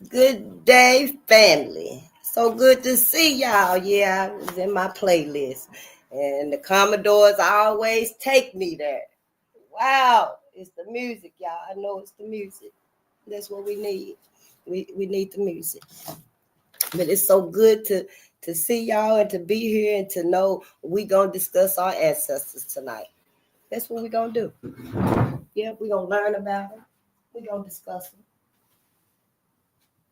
Good day, family. So good to see y'all. Yeah, I was in my playlist. And the Commodores always take me there. Wow, it's the music, y'all. I know it's the music. That's what we need. We need the music. But it's so good to see y'all and to be here and to know we gonna discuss our ancestors tonight. That's what we gonna do. Yeah, we gonna learn about them. We gonna discuss them.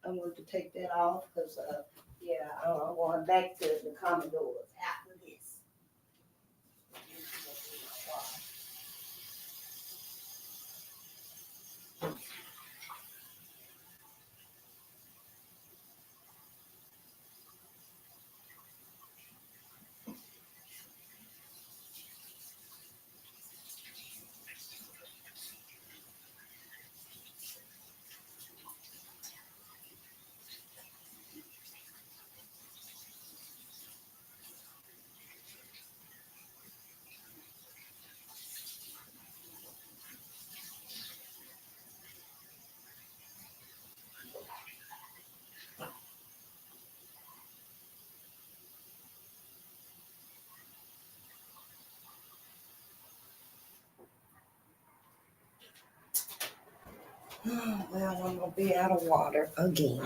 I wanted to take that off because, yeah, I'm going back to the Commodores after this. Well, I'm going to be out of water again.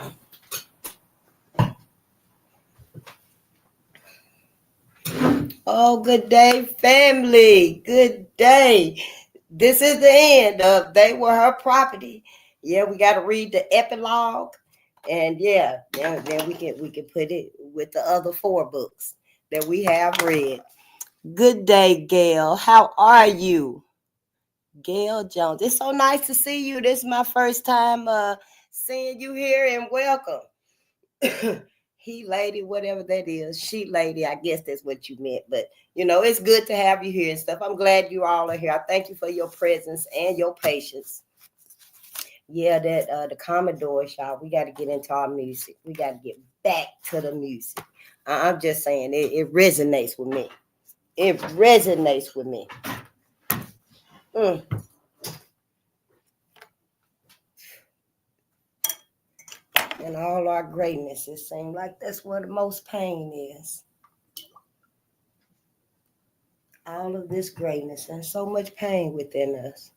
Oh, good day, family. Good day. This is the end of They Were Her Property. Yeah, we got to read the epilogue. And yeah, then we can put it with the other four books that we have read. Good day, Gail. How are you? Gail Jones. It's so nice to see you. This is my first time seeing you here, and welcome. He lady, whatever that is, she lady, I guess that's what you meant. But it's good to have you here and stuff. I'm glad you all are here. I thank you for your presence and your patience. Yeah, that the Commodore shop, we got to get into our music. We got to get back to the music. I'm just saying it resonates with me. It resonates with me. Mm. And all our greatness, it seems like that's where the most pain is. All of this greatness and so much pain within us.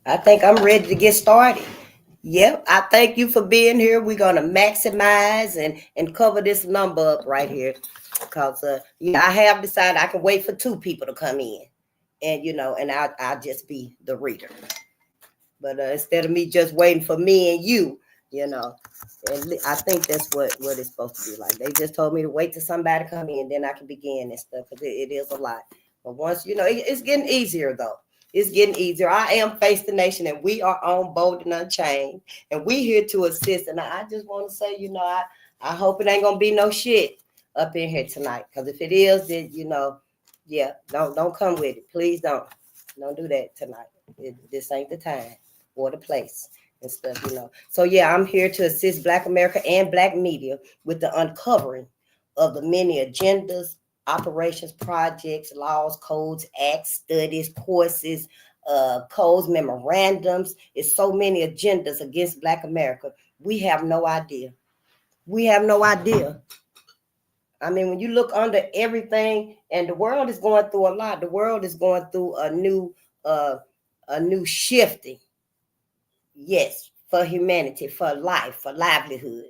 I think I'm ready to get started. Yep, I thank you for being here. We're gonna maximize and cover this number up right here, because I have decided I can wait for two people to come in, and I'll just be the reader. But instead of me just waiting for me and you, and I think that's what it's supposed to be like. They just told me to wait till somebody come in, then I can begin and stuff, because it is a lot. But once it's getting easier though. It's getting easier. I am Face the Nation, and we are on Bolden Unchained, and we here to assist. And I just want to say, I hope it ain't gonna be no shit up in here tonight. Because if it is, then yeah, don't come with it. Please don't do that tonight. This ain't the time or the place and stuff. So yeah, I'm here to assist Black America and Black media with the uncovering of the many agendas, operations, projects, laws, codes, acts, studies, courses, codes, memorandums. It's so many agendas against Black America. We have no idea. We have no idea. I mean, when you look under everything, and the world is going through a lot. The world is going through a new shifting. Yes, for humanity, for life, for livelihood.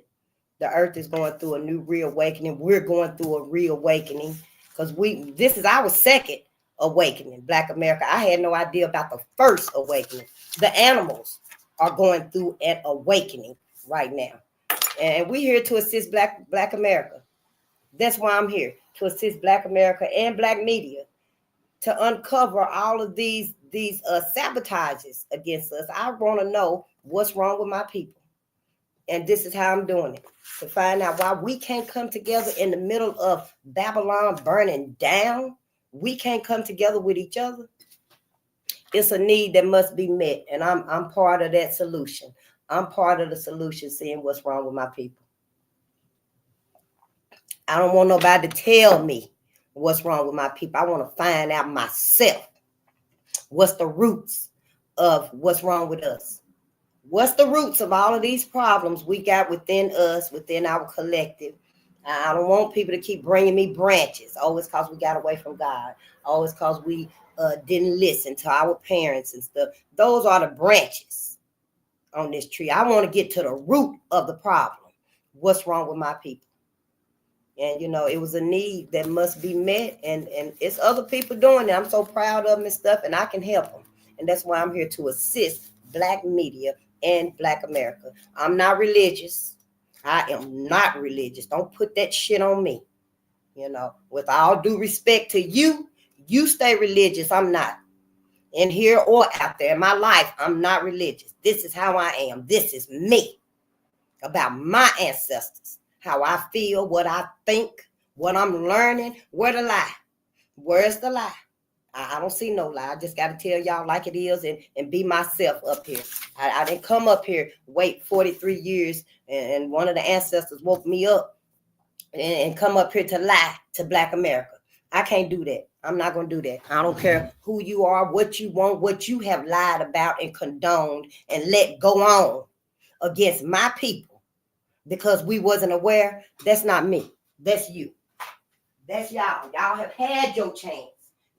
The earth is going through a new reawakening. We're going through a reawakening, because this is our second awakening, Black America. I had no idea about the first awakening. The animals are going through an awakening right now. And we're here to assist Black America. That's why I'm here, to assist Black America and Black media to uncover all of these sabotages against us. I want to know what's wrong with my people. And this is how I'm doing it, to find out why we can't come together in the middle of Babylon burning down. We can't come together with each other. It's a need that must be met, and I'm part of that solution. I'm part of the solution, seeing what's wrong with my people. I don't want nobody to tell me what's wrong with my people. I want to find out myself what's the roots of what's wrong with us. What's the roots of all of these problems we got within us, within our collective? I don't want people to keep bringing me branches. Oh, it's because we got away from God. Oh, it's because we didn't listen to our parents and stuff. Those are the branches on this tree. I want to get to the root of the problem. What's wrong with my people? And, it was a need that must be met. And it's other people doing it. I'm so proud of them and stuff, and I can help them. And that's why I'm here to assist Black media and Black America. I'm not religious. I am not religious. Don't put that shit on me. With all due respect to you, you stay religious. I'm not. In here or out there in my life, I'm not religious. This is how I am. This is me. About my ancestors. How I feel, what I think, what I'm learning. Where the lie? Where's the lie? I don't see no lie. I just got to tell y'all like it is and be myself up here. I didn't come up here, wait 43 years, and one of the ancestors woke me up and come up here to lie to Black America. I can't do that. I'm not going to do that. I don't care who you are, what you want, what you have lied about and condoned and let go on against my people. Because we wasn't aware, that's not me. That's you. That's y'all. Y'all have had your chance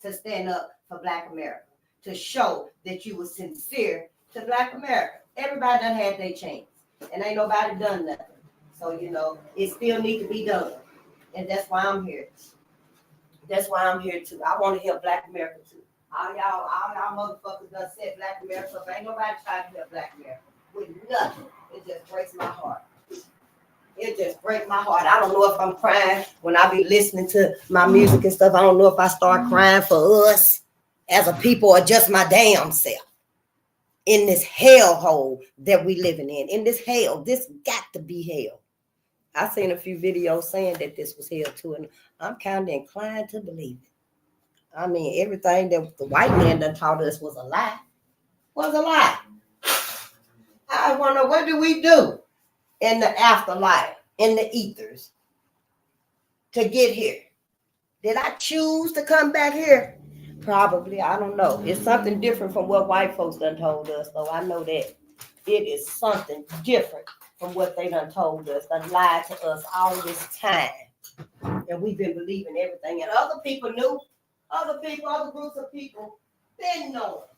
to stand up for Black America, to show that you were sincere to Black America. Everybody done had their chance, and ain't nobody done nothing. So, it still needs to be done. And that's why I'm here. That's why I'm here, too. I want to help Black America, too. All y'all motherfuckers done said Black America, but ain't nobody trying to help Black America with nothing. It just breaks my heart. It just breaks my heart. I don't know if I'm crying when I be listening to my music and stuff. I don't know if I start crying for us as a people or just my damn self in this hellhole that we living in. In this hell, this got to be hell. I seen a few videos saying that this was hell too, and I'm kind of inclined to believe it. I mean, everything that the white man done taught us was a lie. Was a lie. I wonder, what do we do in the afterlife, in the ethers, to get here? Did I choose to come back here? Probably. I don't know. It's something different from what white folks done told us, though. I know that. It is something different from what they done told us, done lied to us all this time. And we've been believing everything. And other people knew. Other people, other groups of people didn't know it.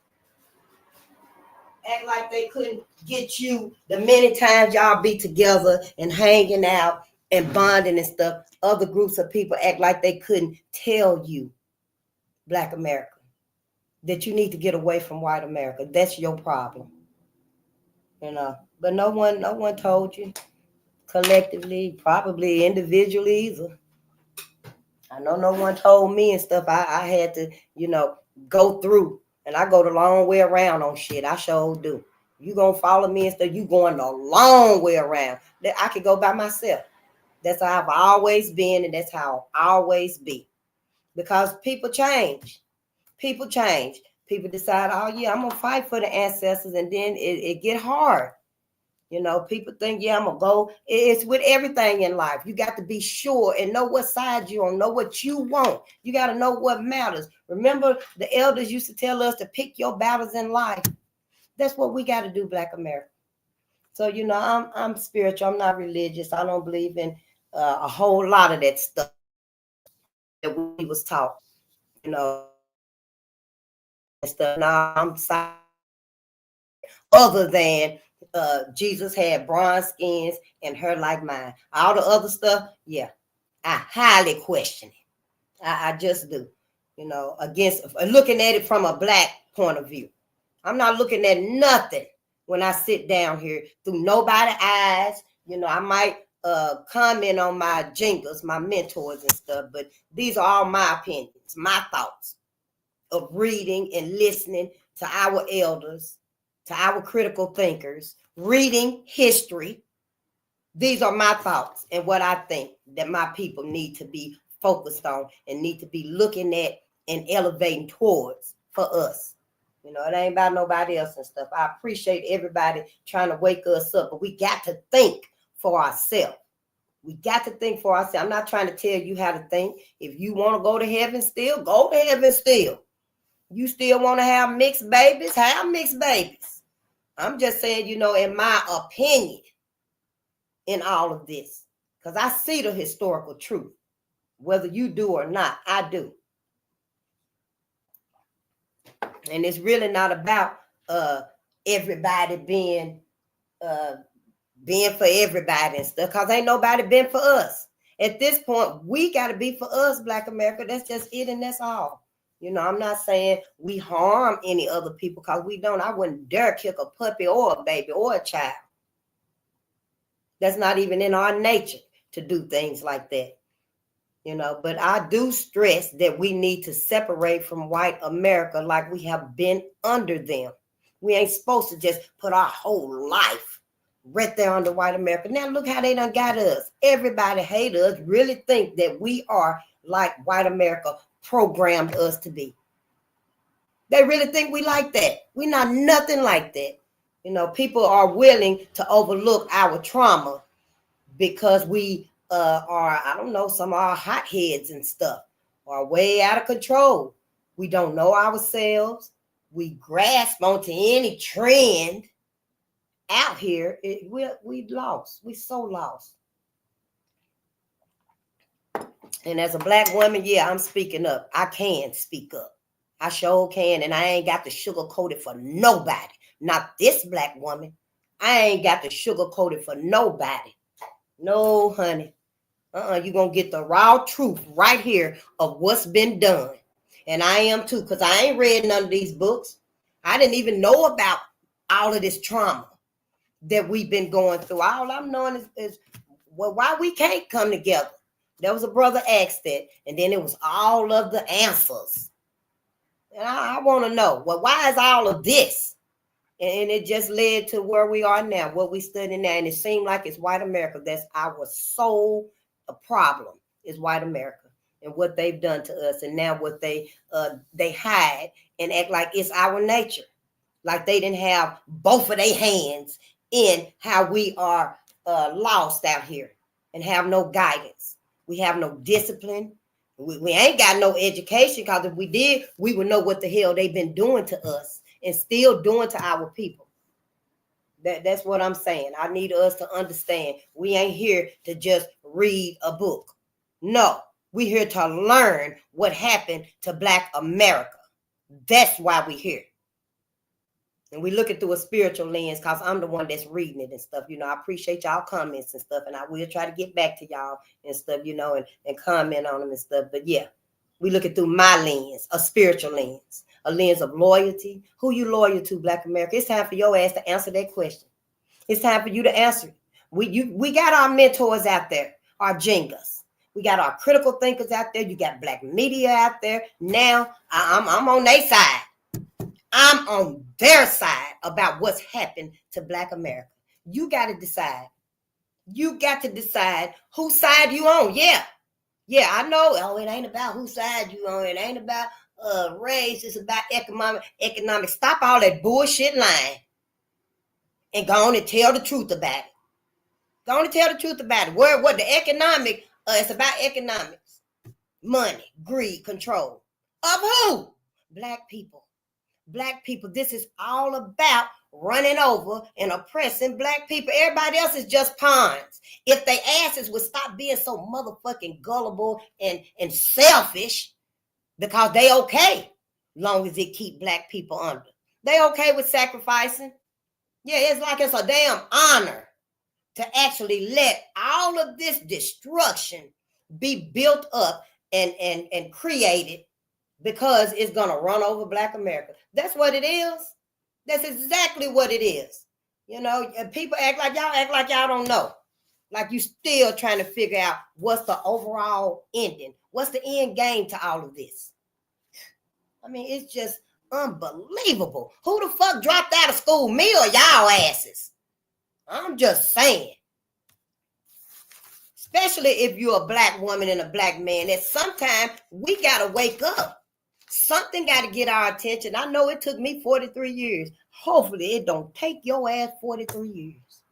Act like they couldn't get you the many times y'all be together and hanging out and bonding and stuff. Other groups of people act like they couldn't tell you, Black America, that you need to get away from white America. That's your problem. But no one told you collectively, probably individually either. I know no one told me and stuff. I had to, go through. And I go the long way around on shit. I sure do. You gonna follow me and stuff, you going the long way around. That I could go by myself. That's how I've always been, and that's how I'll always be. Because people change. People change. People decide, oh yeah, I'm gonna fight for the ancestors, and then it get hard. People think, yeah, I'm gonna go. It's with everything in life. You got to be sure and know what side you're on, know what you want. You got to know what matters. Remember, the elders used to tell us to pick your battles in life. That's what we got to do, Black America. So, I'm spiritual. I'm not religious. I don't believe in a whole lot of that stuff that we was taught. And stuff. Now I'm sorry. Other than Jesus had bronze skins and hair like mine. All the other stuff, yeah, I highly question it. I just do. Against looking at it from a Black point of view. I'm not looking at nothing when I sit down here through nobody's eyes. I might comment on my jingles, my mentors and stuff, but these are all my opinions, my thoughts of reading and listening to our elders, to our critical thinkers, reading history. These are my thoughts and what I think that my people need to be focused on and need to be looking at and elevating towards for us. It ain't about nobody else and stuff. I appreciate everybody trying to wake us up, but we got to think for ourselves. We got to think for ourselves. I'm not trying to tell you how to think. If you want to go to heaven still, go to heaven still. You still want to have mixed babies? Have mixed babies. I'm just saying, you know, in my opinion, in all of this, because I see the historical truth. Whether you do or not, I do. And it's really not about everybody being for everybody and stuff, because ain't nobody been for us. At this point, we got to be for us, Black America. That's just it, and that's all. You know, I'm not saying we harm any other people, because we don't. I wouldn't dare kick a puppy or a baby or a child. That's not even in our nature to do things like that. You know, but I do stress that we need to separate from white America like we have been under them. We ain't supposed to just put our whole life right there under white America. Now look how they done got us. Everybody hate us, really think that we are like white America programmed us to be. They really think we like that. We're not nothing like that. You know, people are willing to overlook our trauma because we are, I don't know, some of our hotheads and stuff are way out of control. We don't know ourselves. We grasp onto any trend out here. We lost. We so lost. And as a Black woman, yeah, I'm speaking up. I can speak up. I sure can. And I ain't got to sugarcoat it for nobody. Not this Black woman. I ain't got to sugarcoat it for nobody. No, honey. You're going to get the raw truth right here of what's been done. And I am too, because I ain't read none of these books. I didn't even know about all of this trauma that we've been going through. All I'm knowing is well, why we can't come together. There was a brother asked that, and then it was all of the answers. And I want to know, well, why is all of this? And it just led to where we are now, what we studying now. And it seemed like it's white America. That's our sole problem, is white America and what they've done to us. And now what they hide and act like it's our nature. Like they didn't have both of their hands in how we are lost out here and have no guidance. We have no discipline. We ain't got no education, because if we did, we would know what the hell they've been doing to us and still doing to our people. That's what I'm saying. I need us to understand we ain't here to just read a book. No, we're here to learn what happened to Black America. That's why we're here. And we look it through a spiritual lens, because I'm the one that's reading it and stuff. You know, I appreciate y'all comments and stuff, and I will try to get back to y'all and stuff, you know, and comment on them and stuff. But yeah, we look it through my lens, a spiritual lens, a lens of loyalty. Who you loyal to, Black America? It's time for your ass to answer that question. It's time for you to answer it. We got our mentors out there, our Jengas. We got our critical thinkers out there. You got Black media out there. Now I'm on their side. I'm on their side about what's happened to Black America. You got to decide. You got to decide whose side you on. Yeah, I know. Oh, it ain't about whose side you on. It ain't about race. It's about economics. Stop all that bullshit lying and go on and tell the truth about it. Go on and tell the truth about it. What the economic, it's about economics. Money, greed, control. Of who? Black people. Black people. This is all about running over and oppressing Black people. Everybody else is just pawns. If they asses would stop being so motherfucking gullible and selfish, because they okay, long as it keep Black people under. They okay with sacrificing. Yeah, it's like it's a damn honor to actually let all of this destruction be built up and created, because it's going to run over Black America. That's what it is. That's exactly what it is. You know, people act like y'all don't know. Like you still trying to figure out what's the overall ending. What's the end game to all of this? I mean, it's just unbelievable. Who the fuck dropped out of school? Me or y'all asses? I'm just saying. Especially if you're a Black woman and a Black man, that sometimes we got to wake up. Something got to get our attention. I know it took me 43 years. Hopefully it don't take your ass 43 years.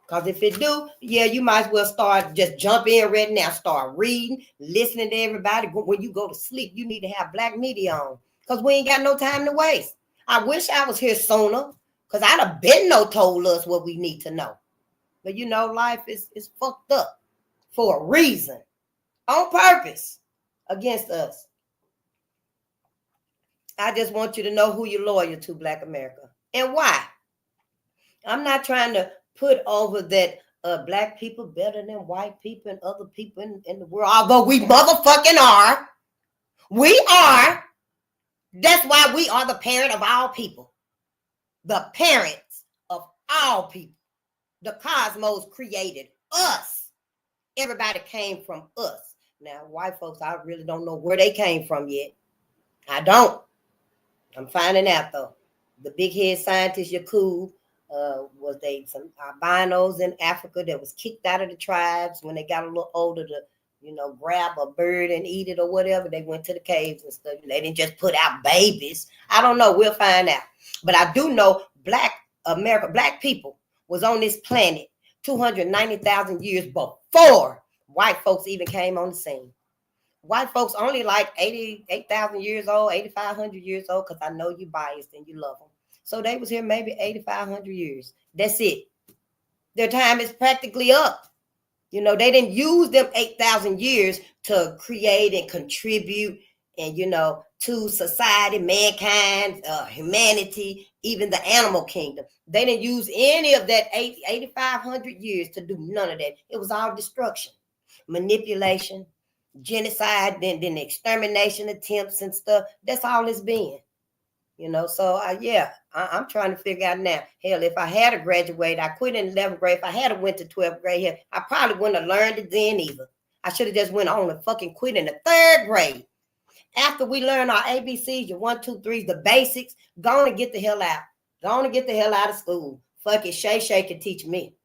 Because if it do, yeah, you might as well start, just jump in right now. Start reading, listening to everybody. When you go to sleep, you need to have Black media on. Because we ain't got no time to waste. I wish I was here sooner. Because I'd have been told us what we need to know. But you know, life is fucked up for a reason, on purpose, against us. I just want you to know who you're loyal to, Black America, and why. I'm not trying to put over that Black people better than white people and other people in the world, although we motherfucking are. We are. That's why we are the parent of all people. The parents of all people. The cosmos created us. Everybody came from us. Now, white folks, I really don't know where they came from yet. I don't. I'm finding out, though. The big head scientist, Yakub, was they some albinos in Africa that was kicked out of the tribes when they got a little older to, grab a bird and eat it or whatever. They went to the caves and stuff. They didn't just put out babies. I don't know. We'll find out. But I do know Black people was on this planet 290,000 years before white folks even came on the scene. White folks only like 88,000 years old, 8,500 years old, because I know you biased and you love them. So they was here maybe 8,500 years. That's it. Their time is practically up. They didn't use them 8,000 years to create and contribute and, to society, mankind, humanity, even the animal kingdom. They didn't use any of that 8,500 years to do none of that. It was all destruction, manipulation, genocide, then extermination attempts and stuff. That's all it's been. So I'm trying to figure out now. Hell, if I had graduated, I quit in 11th grade. If I had went to 12th grade here, I probably wouldn't have learned it then either. I should have just went on and fucking quit in the 3rd grade. After we learn our ABCs, your 1, 2, 3s, the basics, go on and get the hell out. Go on and get the hell out of school. Fuck it, Shay can teach me.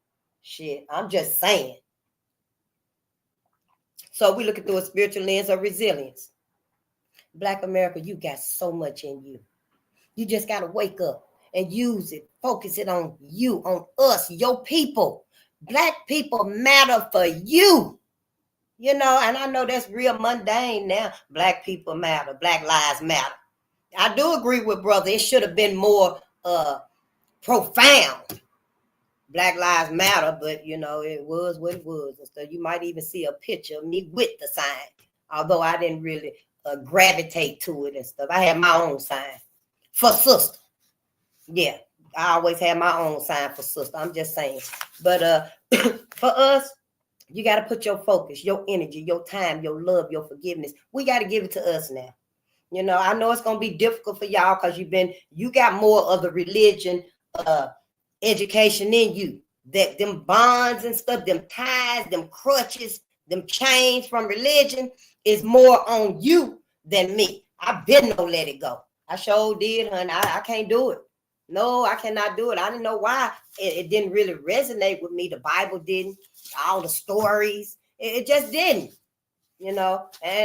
Shit, I'm just saying. So we looking through a spiritual lens of resilience. Black America, you got so much in you. You just got to wake up and use it. Focus it on you, on us, your people. Black people matter for you. And I know that's real mundane now. Black people matter. Black lives matter. I do agree with brother. It should have been more profound. Black lives matter, but, it was what it was. And so you might even see a picture of me with the sign, although I didn't really gravitate to it and stuff. I had my own sign. For sister. Yeah, I always had my own sign for sister. I'm just saying. But for us, you got to put your focus, your energy, your time, your love, your forgiveness. We got to give it to us now. I know it's going to be difficult for y'all because you got more of the religion education in you. That them bonds and stuff, them ties, them crutches, them chains from religion is more on you than me. I've been no let it go. I sure did, honey. I can't do it. No, I cannot do it. I didn't know why. It didn't really resonate with me. The Bible didn't. All the stories. It just didn't. And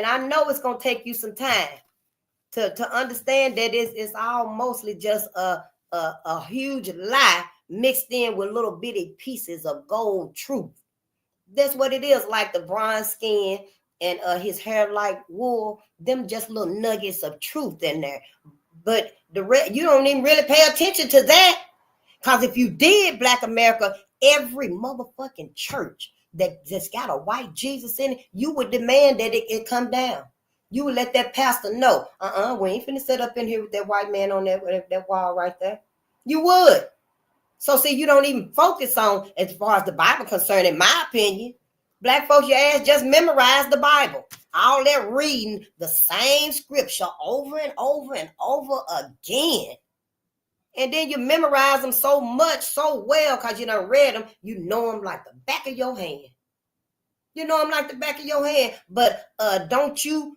I know it's going to take you some time to understand that it's all mostly just a huge lie mixed in with little bitty pieces of gold truth. That's what it is, like the bronze skin and his hair like wool, them just little nuggets of truth in there. But you don't even really pay attention to that. Because if you did, Black America, every motherfucking church that just got a white Jesus in it, you would demand that it come down. You would let that pastor know, we ain't finna sit up in here with that white man on that wall right there. You would. So see, you don't even focus on, as far as the Bible concerned, in my opinion. Black folks, your ass just memorize the Bible. All that reading the same scripture over and over and over again. And then you memorize them so much, so well, because you done read them, you know them like the back of your hand. You know them like the back of your hand. But don't you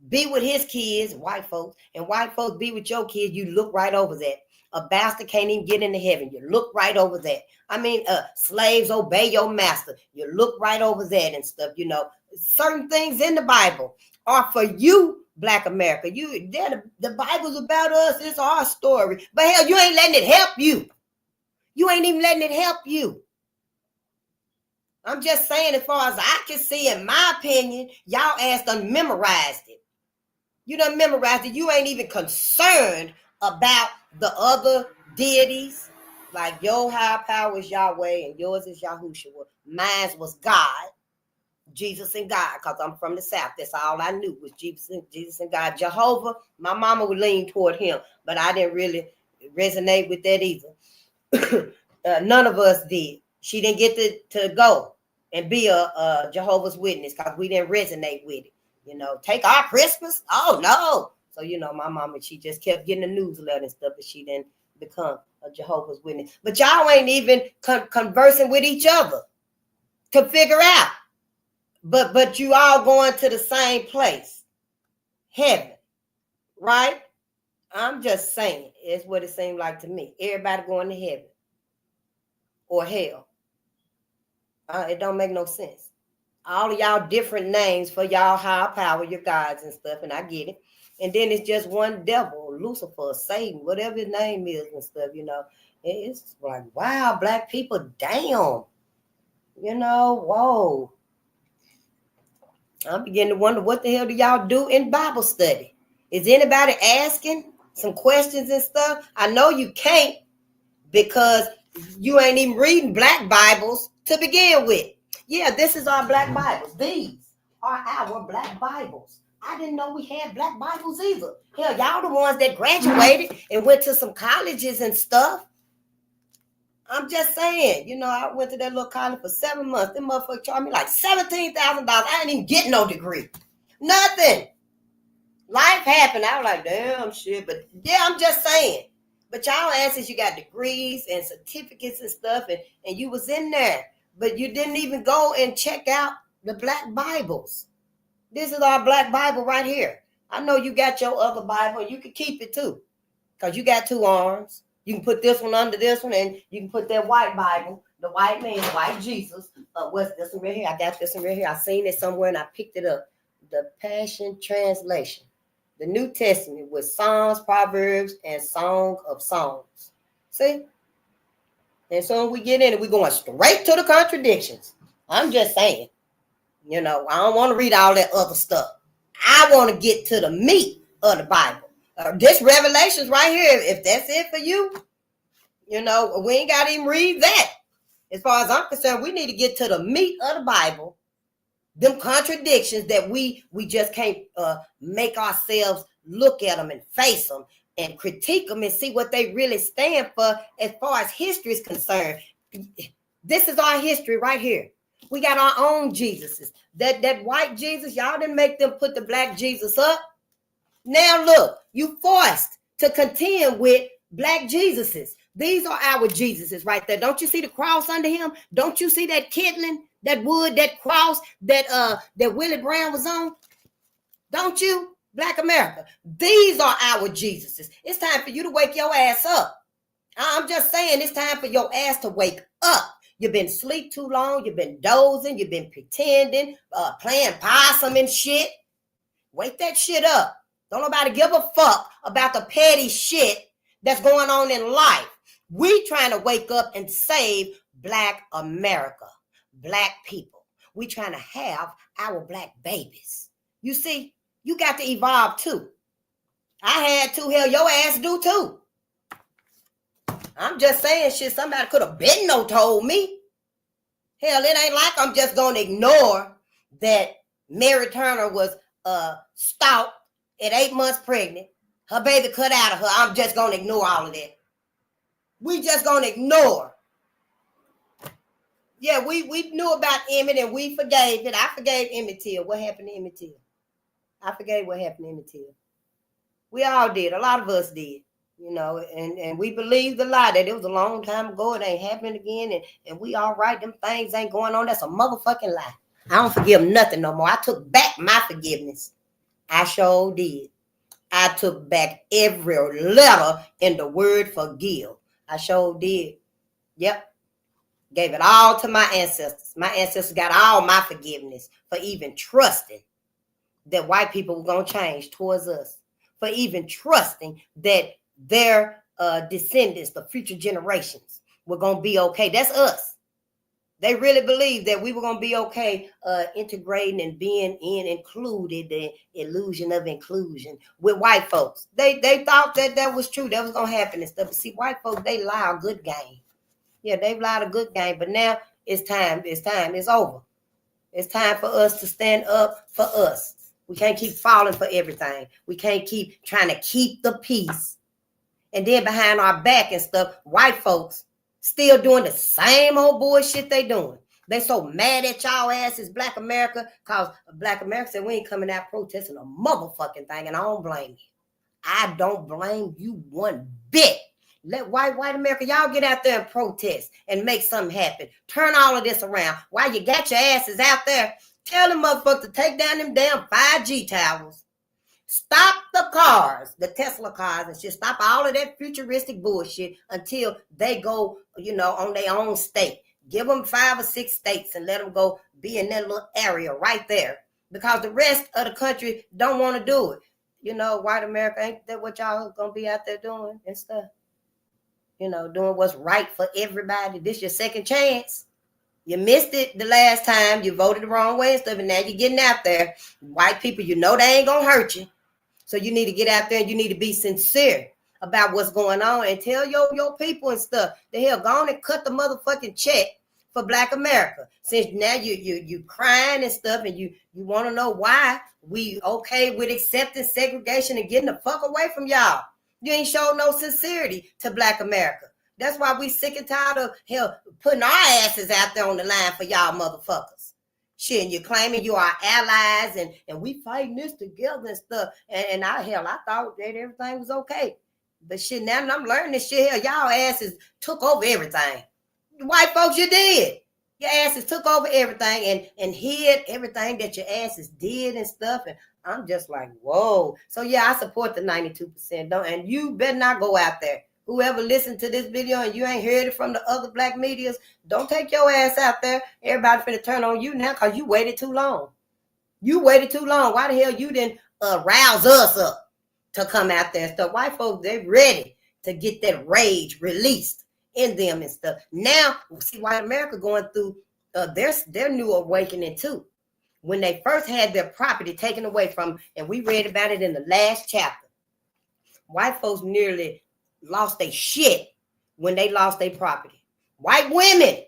be with his kids, white folks, and white folks be with your kids, you look right over that. A bastard can't even get into heaven. You look right over that. I mean, slaves obey your master. You look right over that and stuff. Certain things in the Bible are for you, Black America. The Bible's about us. It's our story. But hell, you ain't letting it help you. You ain't even letting it help you. I'm just saying, as far as I can see, in my opinion, y'all ass done memorized it. You done memorized it. You ain't even concerned about the other deities. Like your high power is Yahweh and yours is Yahushua. Mine was God, Jesus and God, because I'm from the South. That's all I knew was Jesus and God. Jehovah, my mama would lean toward him, but I didn't really resonate with that either. None of us did. She didn't get to go and be a Jehovah's Witness because we didn't resonate with it. You know, take our Christmas? Oh, no. So, you know, my mama, she just kept getting the newsletter and stuff, but she didn't become a Jehovah's Witness. But y'all ain't even conversing with each other to figure out. But you all going to the same place, heaven, right? I'm just saying, it's what it seemed like to me. Everybody going to heaven or hell. It don't make no sense. All of y'all different names for y'all higher power, your gods and stuff, and I get it. And then it's just one devil, Lucifer, Satan, whatever his name is and stuff, you know. It's like, wow, black people, damn. You know, whoa. I'm beginning to wonder, what the hell do y'all do in Bible study? Is anybody asking some questions and stuff? I know you can't, because you ain't even reading black Bibles to begin with. Yeah, this is our black Bibles. These are our black Bibles. I didn't know we had black Bibles either. Hell, y'all the ones that graduated and went to some colleges and stuff. I'm just saying, you know, I went to that little college for 7 months. Them motherfuckers charged me like $17,000. I didn't even get no degree. Nothing. Life happened. I was like, damn shit. But yeah, I'm just saying. But y'all answers, you got degrees and certificates and stuff, and you was in there. But you didn't even go and check out the black Bibles. This is our black Bible right here. I know you got your other Bible, and you can keep it too, because you got 2 arms. You can put this one under this one, and you can put that white Bible, the white man, white Jesus. What's this one right here? I got this one right here. I seen it somewhere, and I picked it up. The Passion Translation. The New Testament with Psalms, Proverbs, and Song of Songs. See? And so when we get in it, we're going straight to the contradictions. I'm just saying. You know, I don't want to read all that other stuff. I want to get to the meat of the Bible. This Revelations right here, if that's it for you, you know, we ain't got to even read that. As far as I'm concerned, we need to get to the meat of the Bible. Them contradictions that we just can't make ourselves look at them and face them and critique them and see what they really stand for as far as history is concerned. This is our history right here. We got our own Jesuses. That white Jesus, y'all didn't make them put the black Jesus up. Now look, you forced to contend with black Jesuses. These are our Jesuses right there. Don't you see the cross under him? Don't you see that kindling, that wood, that cross that Willie Brown was on? Don't you? Black America. These are our Jesuses. It's time for you to wake your ass up. I'm just saying, it's time for your ass to wake up. You've been asleep too long. You've been dozing. You've been pretending, playing possum and shit. Wake that shit up. Don't nobody give a fuck about the petty shit that's going on in life. We trying to wake up and save Black America, Black people. We trying to have our Black babies. You see, you got to evolve too. I had to. Hell, your ass do too. I'm just saying shit somebody could have been no told me. Hell, it ain't like I'm just going to ignore that Mary Turner was stout at 8 months pregnant. Her baby cut out of her. I'm just going to ignore all of that. We just going to ignore. Yeah, we knew about Emmett and we forgave it. I forgave Emmett Till. What happened to Emmett Till? I forgave what happened to Emmett Till. We all did. A lot of us did. You know, and we believed the lie that it was a long time ago. It ain't happening again. And we all right. Them things ain't going on. That's a motherfucking lie. I don't forgive nothing no more. I took back my forgiveness. I sure did. I took back every letter in the word forgive. I sure did. Yep. Gave it all to my ancestors. My ancestors got all my forgiveness for even trusting that white people were going to change towards us. For even trusting that their descendants, the future generations, were going to be okay. That's us. They really believed that we were going to be okay integrating and being included, the illusion of inclusion with white folks. They thought that was true. That was going to happen and stuff. But see, white folks, they lie a good game. Yeah, they've lied a good game. But now it's time. It's time. It's over. It's time for us to stand up for us. We can't keep falling for everything. We can't keep trying to keep the peace. And then behind our back and stuff, white folks still doing the same old bullshit they doing. They so mad at y'all asses, Black America, because Black America said we ain't coming out protesting a motherfucking thing, and I don't blame you. I don't blame you one bit. Let white America, y'all get out there and protest and make something happen. Turn all of this around. While you got your asses out there, tell them motherfuckers to take down them damn 5G towers. Stop the cars, the Tesla cars, and just stop all of that futuristic bullshit until they go, on their own state. Give them 5 or 6 states and let them go be in that little area right there. Because the rest of the country don't want to do it. White America, ain't that what y'all gonna be out there doing and stuff? Doing what's right for everybody. This your second chance. You missed it the last time. You voted the wrong way and stuff, and now you're getting out there. White people, they ain't gonna hurt you. So you need to get out there and you need to be sincere about what's going on and tell your people and stuff. The hell, go on and cut the motherfucking check for Black America. Since now you crying and stuff and you want to know why we okay with accepting segregation and getting the fuck away from y'all. You ain't showed no sincerity to Black America. That's why we sick and tired of hell putting our asses out there on the line for y'all motherfuckers. Shit, and you're claiming you are allies and we fighting this together and stuff. And I thought that everything was okay. But shit, now I'm learning this shit here. Y'all asses took over everything. White folks, you did. Your asses took over everything and hid everything that your asses did and stuff. And I'm just like, whoa. So yeah, I support the 92%. And you better not go out there. Whoever listened to this video and you ain't heard it from the other Black medias, don't take your ass out there. Everybody finna turn on you now because you waited too long. You waited too long. Why the hell you didn't rouse us up to come out there and stuff? White folks, they ready to get that rage released in them and stuff. Now, see, white America going through their new awakening too. When they first had their property taken away from, and we read about it in the last chapter, white folks nearly lost their shit when they lost their property. White women,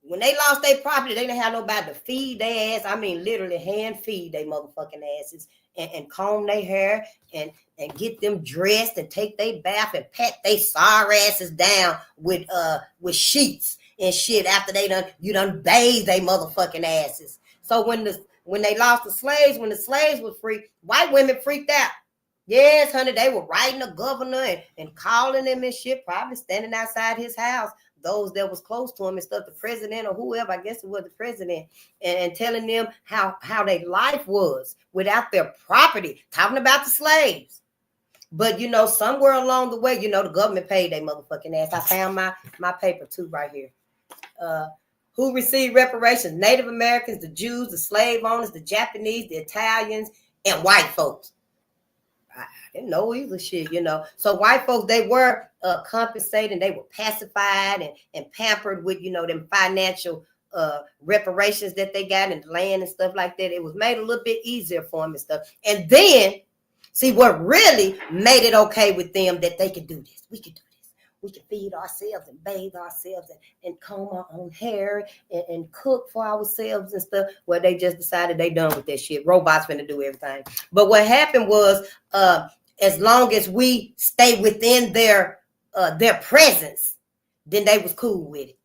when they lost their property, they didn't have nobody to feed their ass. I mean, literally hand feed their motherfucking asses and comb their hair and get them dressed and take their bath and pat their sorry asses down with sheets and shit after you done bathe their motherfucking asses. So when they lost the slaves, when the slaves were free, white women freaked out. Yes, honey, they were writing the governor and calling him and shit, probably standing outside his house, those that was close to him and stuff, the president or whoever, I guess it was the president, and telling them how their life was without their property, talking about the slaves. But, somewhere along the way, the government paid their motherfucking ass. I found my paper too right here. Who received reparations? Native Americans, the Jews, the slave owners, the Japanese, the Italians, and white folks. I didn't know either shit, So white folks, they were compensated, they were pacified and pampered with, them financial reparations that they got and land and stuff like that. It was made a little bit easier for them and stuff. And then, see, what really made it okay with them that they could do this. We could do this. We could feed ourselves and bathe ourselves and comb our own hair and cook for ourselves and stuff. Well, they just decided they done with that shit. Robots finna do everything. But what happened was, as long as we stay within their presence, then they was cool with it.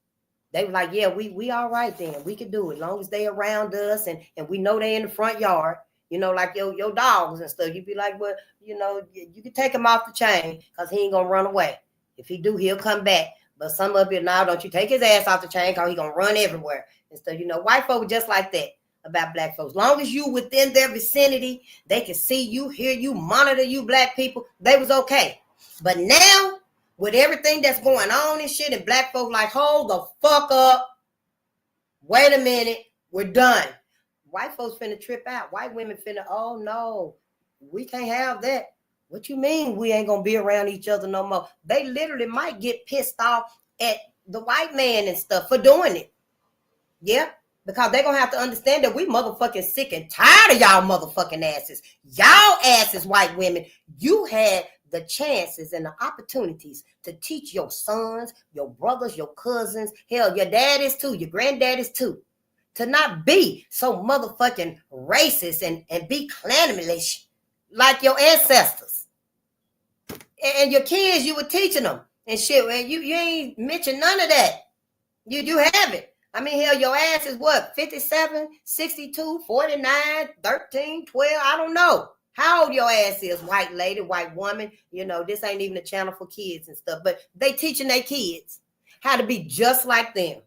They were like, yeah, we all right then. We can do it. As long as they around us and we know they in the front yard, like your dogs and stuff. You'd be like, well, you can take him off the chain because he ain't gonna run away. If he do, he'll come back. But some of you now, don't you take his ass off the chain because he's going to run everywhere. And so, white folks just like that about Black folks. As long as you within their vicinity, they can see you, hear you, monitor you, Black people, they was okay. But now, with everything that's going on and shit, and Black folks like, hold the fuck up. Wait a minute. We're done. White folks finna trip out. White women finna, oh no, we can't have that. What you mean we ain't gonna be around each other no more? They literally might get pissed off at the white man and stuff for doing it. Yeah, because they're going to have to understand that we motherfucking sick and tired of y'all motherfucking asses. Y'all asses, white women, you had the chances and the opportunities to teach your sons, your brothers, your cousins, hell, your daddies too, your granddaddies too, to not be so motherfucking racist and be clannish like your ancestors. And your kids, you were teaching them and shit, man. You ain't mentioned none of that. You haven't. I mean, hell, your ass is what, 57, 62, 49, 13, 12, I don't know. How old your ass is, white lady, white woman. You know, this ain't even a channel for kids and stuff, but they teaching their kids how to be just like them.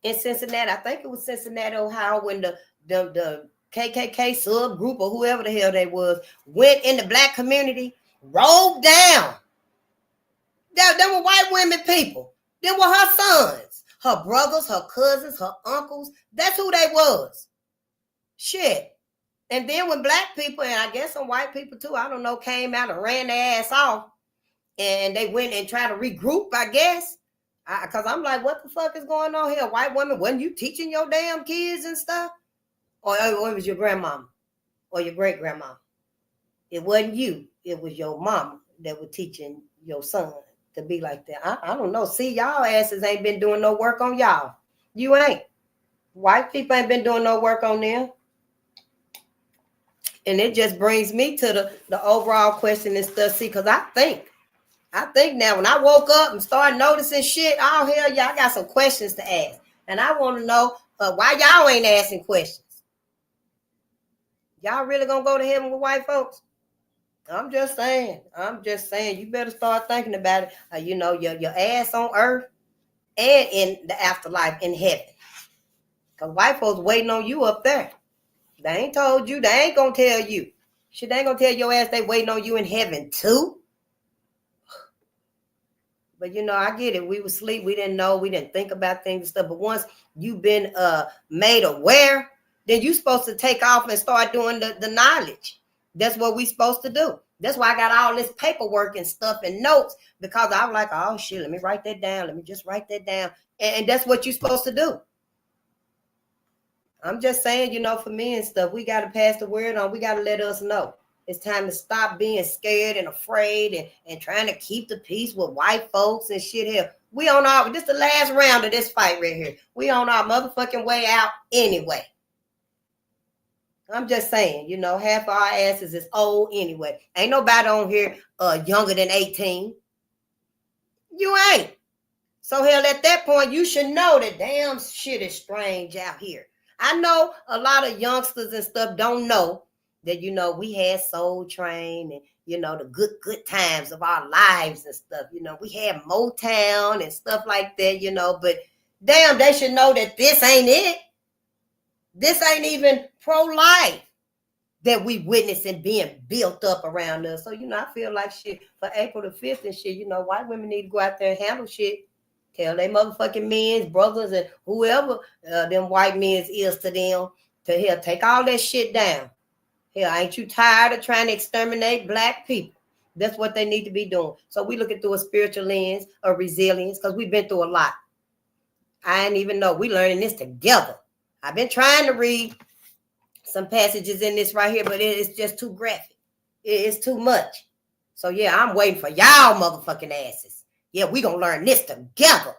In Cincinnati, I think it was Cincinnati, Ohio, when the KKK subgroup or whoever the hell they was went in the black community, rolled down. They were white women people. They were her sons, her brothers, her cousins, her uncles. That's who they was. Shit. And then when black people, and I guess some white people too, I don't know, came out and ran their ass off, and they went and tried to regroup, I guess. Because I'm like, what the fuck is going on here? White woman, wasn't you teaching your damn kids and stuff? Or it was your grandmama or your great-grandma? It wasn't you. It was your mama that was teaching your son to be like that. I don't know. See, y'all asses ain't been doing no work on y'all. You ain't. White people ain't been doing no work on them. And it just brings me to the overall question and stuff. See, because I think now when I woke up and started noticing shit, oh, hell yeah, I got some questions to ask. And I want to know why y'all ain't asking questions. Y'all really going to go to heaven with white folks? I'm just saying, you better start thinking about it. You know, your ass on earth and in the afterlife in heaven. Because white folks waiting on you up there. They ain't told you. They ain't going to tell you. Shit, they ain't going to tell your ass they waiting on you in heaven too. But, you know, I get it. We were asleep. We didn't know. We didn't think about things and stuff. But once you've been made aware, then you're supposed to take off and start doing the knowledge. That's what we supposed to do. That's why I got all this paperwork and stuff and notes, because I was like, oh, shit, let me write that down. Let me just write that down. And that's what you're supposed to do. I'm just saying, you know, for me and stuff, we got to pass the word on. We got to let us know. It's time to stop being scared and afraid and trying to keep the peace with white folks and shit here. We on our, this is the last round of this fight right here. We on our motherfucking way out anyway. I'm just saying, you know, half of our asses is old anyway. Ain't nobody on here younger than 18. You ain't. So hell, at that point, you should know that damn shit is strange out here. I know a lot of youngsters and stuff don't know that, you know, we had Soul Train and, you know, the good times of our lives and stuff. You know, we had Motown and stuff like that, you know, but damn, they should know that this ain't it. This ain't even pro-life that we witnessing being built up around us. So, you know, I feel like shit for April the 5th and shit, you know, white women need to go out there and handle shit. Tell they motherfucking men's, brothers, and whoever them white men's is to them to hell, take all that shit down. Hell, ain't you tired of trying to exterminate black people? That's what they need to be doing. So we looking through a spiritual lens of resilience because we've been through a lot. I didn't even know. We learning this together. I've been trying to read some passages in this right here, but it's just too graphic. It's too much. So yeah, I'm waiting for y'all motherfucking asses. Yeah, we gonna learn this together.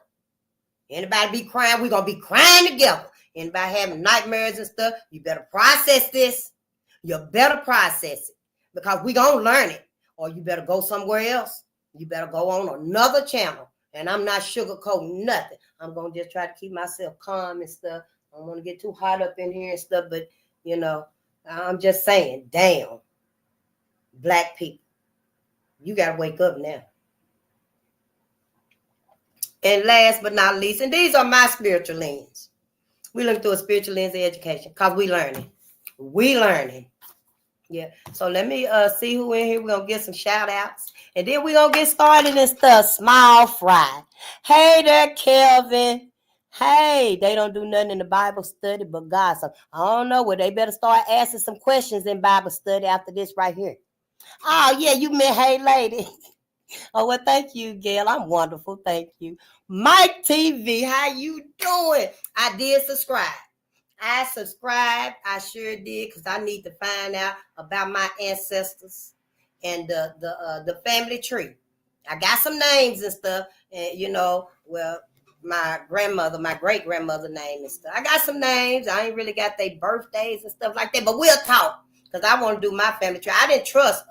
Anybody be crying, we gonna be crying together. Anybody having nightmares and stuff, you better process this. You better process it because we gonna learn it. Or you better go somewhere else. You better go on another channel. And I'm not sugarcoating nothing. I'm gonna just try to keep myself calm and stuff. I don't want to get too hot up in here and stuff, but you know, I'm just saying, damn, black people, you gotta wake up now. And last but not least, and these are my spiritual lens. We look through a spiritual lens of education because we learning. We learning. Yeah. So let me see who in here. We're going to get some shout outs. And then we're going to get started and stuff. Small fry. Hey there, Kelvin. Hey, they don't do nothing in the Bible study but God. So I don't know. Well, they better start asking some questions in Bible study after this right here. Oh, yeah, you meant hey, lady. Oh, well, thank you, Gail. I'm wonderful. Thank you. Mike TV, how you doing? I did subscribe. I subscribed. I sure did, because I need to find out about my ancestors and the family tree. I got some names and stuff, and well, my grandmother, my great grandmother name and stuff. I got some names. I ain't really got their birthdays and stuff like that, but we'll talk, because I want to do my family tree. I didn't trust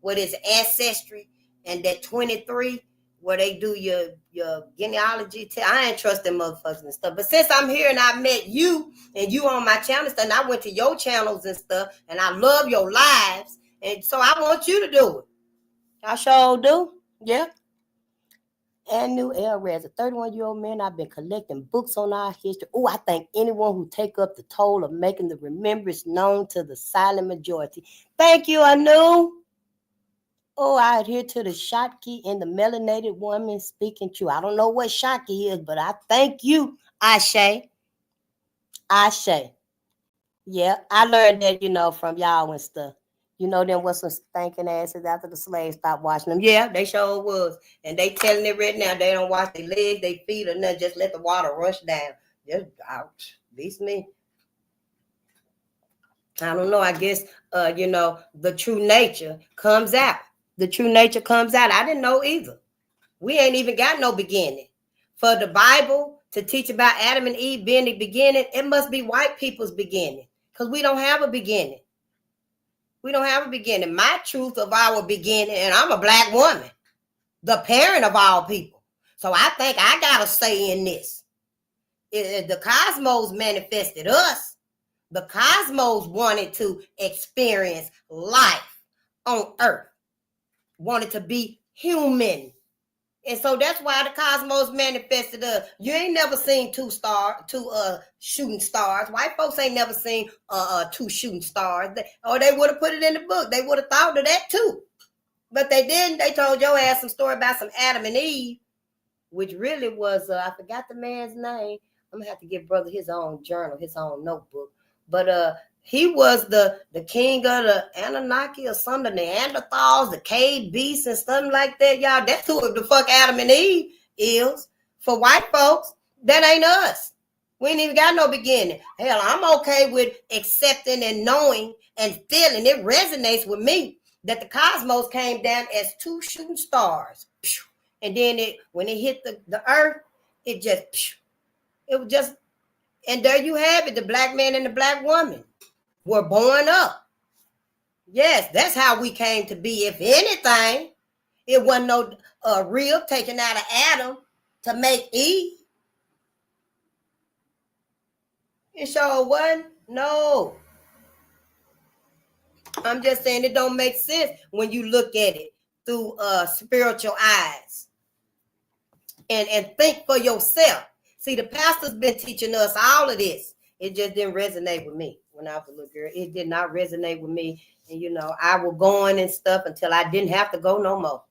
what is ancestry and that 23 where they do your genealogy. I ain't trust them motherfuckers and stuff. But since I'm here and I met you and you on my channel and stuff, and I went to your channels and stuff, and I love your lives, and so I want you to do it. I sure do. Yeah. And New Era, as a 31-year-old man, I've been collecting books on our history. Oh, I thank anyone who take up the toll of making the remembrance known to the silent majority. Thank you, Anu. Oh, I adhere to the Shotki and the melanated woman speaking true. I don't know what Shotki is, but I thank you, Ashe. Ashe. Yeah, I learned that, from y'all and stuff. Them was some stinking asses after the slaves stopped washing them. Yeah, they sure was. And they telling it right now, they don't wash their legs, their feet, or nothing. Just let the water rush down. Just, ouch. Beats me. I don't know. I guess, the true nature comes out. The true nature comes out. I didn't know either. We ain't even got no beginning. For the Bible to teach about Adam and Eve being the beginning, it must be white people's beginning, because we don't have a beginning. We don't have a beginning. My truth of our beginning, and I'm a black woman, the parent of all people. So I think I got a say in this. The cosmos manifested us. The cosmos wanted to experience life on earth, wanted to be human. And so that's why the cosmos manifested us. You ain't never seen two shooting stars. White folks ain't never seen two shooting stars. They would have put it in the book. They would have thought of that too. But they didn't. They told your ass some story about some Adam and Eve, which really was, I forgot the man's name. I'm going to have to give brother his own journal, his own notebook. But he was the king of the Anunnaki or something, the Neanderthals, the cave beasts and something like that, y'all. That's who the fuck Adam and Eve is. For white folks, that ain't us. We ain't even got no beginning. Hell, I'm okay with accepting and knowing and feeling. It resonates with me that the cosmos came down as two shooting stars. And then when it hit the earth, it was just, and there you have it, the black man and the black woman were born up. Yes, that's how we came to be. If anything, it wasn't no real taken out of Adam to make Eve. It sure wasn't. No. I'm just saying it don't make sense when you look at it through spiritual eyes and think for yourself. See, the pastor's been teaching us all of this. It just didn't resonate with me when I was a little girl. It did not resonate with me. And, I was going and stuff until I didn't have to go no more.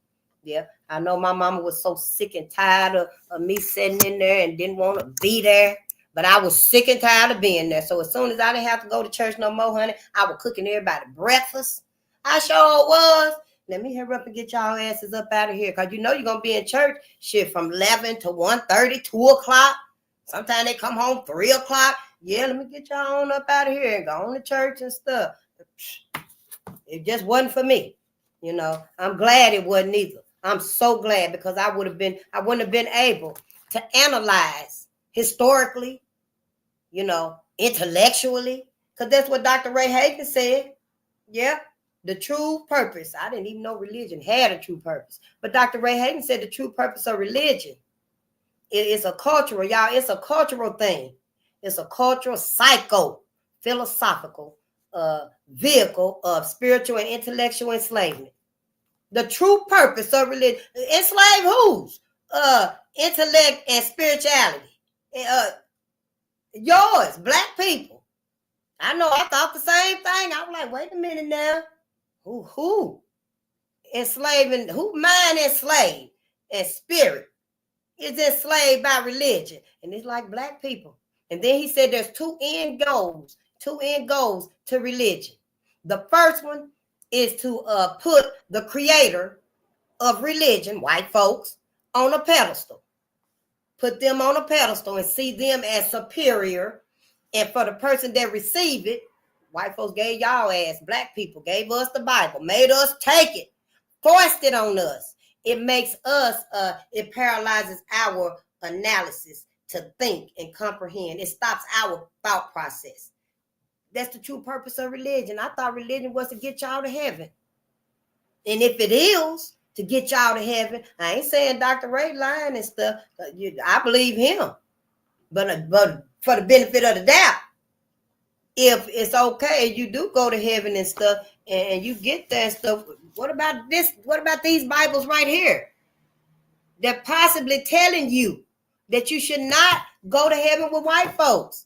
Yeah, I know my mama was so sick and tired of me sitting in there and didn't want to be there. But I was sick and tired of being there. So as soon as I didn't have to go to church no more, honey, I was cooking everybody breakfast. I sure was. Let me hurry up and get y'all asses up out of here. Because you're going to be in church shit from 11 to 1:30, 2 o'clock. Sometimes they come home 3 o'clock. Yeah, let me get y'all on up out of here and go on to church and stuff. It just wasn't for me. I'm glad it wasn't either. I'm so glad, because I wouldn't have been able to analyze historically, intellectually, because that's what Dr. Ray Hagan said. Yeah, the true purpose. I didn't even know religion had a true purpose. But Dr. Ray Hagan said the true purpose of religion is a cultural, y'all. It's a cultural thing. It's a cultural, philosophical vehicle of spiritual and intellectual enslavement. The true purpose of religion, enslave whose? Intellect and spirituality. Yours, black people. I know I thought the same thing. I was like, wait a minute now. Who? Enslaving, who mind enslaved and spirit is enslaved by religion. And it's like black people. And then he said there's two end goals to religion. The first one is to put the creator of religion, white folks, on a pedestal. Put them on a pedestal and see them as superior. And for the person that received it, white folks gave y'all ass, black people gave us the Bible, made us take it, forced it on us. It makes us, it paralyzes our analysis to think and comprehend. It stops our thought process. That's the true purpose of religion. I thought religion was to get y'all to heaven. And if it is to get y'all to heaven, I ain't saying Dr. Ray lying and stuff. I believe him. But for the benefit of the doubt, if it's okay, you do go to heaven and stuff, and you get that stuff. What about this? What about these Bibles right here? They're possibly telling you that you should not go to heaven with white folks.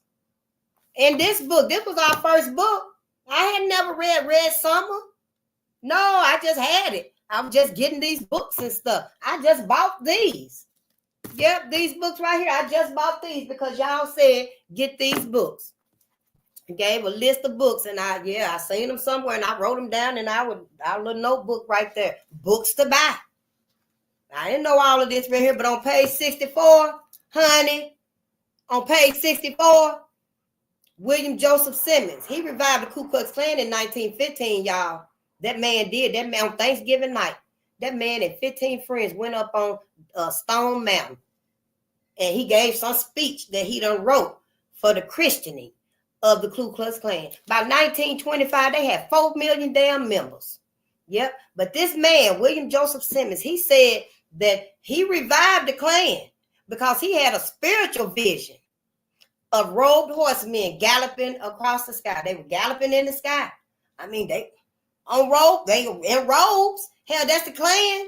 In this book, this was our first book. I had never read Red Summer. No, I just had it. I was just getting these books and stuff. I just bought these. Yep, these books right here. I just bought these because y'all said get these books. I gave a list of books, and I seen them somewhere, and I wrote them down in our little notebook right there. Books to buy. I didn't know all of this right here, but on page 64, honey, on page 64, William Joseph Simmons, he revived the Ku Klux Klan in 1915, y'all. That man did. That man on Thanksgiving night, that man and 15 friends went up on Stone Mountain, and he gave some speech that he done wrote for the christening of the Ku Klux Klan. By 1925, they had 4 million damn members. Yep. But this man, William Joseph Simmons, he said that he revived the Klan because he had a spiritual vision of robed horsemen galloping across the sky. They were galloping in the sky. I mean, they on robe, they were in robes. Hell, that's the Klan.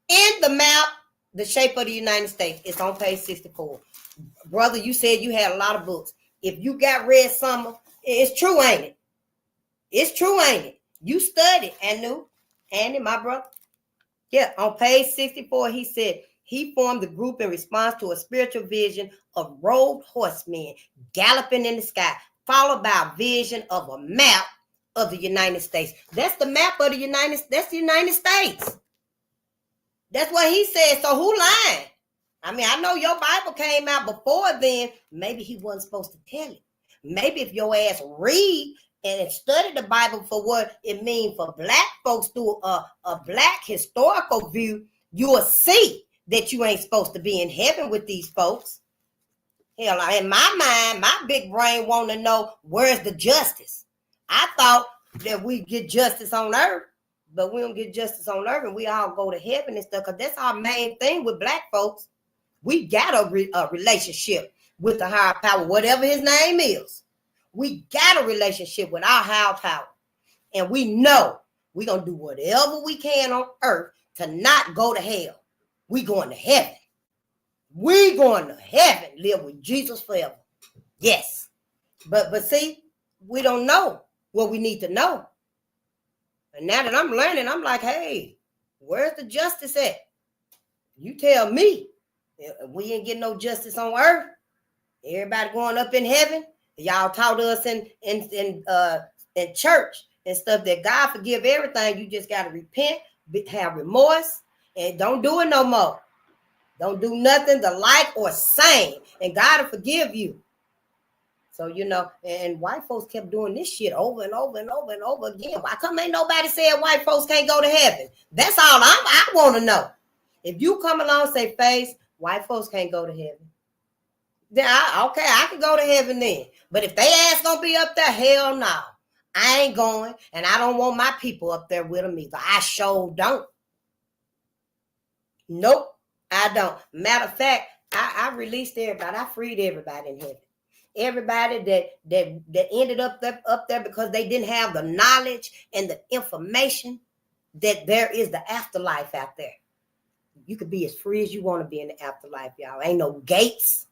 In the map, the shape of the United States. It's on page 64. Brother, you said you had a lot of books. If you got Red Summer, it's true, ain't it? It's true, ain't it? You studied and knew. Andy, my brother. Yeah, on page 64, he said he formed the group in response to a spiritual vision of robed horsemen galloping in the sky, followed by a vision of a map of the United States. That's the map of the United States. That's the United States. That's what he said. So who lying? I mean, I know your Bible came out before then. Maybe he wasn't supposed to tell it. Maybe if your ass read and study the Bible for what it means for black folks through a black historical view, you will see that you ain't supposed to be in heaven with these folks. Hell, in my mind, my big brain want to know where's the justice. I thought that we get justice on earth, but we don't get justice on earth, and we all go to heaven and stuff, because that's our main thing with black folks. We got a relationship with the higher power, whatever his name is. We got a relationship with our higher power. And we know we're going to do whatever we can on earth to not go to hell. We going to heaven. We going to heaven, live with Jesus forever. Yes. But see, we don't know what we need to know. And now that I'm learning, I'm like, hey, where's the justice at? You tell me. We ain't getting no justice on earth. Everybody going up in heaven. Y'all taught us in church and stuff that God forgive everything. You just got to repent, have remorse, and don't do it no more. Don't do nothing the like or same, and God will forgive you. So, you know, and white folks kept doing this shit over and over and over and over again. Why come ain't nobody said white folks can't go to heaven? That's all I want to know. If you come along and say, Face, white folks can't go to heaven, then I can go to heaven then. But if they ass gonna be up there, hell no. I ain't going, and I don't want my people up there with them either. I sure don't. Nope, I don't. Matter of fact, I released everybody. I freed everybody in heaven. Everybody that ended up there because they didn't have the knowledge and the information that there is the afterlife out there. You could be as free as you want to be in the afterlife, y'all. Ain't no gates.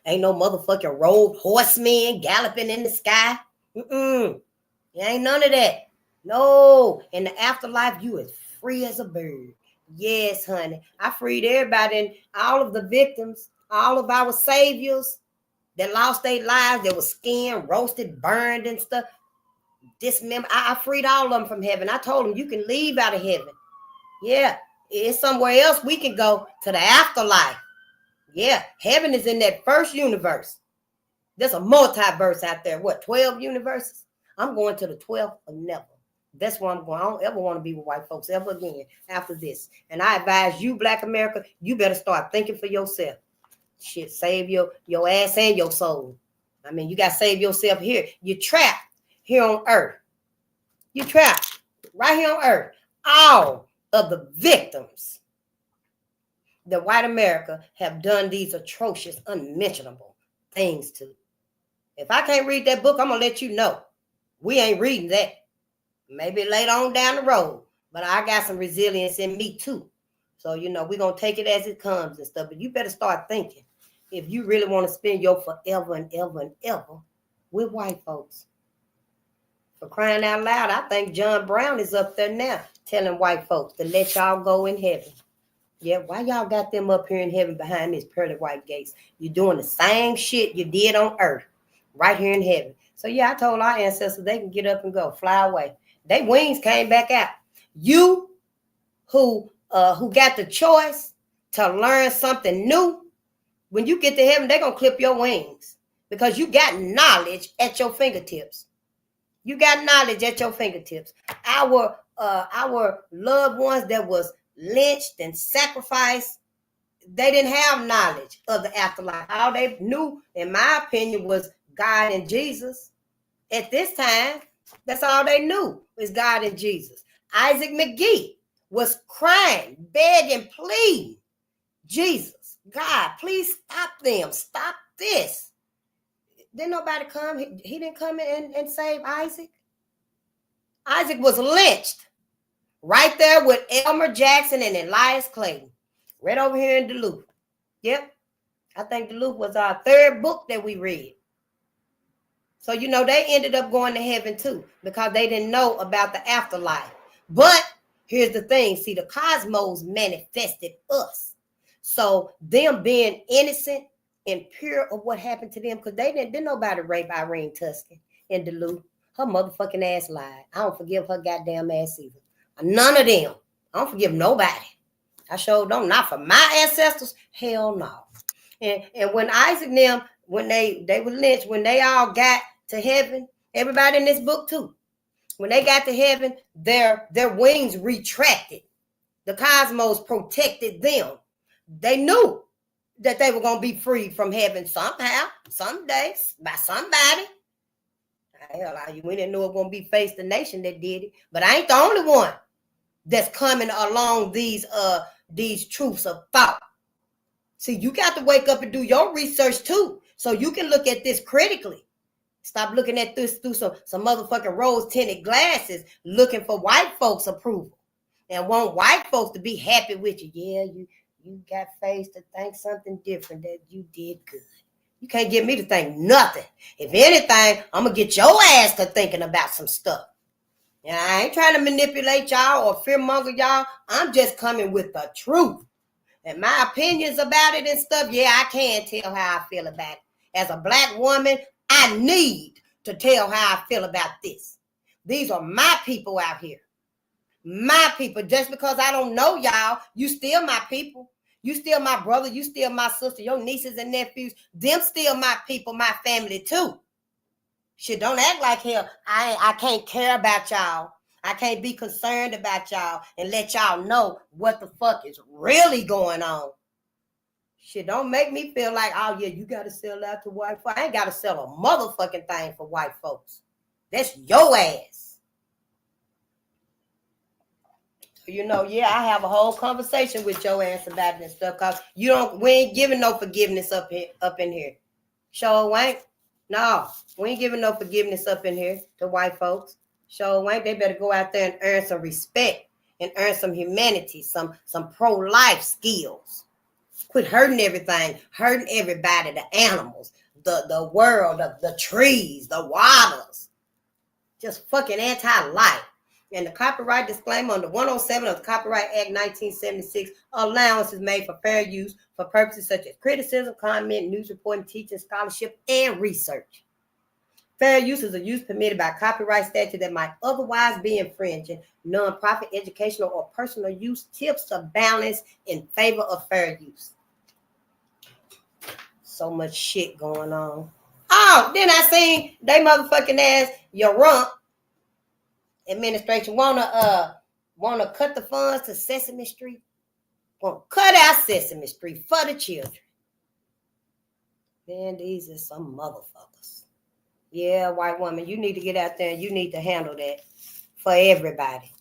Ain't no motherfucking robed horsemen galloping in the sky. Ain't none of that. No. In the afterlife, you as free as a bird. Yes, honey. I freed everybody, and all of the victims, all of our saviors that lost their lives, that was skinned, roasted, burned, and stuff. Dismembered. I freed all of them from heaven. I told them you can leave out of heaven. Yeah. It's somewhere else we can go to the afterlife. Yeah, heaven is in that first universe. There's a multiverse out there. What, 12 universes? I'm going to the 12th of never. That's where I'm going. I don't ever want to be with white folks ever again after this. And I advise you, Black America, you better start thinking for yourself. Shit, save your ass and your soul. I mean, you got to save yourself here. You're trapped here on earth. You're trapped right here on earth. All of the victims that white America have done these atrocious, unmentionable things to. If I can't read that book, I'm going to let you know. We ain't reading that. Maybe later on down the road. But I got some resilience in me too. So, we're going to take it as it comes and stuff. But you better start thinking if you really want to spend your forever and ever and ever with white folks. For crying out loud, I think John Brown is up there now telling white folks to let y'all go in heaven. Yeah, why y'all got them up here in heaven behind these pearly white gates? You're doing the same shit you did on earth, right here in heaven. So yeah, I told our ancestors they can get up and go, fly away. Their wings came back out. You who got the choice to learn something new, when you get to heaven, they're going to clip your wings because you got knowledge at your fingertips. You got knowledge at your fingertips. Our loved ones that was lynched and sacrificed, they didn't have knowledge of the afterlife. All they knew, in my opinion, was God and Jesus. At this time, that's all they knew was God and Jesus. Isaac McGee was crying, begging, pleading, Jesus, God, please stop them. Stop this. Didn't nobody come? He didn't come and save Isaac. Isaac was lynched right there with Elmer Jackson and Elias Clayton, right over here in Duluth. Yep. I think Duluth was our third book that we read. So, they ended up going to heaven too because they didn't know about the afterlife. But here's the thing. See, the cosmos manifested us. So them being innocent and pure of what happened to them, because they didn't nobody rape Irene Tuscan in Duluth. Her motherfucking ass lied. I don't forgive her goddamn ass either. None of them. I don't forgive nobody. I sure don't. Not for my ancestors. Hell no. And when Isaac and them, when they were lynched, when they all got to heaven, everybody in this book too, when they got to heaven, their wings retracted. The cosmos protected them. They knew that they were going to be freed from heaven somehow, someday, by somebody. Hell, we didn't know it was going to be Face the Nation that did it. But I ain't the only one that's coming along these truths of thought. See, you got to wake up and do your research too, so you can look at this critically. Stop looking at this through some motherfucking rose-tinted glasses, looking for white folks' approval, and want white folks to be happy with you. Yeah, you got face to think something different, that you did good. You can't get me to think nothing. If anything, I'm going to get your ass to thinking about some stuff. And I ain't trying to manipulate y'all or fearmonger y'all. I'm just coming with the truth. And my opinions about it and stuff, yeah, I can tell how I feel about it. As a black woman, I need to tell how I feel about this. These are my people out here. My people. Just because I don't know y'all, you still my people. You still my brother. You still my sister. Your nieces and nephews, them still my people, my family too. Shit, don't act like hell. I can't care about y'all. I can't be concerned about y'all and let y'all know what the fuck is really going on. Shit, don't make me feel like, oh yeah, you got to sell out to white folks. I ain't got to sell a motherfucking thing for white folks. That's your ass. Yeah, I have a whole conversation with your ass about it and stuff, because we ain't giving no forgiveness up in here. Sure ain't. No, we ain't giving no forgiveness up in here to white folks. Sure ain't. They better go out there and earn some respect and earn some humanity, some pro-life skills. Quit hurting everything, hurting everybody, the animals, the world, the trees, the waters. Just fucking anti-life. And the copyright disclaimer under 107 of the Copyright Act 1976, allowance is made for fair use for purposes such as criticism, comment, news reporting, teaching, scholarship, and research. Fair use is a use permitted by copyright statute that might otherwise be infringing. Non-profit, educational, or personal use tips to balance in favor of fair use. So much shit going on. Oh, then I seen they motherfucking ass, your rump administration wanna cut the funds to Sesame Street. Want to cut out Sesame Street for the children. Man, these are some motherfuckers. Yeah, white woman, you need to get out there and you need to handle that for everybody.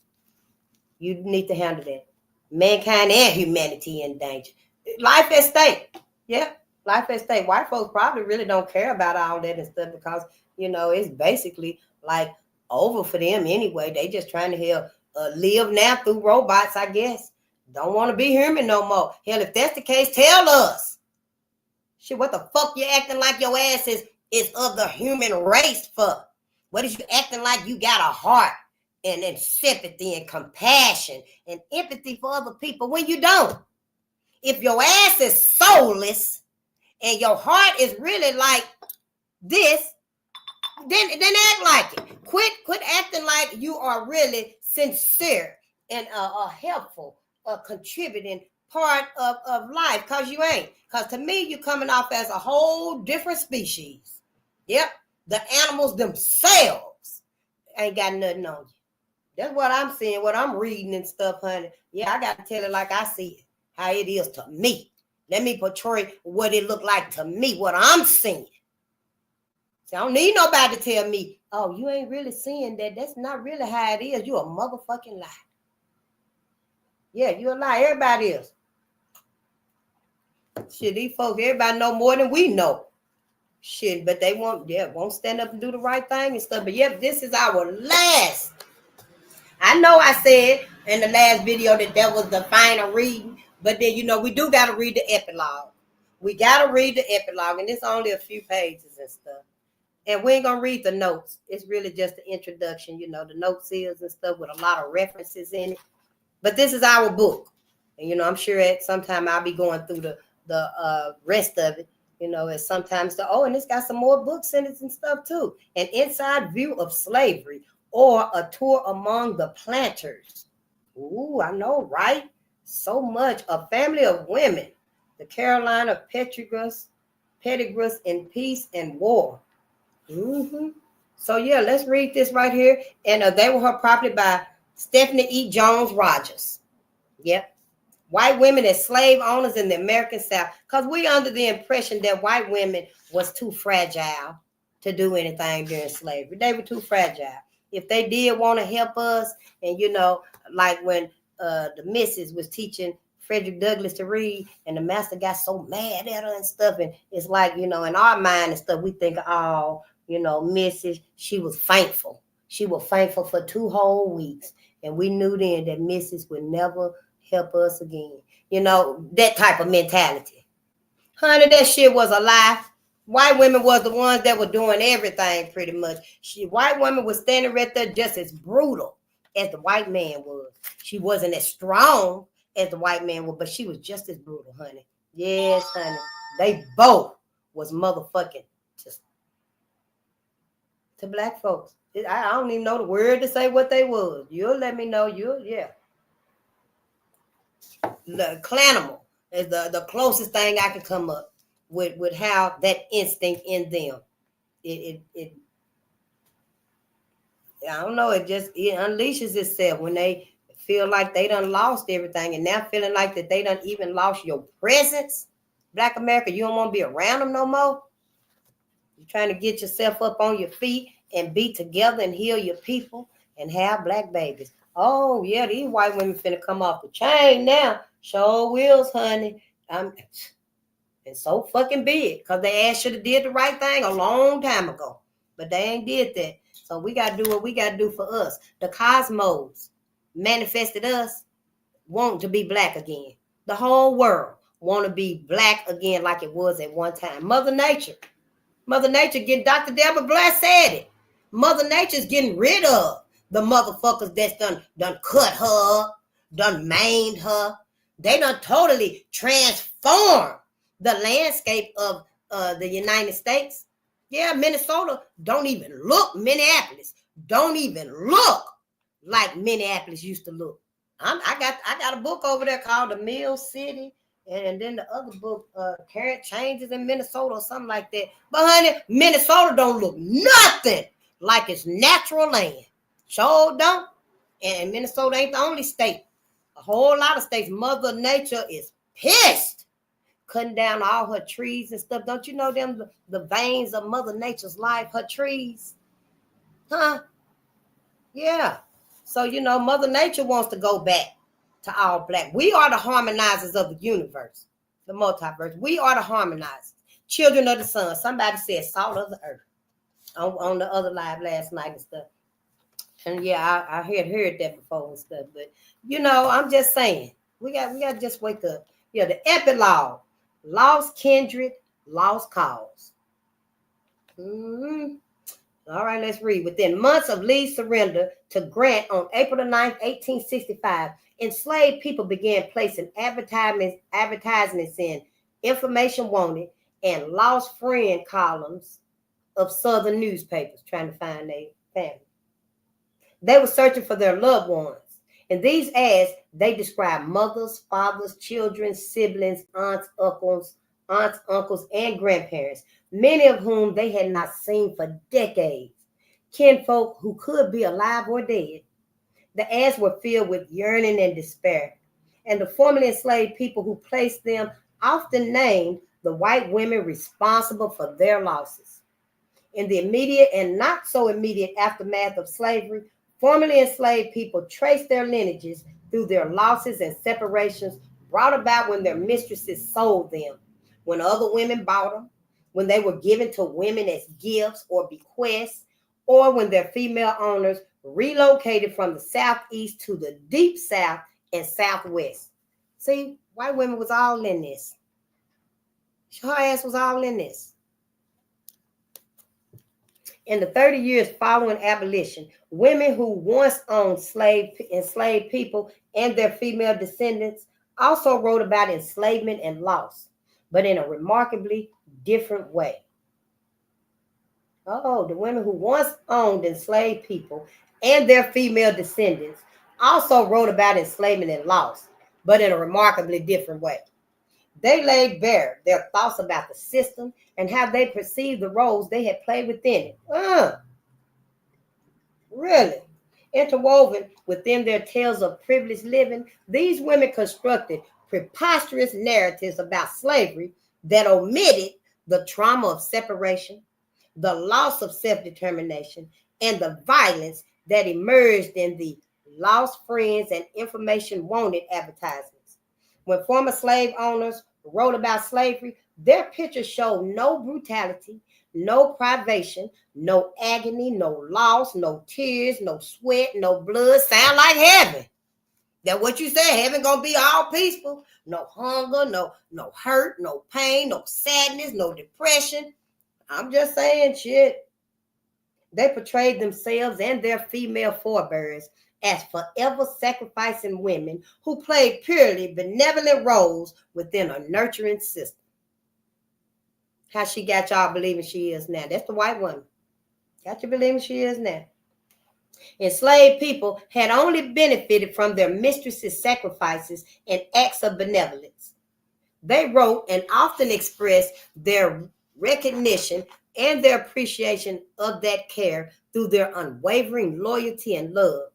You need to handle that. Mankind and humanity in danger. Life at stake. Yeah, life at stake. White folks probably really don't care about all that and stuff because, you know, it's basically like over for them anyway. They just trying to help live now through robots, I guess. Don't want to be human no more. Hell, if that's the case, tell us. Shit, what the fuck you acting like your ass is of the human race for? What is you acting like you got a heart and sympathy and compassion and empathy for other people when you don't? If your ass is soulless and your heart is really like this, then act like it. Quit acting like you are really sincere and helpful, contributing part of life, because you ain't. Because to me, you're coming off as a whole different species. Yep. The animals themselves ain't got nothing on you. That's what I'm seeing, what I'm reading and stuff, honey. Yeah, I got to tell it like I see it, how it is to me. Let me portray what it looked like to me, what I'm seeing. So I don't need nobody to tell me, oh, you ain't really seeing that. That's not really how it is. You a motherfucking lie. Yeah, you a lie. Everybody is. Shit, these folks, everybody know more than we know. Shit, but they won't stand up and do the right thing and stuff. But yeah, this is our last. I know I said in the last video that was the final reading, but then, you know, we do got to read the epilogue. We got to read the epilogue, and it's only a few pages and stuff. And we ain't going to read the notes. It's really just the introduction, you know, the notes is and stuff with a lot of references in it. But this is our book. And, you know, I'm sure at some time I'll be going through the rest of it, you know, and sometimes and it's got some more books in it and stuff too. An inside view of slavery or a tour among the planters. Ooh, I know, right? So much. A family of women. The Carolina Pettigrews in peace and war. Mm-hmm. So yeah, let's read this right here. And They Were Her Property by Stephanie E. Jones Rogers. Yep. White women as slave owners in the American South. Because we under the impression that white women was too fragile to do anything during slavery. They were too fragile. If they did want to help us, and you know, like when the missus was teaching Frederick Douglass to read, and the master got so mad at her and stuff, and it's like, you know, in our mind and stuff, we think, oh, you know, Mrs., she was thankful. She was thankful for 2 whole weeks. And we knew then that Mrs. would never help us again. You know, that type of mentality. Honey, that shit was a lie. White women was the ones that were doing everything pretty much. White women was standing right there just as brutal as the white man was. She wasn't as strong as the white man was, but she was just as brutal, honey. Yes, honey. They both was motherfucking just to black folks. I don't even know the word to say what they was. You'll let me know. Yeah. The clanimal is the closest thing I can come up with how that instinct in them. It I don't know, it unleashes itself when they feel like they done lost everything, and now feeling like that they done even lost your presence. Black America, you don't want to be around them no more. You're trying to get yourself up on your feet and be together and heal your people and have black babies. Oh, yeah, these white women finna come off the chain now. Show wheels, honey. It's so fucking big because they ass should have did the right thing a long time ago. But they ain't did that. So we got to do what we got to do for us. The cosmos manifested us want to be black again. The whole world want to be black again like it was at one time. Mother Nature getting, Dr. Deborah Blass said it. Mother Nature's getting rid of the motherfuckers that's done cut her, done maimed her. They done totally transformed the landscape of the United States. Yeah, Minnesota don't even look, Minneapolis don't even look like Minneapolis used to look. I got a book over there called The Mill City, and then the other book, Current Changes in Minnesota or something like that. But honey, Minnesota don't look nothing like its natural land. Sure don't. And Minnesota ain't the only state. A whole lot of states, Mother Nature is pissed, cutting down all her trees and stuff. Don't you know them, the veins of Mother Nature's life, her trees? Huh? Yeah. So, you know, Mother Nature wants to go back to all black. We are the harmonizers of the universe, the multiverse. We are the harmonizers. Children of the sun. Somebody said salt of the earth on the other live last night and stuff. And yeah, I had heard that before and stuff. But, you know, I'm just saying, we got to just wake up. Yeah, the epilogue. Lost kindred, lost cause. All right, let's read. Within months of Lee's surrender to Grant on April the 9th, 1865, enslaved people began placing advertisements in Information Wanted and Lost Friend columns of Southern newspapers trying to find their family. They were searching for their loved ones. In these ads, they described mothers, fathers, children, siblings, aunts, uncles, and grandparents, many of whom they had not seen for decades, kinfolk who could be alive or dead. The ads were filled with yearning and despair, and the formerly enslaved people who placed them often named the white women responsible for their losses. In the immediate and not so immediate aftermath of slavery, formerly enslaved people traced their lineages through their losses and separations brought about when their mistresses sold them, when other women bought them, when they were given to women as gifts or bequests, or when their female owners relocated from the southeast to the deep south and southwest. See, white women was all in this. Her ass was all in this. In the 30 years following abolition, women who once owned enslaved people and their female descendants also wrote about enslavement and loss, but in a remarkably different way. Oh, the women who once owned enslaved people and their female descendants also wrote about enslavement and loss, but in a remarkably different way. They laid bare their thoughts about the system and how they perceived the roles they had played within it. Really? Interwoven within their tales of privileged living, these women constructed preposterous narratives about slavery that omitted the trauma of separation, the loss of self-determination, and the violence that emerged in the Lost Friends and Information Wanted advertisements. When former slave owners wrote about slavery, their pictures showed no brutality, no privation, no agony, no loss, no tears, no sweat, no blood. Sound like heaven. That what you said, heaven gonna be all peaceful. No hunger, no hurt, no pain, no sadness, no depression. I'm just saying shit. They portrayed themselves and their female forebears as forever sacrificing women who played purely benevolent roles within a nurturing system. How she got y'all believing she is now. That's the white woman. Got you believing she is now. Enslaved people had only benefited from their mistresses' sacrifices and acts of benevolence. They wrote and often expressed their recognition and their appreciation of that care through their unwavering loyalty and love.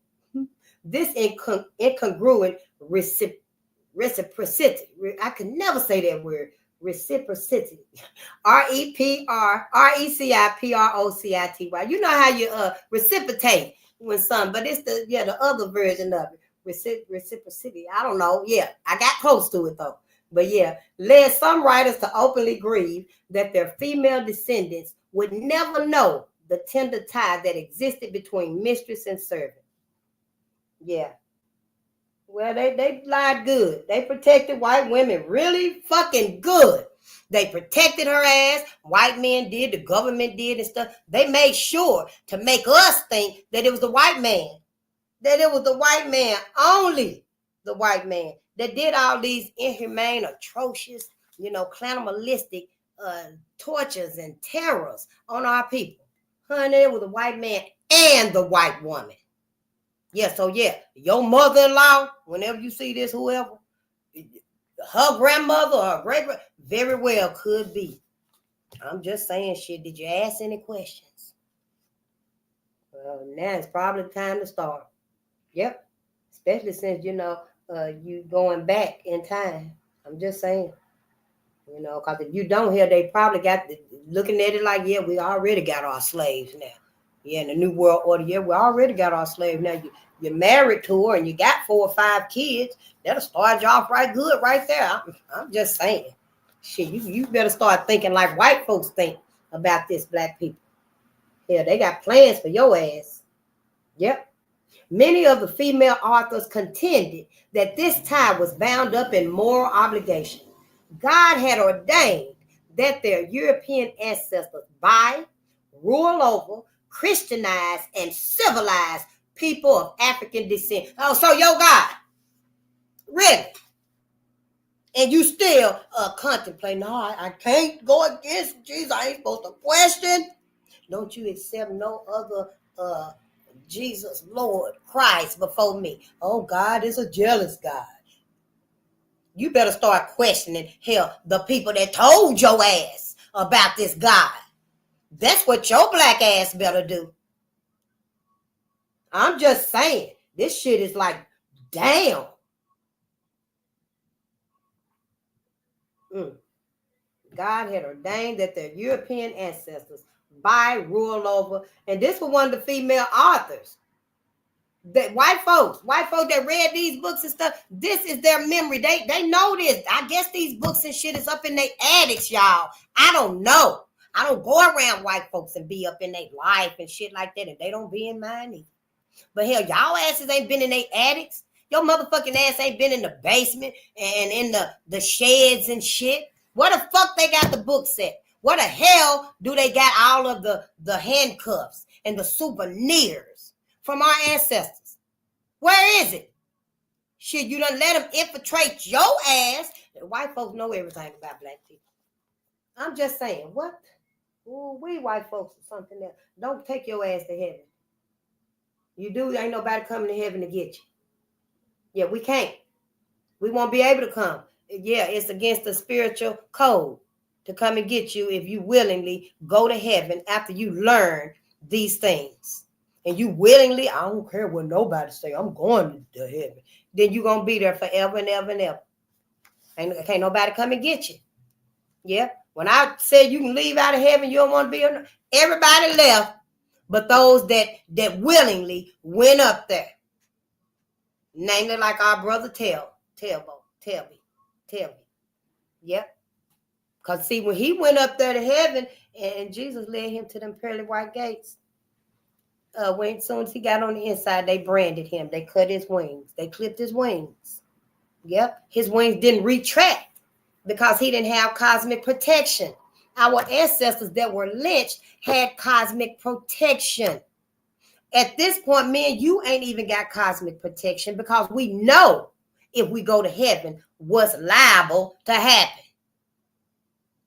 This incongruent reciprocity, I could never say that word, reciprocity, reciprocity. You know how you reciprocate when some, but it's the other version of it, reciprocity. I don't know. Yeah, I got close to it though. But yeah, led some writers to openly grieve that their female descendants would never know the tender tie that existed between mistress and servant. Yeah. Well, they lied good. They protected white women really fucking good. They protected her ass. White men did, the government did and stuff. They made sure to make us think that it was the white man. That it was the white man, only the white man, that did all these inhumane, atrocious, cannibalistic tortures and terrors on our people. Honey, it was a white man and the white woman. Yeah, so yeah, your mother-in-law, whenever you see this, whoever, her grandmother or her great, very well could be. I'm just saying shit. Did you ask any questions? Well, now it's probably time to start. Yep. Especially since, you going back in time. I'm just saying. Because if you don't hear, they probably got looking at it like, yeah, we already got our slaves now. Yeah, in the New World Order, yeah, we already got our slaves now. You're married to her and you got 4 or 5 kids. That'll start you off right good right there. I'm just saying. Shit, you better start thinking like white folks think about this, black people. Yeah, they got plans for your ass. Yep. Many of the female authors contended that this time was bound up in moral obligation. God had ordained that their European ancestors buy, rule over, Christianize, and civilize people of African descent. Oh, so your God, really? And you still contemplate, no, I can't go against Jesus. I ain't supposed to question. Don't you accept no other Jesus, Lord, Christ before me. Oh, God is a jealous God. You better start questioning, hell, the people that told your ass about this God. That's what your black ass better do. I'm just saying, this shit is like, damn. God had ordained that their European ancestors buy, rule over, and this was one of the female authors. That white folks that read these books and stuff, this is their memory. They know this. I guess these books and shit is up in their attics, y'all. I don't know. I don't go around white folks and be up in their life and shit like that, and they don't be in mine either. But hell, y'all asses ain't been in their attics. Your motherfucking ass ain't been in the basement and in the sheds and shit. Where the fuck they got the books at? Where the hell do they got all of the handcuffs and the souvenirs from our ancestors? Where is it? Shit, you done let them infiltrate your ass. The white folks know everything about black people. I'm just saying, what? Ooh, we white folks or something else. Don't take your ass to heaven. You do, ain't nobody coming to heaven to get you. Yeah, we can't. We won't be able to come. Yeah, it's against the spiritual code to come and get you if you willingly go to heaven after you learn these things. And you willingly, I don't care what nobody say, I'm going to heaven. Then you're going to be there forever and ever and ever. Can't nobody come and get you. Yeah. When I said you can leave out of heaven, you don't want to be on. Everybody left, but those that willingly went up there. Namely like our brother Telby. Yep. Because see, when he went up there to heaven and Jesus led him to them pearly white gates, when as soon as he got on the inside, they branded him. They cut his wings. They clipped his wings. Yep. His wings didn't retract because he didn't have cosmic protection. Our ancestors that were lynched had cosmic protection. At this point, me and you ain't even got cosmic protection because we know if we go to heaven, what's liable to happen.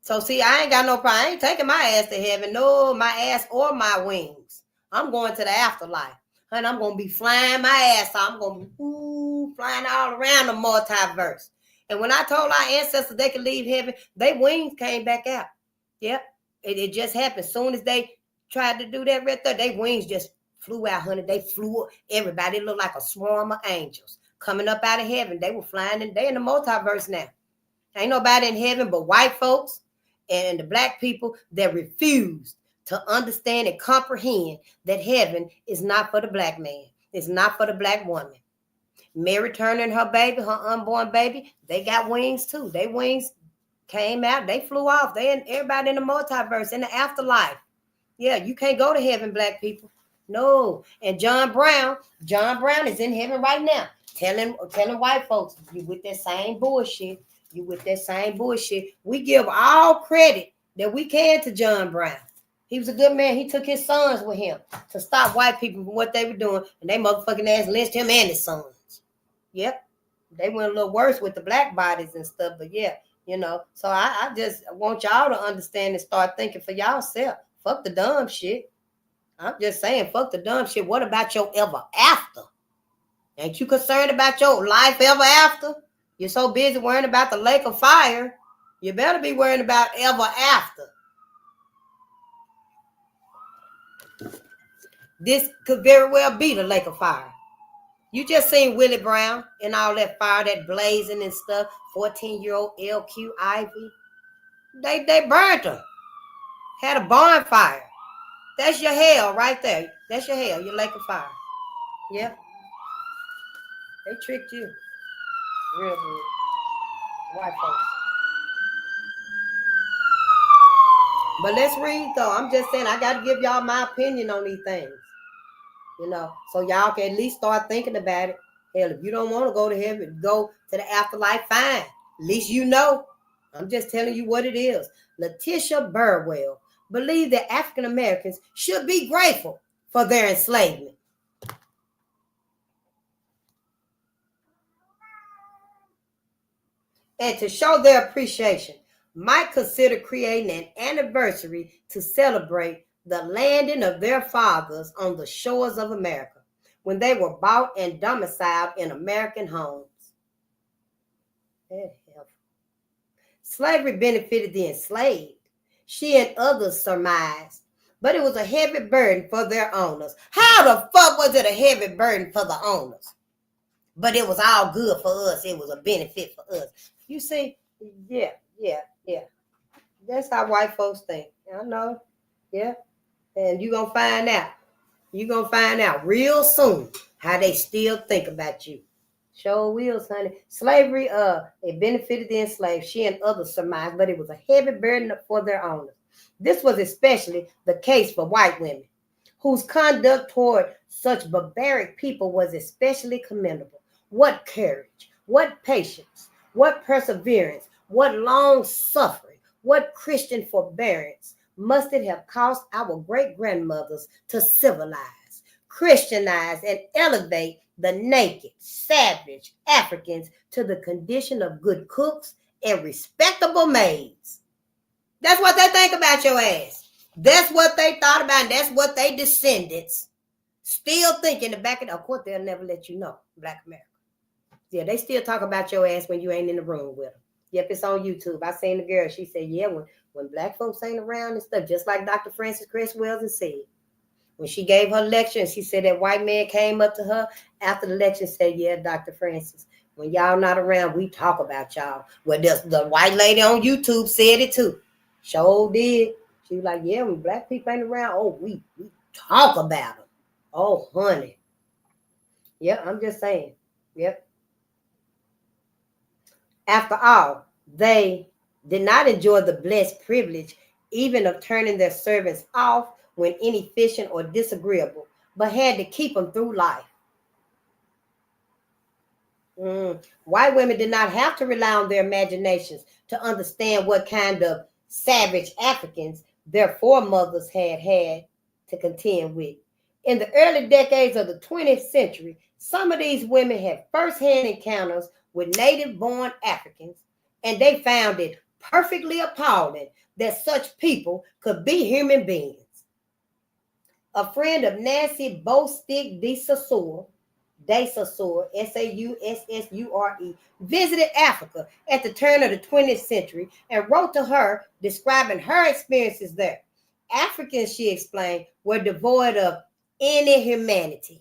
So see, I ain't got no problem. I ain't taking my ass to heaven. No, my ass or my wings. I'm going to the afterlife. Honey, I'm going to be flying my ass off. I'm going to be flying all around the multiverse. And when I told our ancestors they could leave heaven, their wings came back out. Yep. It just happened. As soon as they tried to do that right there, their wings just flew out, honey. They flew. Everybody looked like a swarm of angels coming up out of heaven. They were flying, and they in the multiverse now. Ain't nobody in heaven but white folks and the black people that refused to understand and comprehend that heaven is not for the black man. It's not for the black woman. Mary Turner and her baby, her unborn baby, they got wings too. Their wings came out. They flew off. They and everybody in the multiverse, in the afterlife. Yeah, you can't go to heaven, black people. No. And John Brown is in heaven right now, telling white folks, you with that same bullshit. You with that same bullshit. We give all credit that we can to John Brown. He was a good man. He took his sons with him to stop white people from what they were doing, and they motherfucking ass lynched him and his sons. Yep. They went a little worse with the black bodies and stuff, but yeah, You know, so I just want y'all to understand and start thinking for y'allself. Fuck the dumb shit. I'm just saying, fuck the dumb shit. What about your ever after? Ain't you concerned about your life ever after? You're so busy worrying about the lake of fire. You better be worrying about ever after. This could very well be the lake of fire. You just seen Willie Brown and all that fire, that blazing and stuff. 14-year-old LQ Ivy. They burned her. Had a bonfire. That's your hell right there. That's your hell, your lake of fire. Yeah. They tricked you. Real good. White folks. But let's read though. I'm just saying I gotta give y'all my opinion on these things. You know, so y'all can at least start thinking about it. Hell, if you don't want to go to heaven, go to the afterlife, fine. At least you know. I'm just telling you what it is. Letitia Burwell believed that African Americans should be grateful for their enslavement. And to show their appreciation, might consider creating an anniversary to celebrate the landing of their fathers on the shores of America when they were bought and domiciled in American homes. Slavery benefited the enslaved, she and others surmised, but it was a heavy burden for their owners. How the fuck was it a heavy burden for the owners? But it was all good for us. It was a benefit for us. You see, yeah. That's how white folks think. I know. Yeah. And you're going to find out. You're going to find out real soon how they still think about you. Sure will, honey. Slavery, it benefited the enslaved. She and others surmised, but it was a heavy burden for their owners. This was especially the case for white women, whose conduct toward such barbaric people was especially commendable. What courage, what patience, what perseverance, what long suffering, what Christian forbearance must it have cost our great-grandmothers to civilize, Christianize, and elevate the naked, savage Africans to the condition of good cooks and respectable maids. That's what they think about your ass. That's what they thought about, and that's what they descendants still think in the back of course, they'll never let you know, Black America. Yeah, they still talk about your ass when you ain't in the room with them. Yep, it's on YouTube. I seen the girl. She said, yeah, when Black folks ain't around and stuff, just like Dr. Frances Cress Wells said. When she gave her lecture and she said that white man came up to her after the lecture and said, yeah, Dr. Frances, when y'all not around, we talk about y'all. Well, the white lady on YouTube said it too. Sure did. She was like, yeah, when Black people ain't around, oh, we talk about them. Oh, honey. Yeah, I'm just saying. Yep. After all, they did not enjoy the blessed privilege even of turning their servants off when inefficient or disagreeable, but had to keep them through life. White women did not have to rely on their imaginations to understand what kind of savage Africans their foremothers had to contend with. In the early decades of the 20th century, some of these women had firsthand encounters with native-born Africans, and they found it perfectly appalling that such people could be human beings. A friend of Nancy Bostick de Saussure, Saussure, visited Africa at the turn of the 20th century and wrote to her describing her experiences there. Africans, she explained, were devoid of any humanity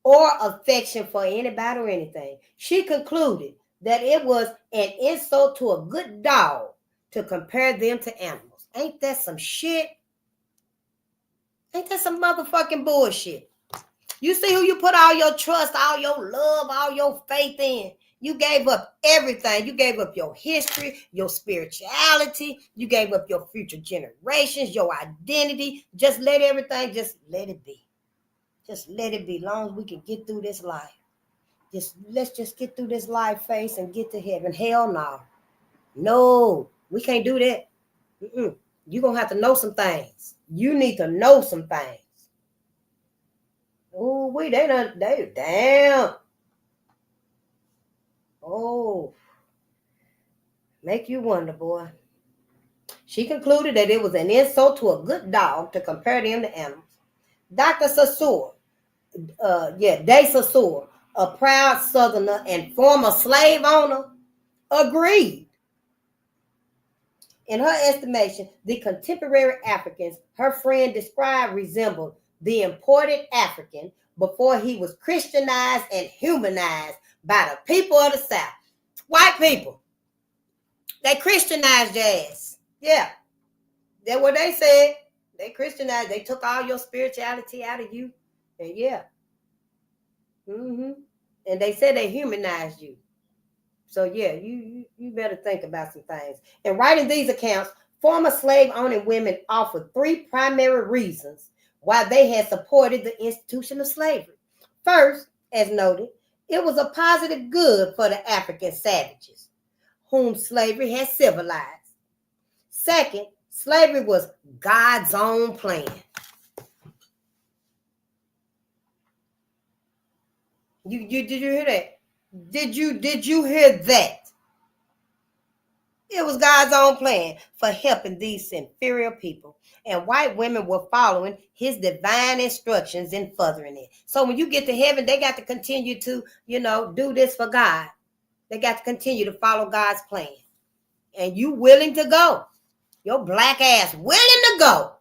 or affection for anybody or anything. She concluded that it was an insult to a good dog to compare them to animals. Ain't that some shit? Ain't that some motherfucking bullshit? You see who you put all your trust, all your love, all your faith in. You gave up everything. You gave up your history, your spirituality. You gave up your future generations, your identity. Just let everything, just let it be. Just let it be. As long as we can get through this life. Let's just get through this life phase and get to heaven. Hell no. No, we can't do that. You're going to have to know some things. You need to know some things. Oh, they down. Oh, Make you wonder, boy. She concluded that it was an insult to a good dog to compare them to animals. Dr. Saussure, De Saussure, a proud Southerner and former slave owner, agreed. In her estimation, the contemporary Africans her friend described resembled the imported African before he was Christianized and humanized by the people of the South. White people, they Christianized your ass. Yeah, that's what they said. They Christianized. They took all your spirituality out of you. And yeah. Mm-hmm. And they said they humanized you. So yeah, you better think about some things. In writing these accounts, former slave-owning women offered 3 primary reasons why they had supported the institution of slavery. First, as noted, it was a positive good for the African savages, whom slavery had civilized. Second, slavery was God's own plan. Did you hear that? Did you hear that? It was God's own plan for helping these inferior people. And white women were following his divine instructions in furthering it. So when you get to heaven, they got to continue to, do this for God. They got to continue to follow God's plan. And you willing to go. Your black ass willing to go.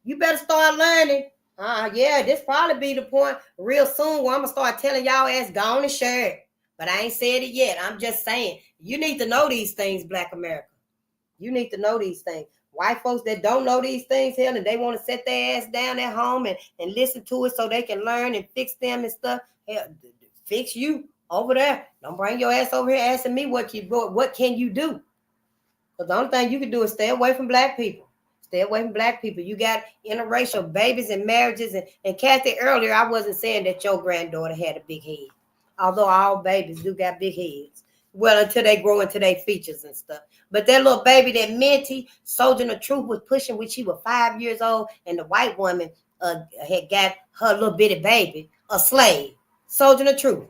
You better start learning. Yeah, this probably be the point real soon where I'm going to start telling y'all ass gone and share it. But I ain't said it yet. I'm just saying, you need to know these things, Black America. You need to know these things. White folks that don't know these things, hell, and they want to set their ass down at home and listen to it so they can learn and fix them and stuff. Hell, fix you over there. Don't bring your ass over here asking me what can you do? Because the only thing you can do is stay away from black people. Stay away from black people. You got interracial babies and marriages. And Kathy, earlier, I wasn't saying that your granddaughter had a big head. Although all babies do got big heads. Well, until they grow into their features and stuff. But that little baby, that Minty, Soldier of Truth was pushing when she was 5 years old. And the white woman had got her little bitty baby, a slave. Soldier of Truth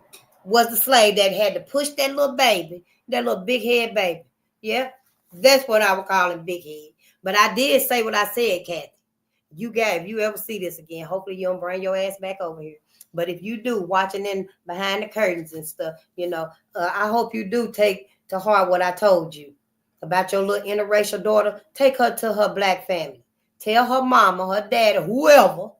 was the slave that had to push that little baby, that little big head baby. Yeah, that's what I would call him, big head. But I did say what I said, Kathy. If you ever see this again, hopefully you don't bring your ass back over here. But if you do, watching in behind the curtains and stuff, I hope you do take to heart what I told you about your little interracial daughter. Take her to her black family. Tell her mama, her daddy, whoever,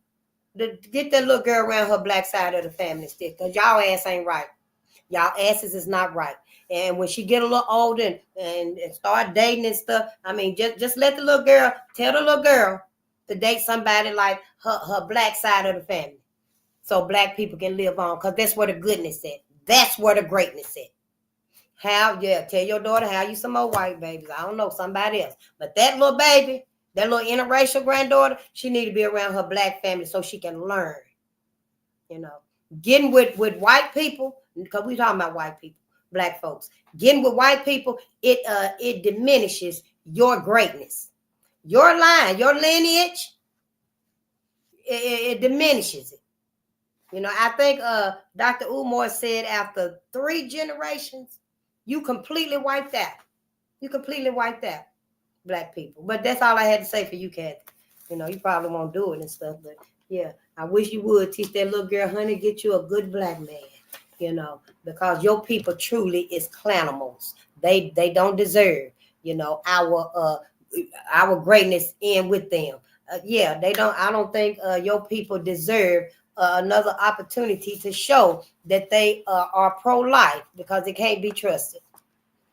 to get that little girl around her black side of the family still. Because y'all ass ain't right. Y'all asses is not right. And when she get a little older and start dating and stuff, I mean, just let the little girl, tell the little girl to date somebody like her black side of the family. So black people can live on, because that's where the goodness at. That's where the greatness at. Tell your daughter, have you some more white babies. I don't know, somebody else. But that little baby, that little interracial granddaughter, she need to be around her black family so she can learn. Getting with white people, because we talking about white people, black folks. Getting with white people, it diminishes your greatness. Your line, your lineage, it diminishes it. I think Dr. Umar said after 3 generations, you completely wiped out. You completely wiped out black people. But that's all I had to say for you, Kathy. You probably won't do it and stuff, but yeah, I wish you would teach that little girl, honey, get you a good black man, because your people truly is clanimals. They don't deserve, our greatness in with them. They don't. I don't think your people deserve another opportunity to show that they are pro-life, because it can't be trusted.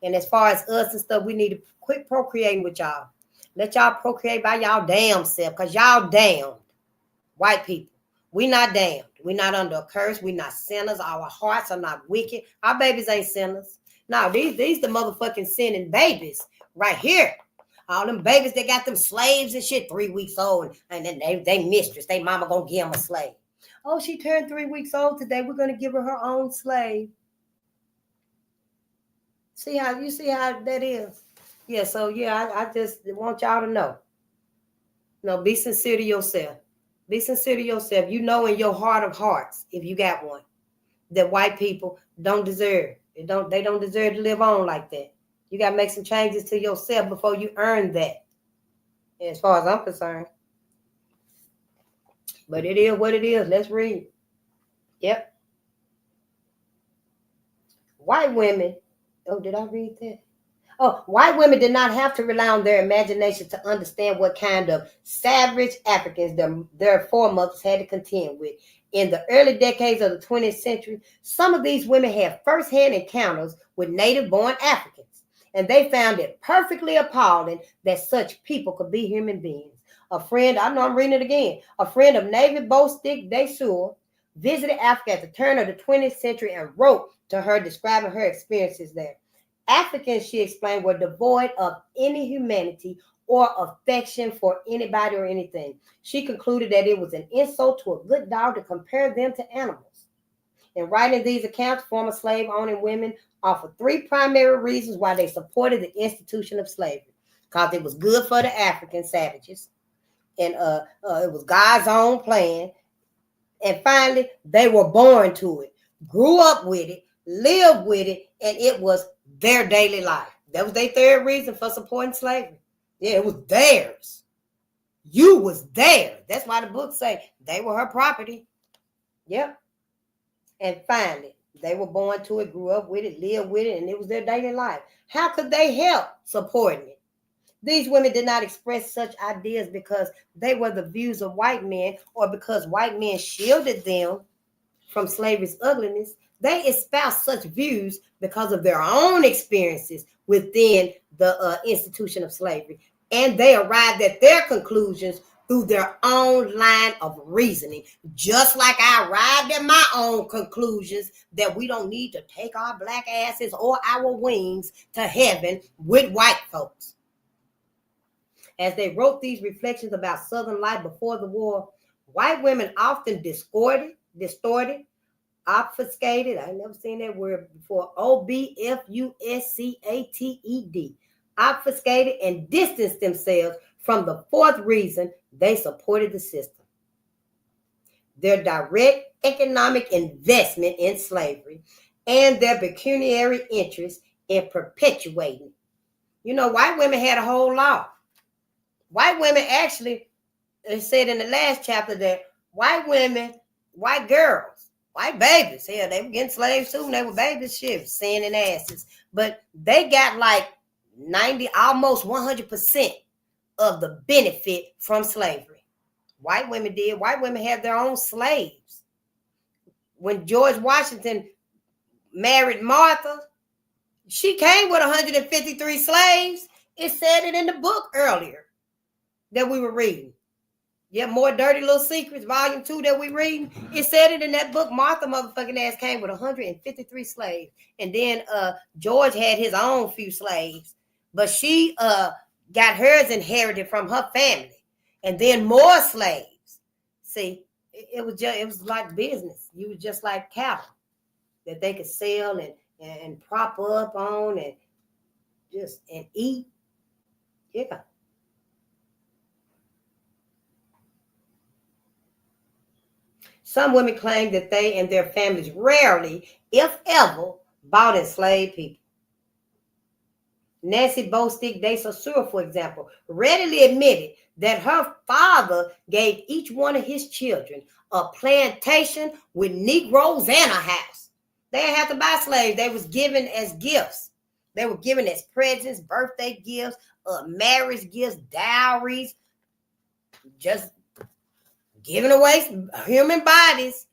And as far as us and stuff, we need to quit procreating with y'all. Let y'all procreate by y'all damn self, because y'all damned. White people, we not damned. We not under a curse. We not sinners. Our hearts are not wicked. Our babies ain't sinners. No, these the motherfucking sinning babies right here. All them babies that got them slaves and shit, 3 weeks old, and then they mistress, they mama gonna give them a slave. Oh, she turned 3 weeks old today. We're gonna give her own slave. See how that is? Yeah. So yeah, I just want y'all to know. Be sincere to yourself. Be sincere to yourself. In your heart of hearts, if you got one, that white people don't deserve. They don't deserve to live on like that. You got to make some changes to yourself before you earn that, as far as I'm concerned. But it is what it is. Let's read. Yep. White women. Oh, did I read that? Oh, white women did not have to rely on their imagination to understand what kind of savage Africans their foremothers had to contend with. In the early decades of the 20th century, some of these women had firsthand encounters with native-born Africans, and they found it perfectly appalling that such people could be human beings. A friend, I know I'm reading it again, a friend of Navy Bostic de Sur visited Africa at the turn of the 20th century and wrote to her describing her experiences there. Africans, she explained, were devoid of any humanity or affection for anybody or anything. She concluded that it was an insult to a good dog to compare them to animals. In writing these accounts, former slave-owning women offered three primary reasons why they supported the institution of slavery. Because it was good for the African savages, and it was God's own plan. And finally, they were born to it, grew up with it, lived with it, and it was their daily life. That was their third reason for supporting slavery. Yeah, it was theirs. You was there. That's why the books say they were her property. Yep. And finally, they were born to it, grew up with it, lived with it, and it was their daily life. How could they help supporting it? These women did not express such ideas because they were the views of white men or because white men shielded them from slavery's ugliness. They espoused such views because of their own experiences within the institution of slavery. And they arrived at their conclusions through their own line of reasoning, just like I arrived at my own conclusions that we don't need to take our black asses or our wings to heaven with white folks. As they wrote these reflections about Southern life before the war, white women often distorted, obfuscated, I never seen that word before, obfuscated, obfuscated and distanced themselves from the fourth reason they supported the system. Their direct economic investment in slavery and their pecuniary interest in perpetuating. You know, white women had a whole lot. White women actually, it said in the last chapter that white women, white girls, white babies, hell, they were getting slaves too, and they were babies, shit, sinning asses. But they got like 90, almost 100% of the benefit from slavery. White women did. White women had their own slaves. When George Washington married Martha, she came with 153 slaves. It said it in the book earlier that we were reading. Yeah, More Dirty Little Secrets, volume 2 that we reading. It said it in that book. Martha motherfucking ass came with 153 slaves. And then George had his own few slaves. But she got hers inherited from her family. And then more slaves. See, it was like business. You was just like cattle that they could sell and prop up on and eat. Yeah. Some women claim that they and their families rarely, if ever, bought enslaved people. Nancy Bostic de Saussure, for example, readily admitted that her father gave each one of his children a plantation with Negroes and a house. They didn't have to buy slaves. They was given as gifts. They were given as presents, birthday gifts, marriage gifts, dowries, just giving away human bodies,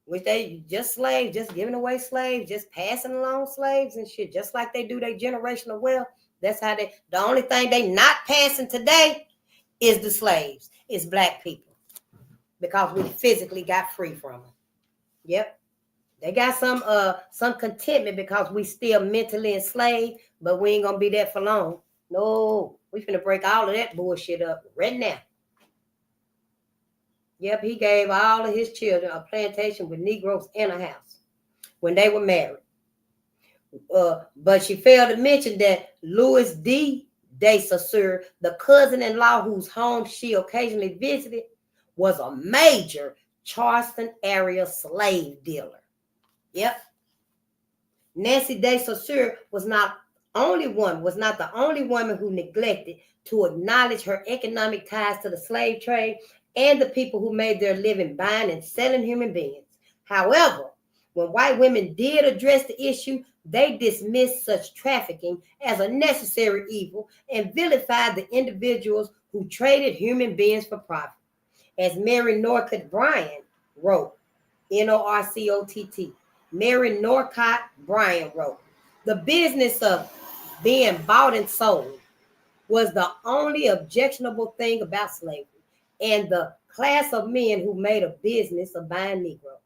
which they just slaves, just giving away slaves, just passing along slaves and shit, just like they do their generational wealth. That's how the only thing they not passing today is the slaves, is black people, because we physically got free from them. Yep. They got some contentment because we still mentally enslaved, but we ain't gonna be there for long. No, we finna break all of that bullshit up right now. Yep, he gave all of his children a plantation with Negroes in a house when they were married. But she failed to mention that Louis de Saussure, the cousin-in-law whose home she occasionally visited, was a major Charleston area slave dealer. Yep. Nancy de Saussure was not was not the only woman who neglected to acknowledge her economic ties to the slave trade and the people who made their living buying and selling human beings. However, when white women did address the issue, they dismissed such trafficking as a necessary evil and vilified the individuals who traded human beings for profit. As Mary Norcott Bryan wrote, Norcott, Mary Norcott Bryan wrote, the business of being bought and sold was the only objectionable thing about slavery, and the class of men who made a business of buying Negroes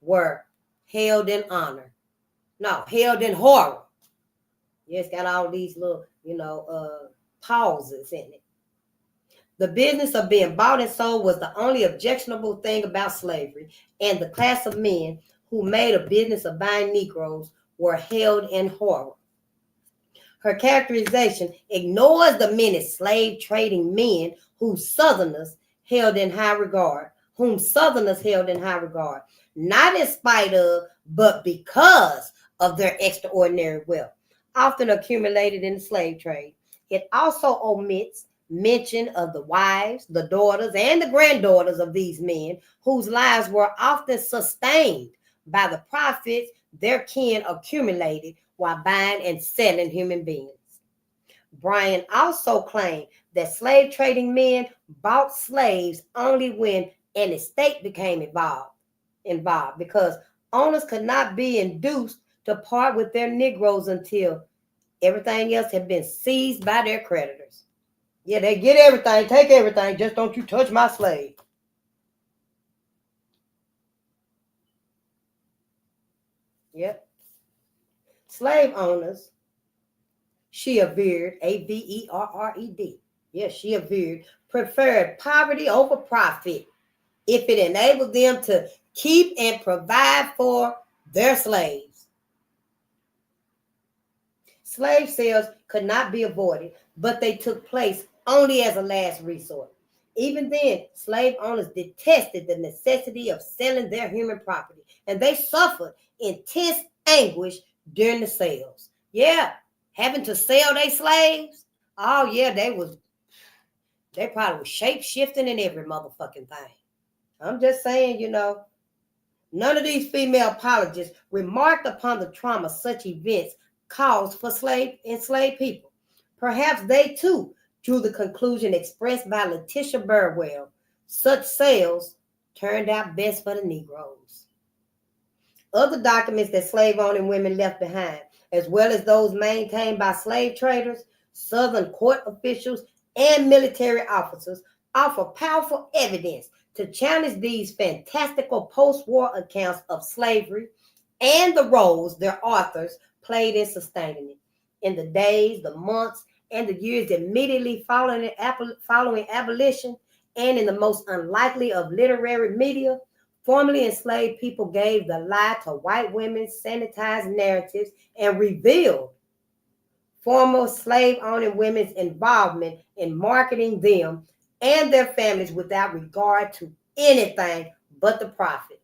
were held in honor. No, held in horror. Yeah, it's got all these little, pauses in it. The business of being bought and sold was the only objectionable thing about slavery, and the class of men who made a business of buying Negroes were held in horror. Her characterization ignores the many slave trading men whom Southerners held in high regard, not in spite of, but because of their extraordinary wealth, often accumulated in the slave trade. It also omits mention of the wives, the daughters, and the granddaughters of these men, whose lives were often sustained by the profits their kin accumulated while buying and selling human beings. Bryan also claimed that slave trading men bought slaves only when an estate became involved because owners could not be induced to part with their Negroes until everything else had been seized by their creditors. Yeah, they get everything, take everything, just don't you touch my slave. Yep. Slave owners, she averred, Averred. Yes, she averred, preferred poverty over profit if it enabled them to keep and provide for their slaves. Slave sales could not be avoided, but they took place only as a last resort. Even then, slave owners detested the necessity of selling their human property, and they suffered intense anguish during the sales. Yeah, having to sell their slaves. Oh yeah, they probably was shape shifting in every motherfucking thing. I'm just saying, none of these female apologists remarked upon the trauma such events caused for enslaved people. Perhaps they too drew the conclusion expressed by Letitia Burwell: such sales turned out best for the Negroes. Other documents that slave owning women left behind, as well as those maintained by slave traders, Southern court officials, and military officers, offer powerful evidence to challenge these fantastical post-war accounts of slavery and the roles their authors played in sustaining it. In the days, the months, and the years immediately following abolition, and in the most unlikely of literary media, formerly enslaved people gave the lie to white women's sanitized narratives and revealed former slave-owning women's involvement in marketing them and their families without regard to anything but the profit.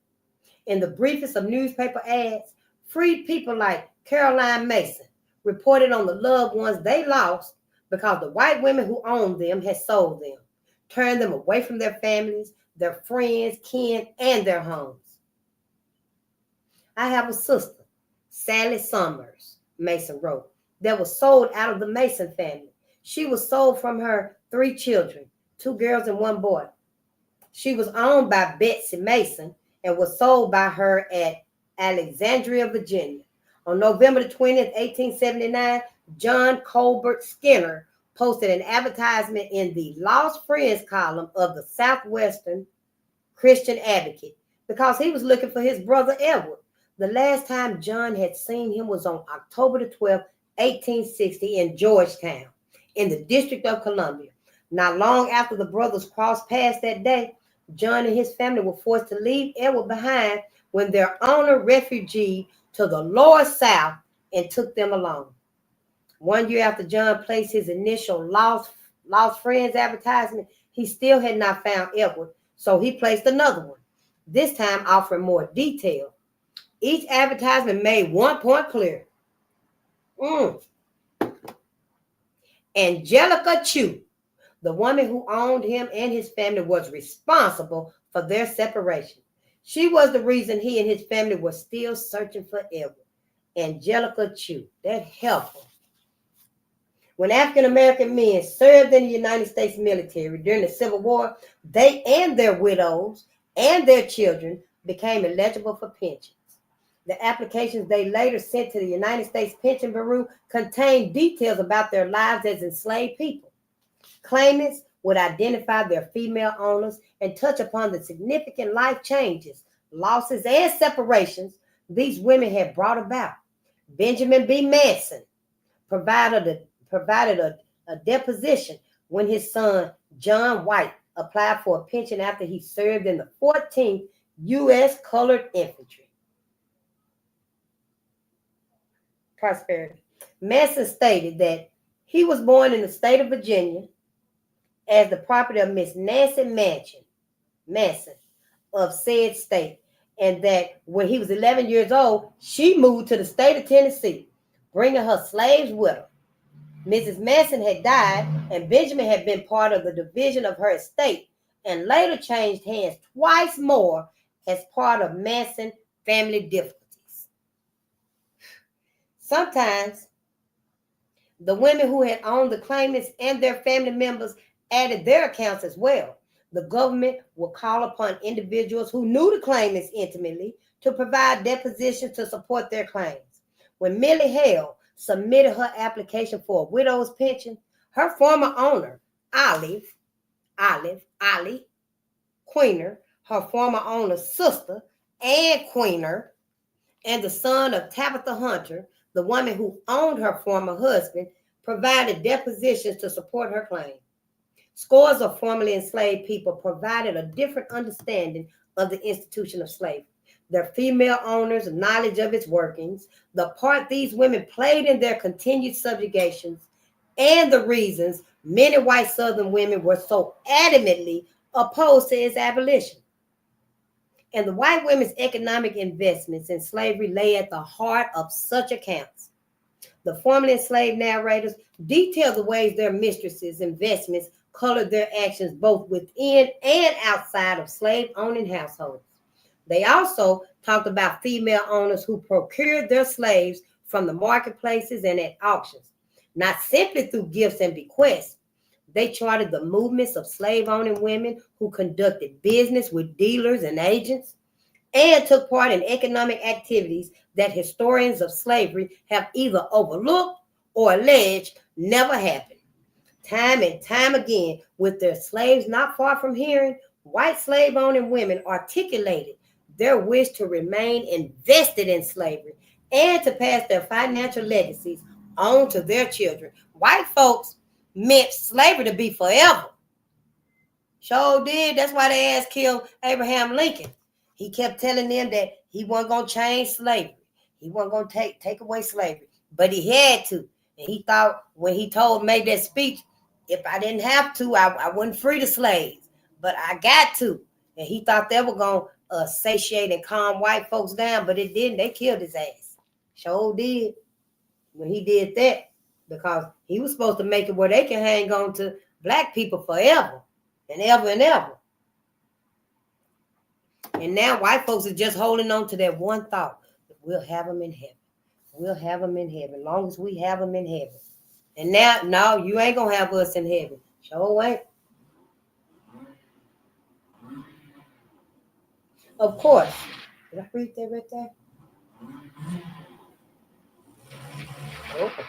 In the briefest of newspaper ads, freed people like Caroline Mason reported on the loved ones they lost because the white women who owned them had sold them, turned them away from their families, their friends, kin, and their homes. I have a sister, Sally Summers, Mason wrote, that was sold out of the Mason family. She was sold from her 3 children, 2 girls and 1 boy. She was owned by Betsy Mason and was sold by her at Alexandria, Virginia. On November the 20th, 1879, John Colbert Skinner posted an advertisement in the Lost Friends column of the Southwestern Christian Advocate because he was looking for his brother Edward. The last time John had seen him was on October the 12th, 1860 in Georgetown, in the District of Columbia. Not long after the brothers crossed paths that day, John and his family were forced to leave Edward behind when their owner refugeed to the lower South and took them along. 1 year after John placed his initial Lost Friends advertisement, he still had not found Edward, so he placed another one, this time offering more detail. Each advertisement made one point clear. Angelica Chu, the woman who owned him and his family, was responsible for their separation. She was the reason he and his family were still searching for Edward. Angelica Chu, that helpful. When African American men served in the United States military during the Civil War, they and their widows and their children became eligible for pensions. The applications they later sent to the United States Pension Bureau contained details about their lives as enslaved people. Claimants would identify their female owners and touch upon the significant life changes, losses, and separations these women had brought about. Benjamin B. Manson provided a deposition when his son, John White, applied for a pension after he served in the 14th U.S. Colored Infantry. Prosperity. Manson stated that he was born in the state of Virginia as the property of Miss Nancy Manson of said state, and that when he was 11 years old, she moved to the state of Tennessee, bringing her slaves with her. Mrs. Manson had died, and Benjamin had been part of the division of her estate, and later changed hands twice more as part of Manson family difficulties. Sometimes, the women who had owned the claimants and their family members added their accounts as well. The government would call upon individuals who knew the claimants intimately to provide depositions to support their claims. When Millie Hale submitted her application for a widow's pension, her former owner, Olive Queener, her former owner's sister, Ann Queener, and the son of Tabitha Hunter, the woman who owned her former husband, provided depositions to support her claim. Scores of formerly enslaved people provided a different understanding of the institution of slavery, their female owners' knowledge of its workings, the part these women played in their continued subjugations, and the reasons many white Southern women were so adamantly opposed to its abolition. And the white women's economic investments in slavery lay at the heart of such accounts. The formerly enslaved narrators detail the ways their mistresses' investments colored their actions both within and outside of slave-owning households. They also talked about female owners who procured their slaves from the marketplaces and at auctions, not simply through gifts and bequests. They charted the movements of slave-owning women who conducted business with dealers and agents and took part in economic activities that historians of slavery have either overlooked or alleged never happened. Time and time again, with their slaves not far from hearing, white slave-owning women articulated their wish to remain invested in slavery and to pass their financial legacies on to their children. White folks meant slavery to be forever. Sure did. That's why they asked killed Abraham Lincoln. He kept telling them that he wasn't going to change slavery. He wasn't going to take away slavery. But he had to. And he thought when he made that speech, if I didn't have to, I wouldn't free the slaves. But I got to. And he thought they were going to satiate and calm white folks down. But it didn't. They killed his ass. Sure did. When he did that. Because he was supposed to make it where they can hang on to black people forever. And ever and ever. And now white folks are just holding on to that one thought. We'll have them in heaven. We'll have them in heaven. As long as we have them in heaven. And now, no, you ain't going to have us in heaven. Sure ain't. Of course. Did I read that right there? Okay.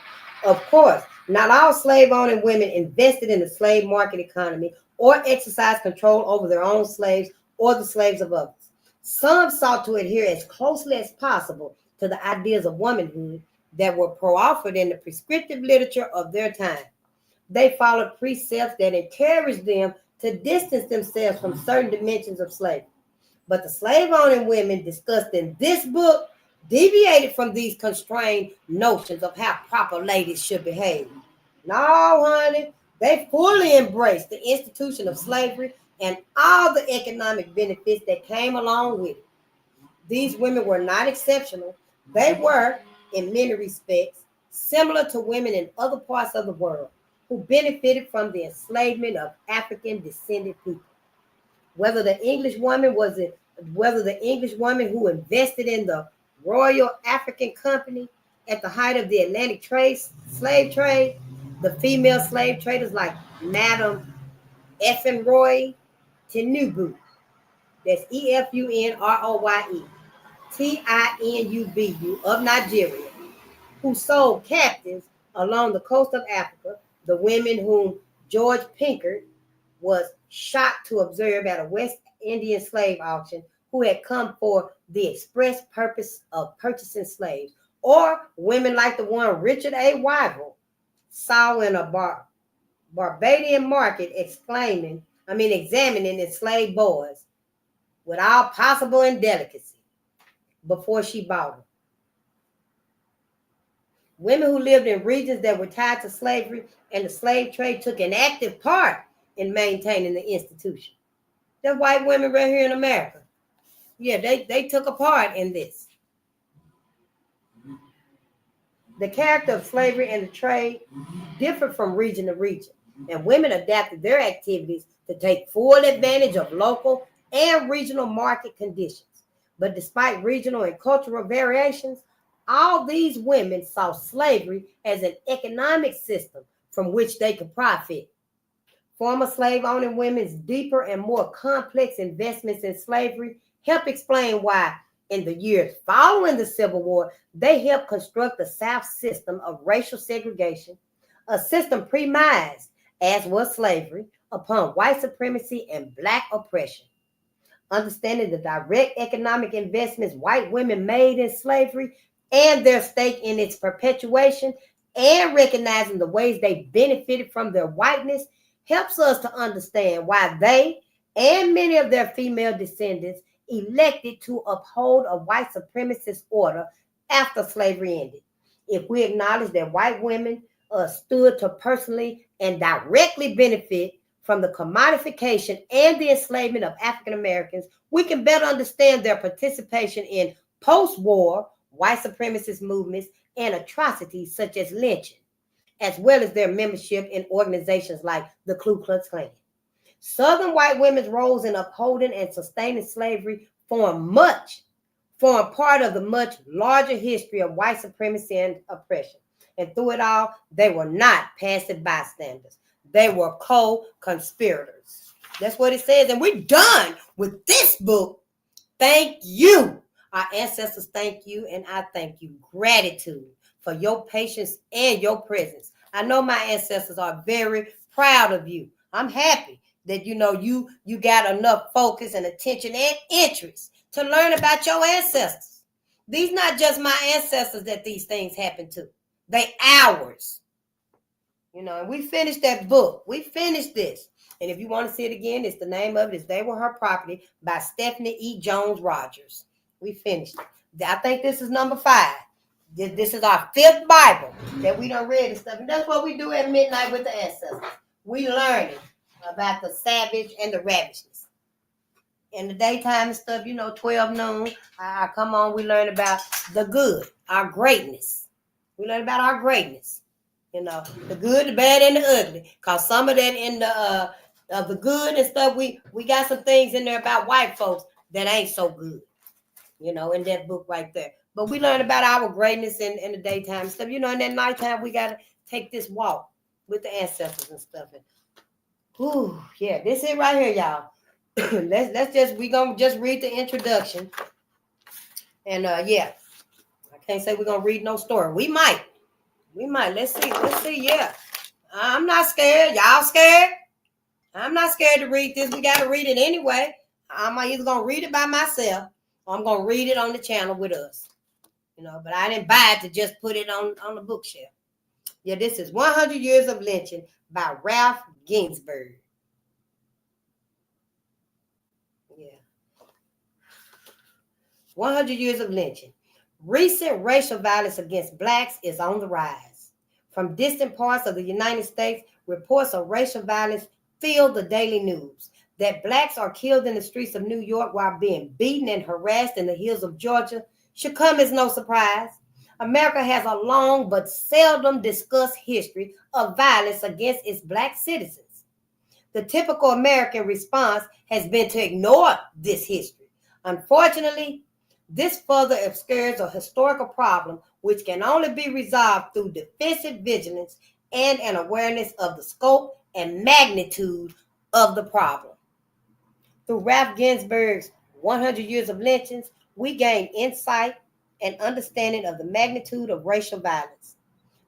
Of course, not all slave-owning women invested in the slave market economy or exercised control over their own slaves or the slaves of others. Some sought to adhere as closely as possible to the ideas of womanhood that were proffered in the prescriptive literature of their time. They followed precepts that encouraged them to distance themselves from certain dimensions of slavery. But the slave-owning women discussed in this book deviated from these constrained notions of how proper ladies should behave. No, honey, they fully embraced the institution of slavery and all the economic benefits that came along with it. These women were not exceptional. They were, in many respects, similar to women in other parts of the world. who benefited from the enslavement of African descended people. Whether the English woman who invested in the Royal African Company at the height of the Atlantic slave trade, the female slave traders like Madame Effinroy Tinubu, that's Efunroye Tinubu of Nigeria, who sold captives along the coast of Africa, the women whom George Pinkert was shocked to observe at a West Indian slave auction, who had come for the express purpose of purchasing slaves, or women like the one Richard A. Wyville saw in a Barbadian market examining enslaved boys with all possible indelicacy before she bought them. Women who lived in regions that were tied to slavery and the slave trade took an active part in maintaining the institution. The white women right here in America. Yeah, they took a part in this. The character of slavery and the trade differed from region to region, and women adapted their activities to take full advantage of local and regional market conditions. But despite regional and cultural variations, all these women saw slavery as an economic system from which they could profit. Former slave-owning women's deeper and more complex investments in slavery help explain why, in the years following the Civil War, they helped construct the South system of racial segregation, a system premised, as was slavery, upon white supremacy and Black oppression. Understanding the direct economic investments white women made in slavery and their stake in its perpetuation, and recognizing the ways they benefited from their whiteness, helps us to understand why they and many of their female descendants elected to uphold a white supremacist order after slavery ended. If we acknowledge that white women stood to personally and directly benefit from the commodification and the enslavement of African Americans, we can better understand their participation in post-war white supremacist movements and atrocities such as lynching, as well as their membership in organizations like the Ku Klux Klan. Southern white women's roles in upholding and sustaining slavery form part of the much larger history of white supremacy and oppression. And through it all, they were not passive bystanders. They were co-conspirators. That's what it says. And we're done with this book. Thank you. Our ancestors thank you, and I thank you. Gratitude for your patience and your presence. I know my ancestors are very proud of you. I'm happy that you got enough focus and attention and interest to learn about your ancestors. These not just my ancestors that these things happen to. They ours. And we finished that book. We finished this. And if you want to see it again, it's the name of it is They Were Her Property by Stephanie E. Jones Rogers. We finished it. I think this is number 5. This is our 5th Bible that we done read and stuff. And that's what we do at midnight with the ancestors. We learning about the savage and the ravishness. In the daytime and stuff, 12 noon, I come on, we learn about the good, our greatness. We learn about our greatness. The good, the bad, and the ugly. Because some of that in the good and stuff, we got some things in there about white folks that ain't so good. In that book right there. But we learn about our greatness in the daytime and stuff. In that nighttime, we got to take this walk with the ancestors and stuff. Yeah, this is right here, y'all. We gonna just read the introduction. And yeah, I can't say we're gonna read no story. We might. Let's see. Yeah, I'm not scared. Y'all scared? I'm not scared to read this. We got to read it anyway. I'm either gonna read it by myself, I'm going to read it on the channel with us. But I didn't buy it to just put it on the bookshelf. Yeah, this is 100 Years of Lynching by Ralph Ginsberg. Yeah. 100 Years of Lynching. Recent racial violence against Blacks is on the rise. From distant parts of the United States, reports of racial violence fill the daily news. That Blacks are killed in the streets of New York while being beaten and harassed in the hills of Georgia should come as no surprise. America has a long but seldom discussed history of violence against its black citizens. The typical American response has been to ignore this history. Unfortunately, this further obscures a historical problem which can only be resolved through defensive vigilance and an awareness of the scope and magnitude of the problem. Through Ralph Ginsburg's 100 Years of Lynchings, we gain insight and understanding of the magnitude of racial violence.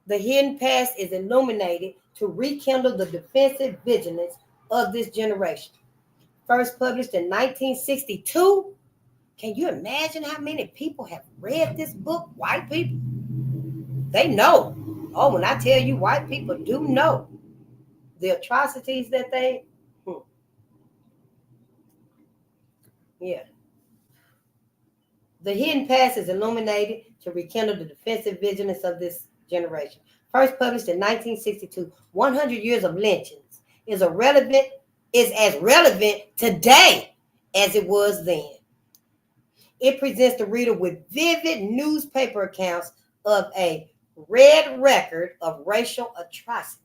The hidden past is illuminated to rekindle the defensive vigilance of this generation. First published in 1962, can you imagine how many people have read this book? White people. They know. Oh, when I tell you white people do know the atrocities that they, yeah. The hidden past is illuminated to rekindle the defensive vigilance of this generation. First published in 1962, 100 Years of Lynchings is as relevant today as it was then. It presents the reader with vivid newspaper accounts of a red record of racial atrocities.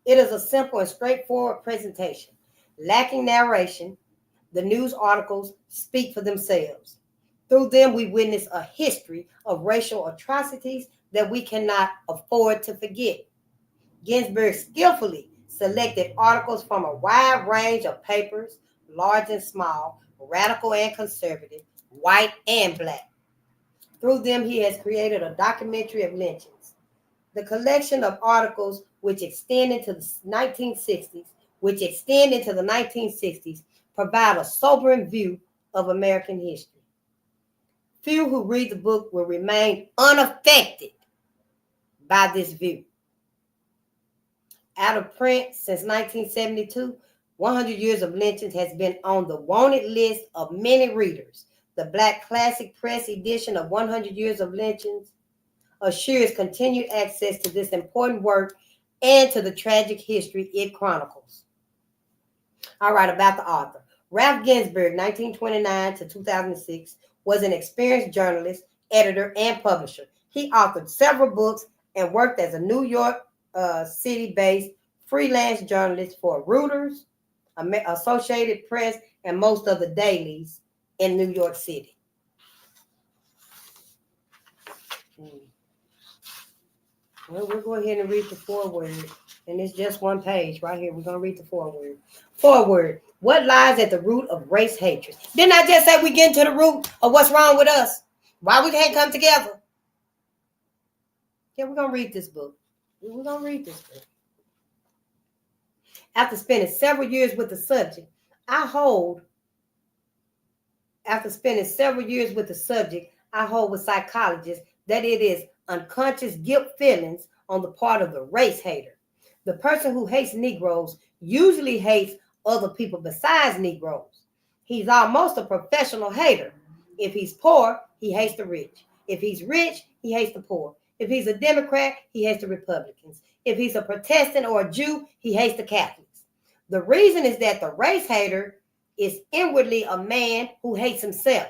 It is a simple and straightforward presentation. Lacking narration, the news articles speak for themselves. Through them, we witness a history of racial atrocities that we cannot afford to forget. Ginsburg skillfully selected articles from a wide range of papers, large and small, radical and conservative, white and black. Through them, he has created a documentary of lynchings. The collection of articles which extend into the 1960s, provide a sobering view of American history. Few who read the book will remain unaffected by this view. Out of print since 1972, 100 Years of Lynchings has been on the wanted list of many readers. The Black Classic Press edition of 100 Years of Lynchings assures continued access to this important work and to the tragic history it chronicles. All right, about the author. Ralph Ginsburg, 1929 to 2006, was an experienced journalist, editor, and publisher. He authored several books and worked as a New York City-based freelance journalist for Reuters, Associated Press, and most of the dailies in New York City. Well, we'll go ahead and read the foreword. And it's just one page right here. We're going to read the foreword. Foreword. What lies at the root of race hatred? Didn't I just say we get into the root of what's wrong with us? Why we can't come together? Yeah, we're going to read this book. We're going to read this book. After spending several years with the subject, I hold with psychologists that it is unconscious guilt feelings on the part of the race hater. The person who hates Negroes usually hates other people besides Negroes. He's almost a professional hater. If he's poor, he hates the rich. If he's rich, he hates the poor. If he's a Democrat, he hates the Republicans. If he's a Protestant or a Jew, he hates the Catholics. The reason is that the race hater is inwardly a man who hates himself.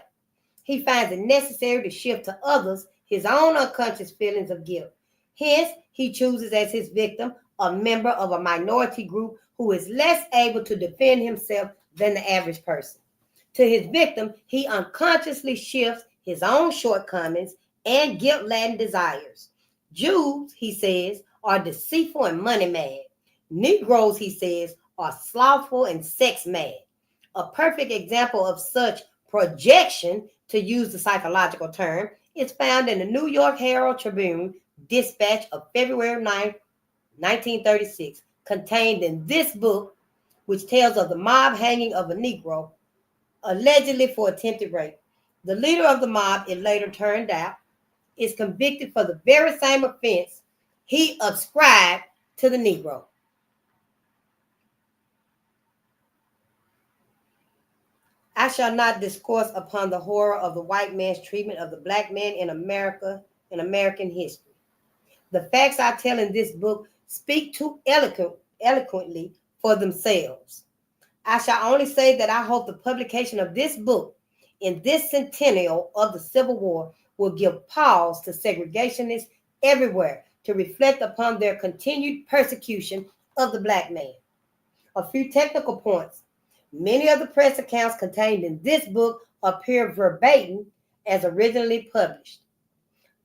He finds it necessary to shift to others his own unconscious feelings of guilt. Hence, he chooses as his victim a member of a minority group who is less able to defend himself than the average person. To his victim, he unconsciously shifts his own shortcomings and guilt-laden desires. Jews, he says, are deceitful and money mad. Negroes, he says, are slothful and sex mad. A perfect example of such projection, to use the psychological term, is found in the New York Herald Tribune dispatch of February 9, 1936, contained in this book, which tells of the mob hanging of a Negro, allegedly for attempted rape. The leader of the mob, it later turned out, is convicted for the very same offense he ascribed to the Negro. I shall not discourse upon the horror of the white man's treatment of the black man in America, in American history. The facts I tell in this book speak too eloquently for themselves. I shall only say that I hope the publication of this book in this centennial of the Civil War will give pause to segregationists everywhere to reflect upon their continued persecution of the Black man. A few technical points. Many of the press accounts contained in this book appear verbatim as originally published.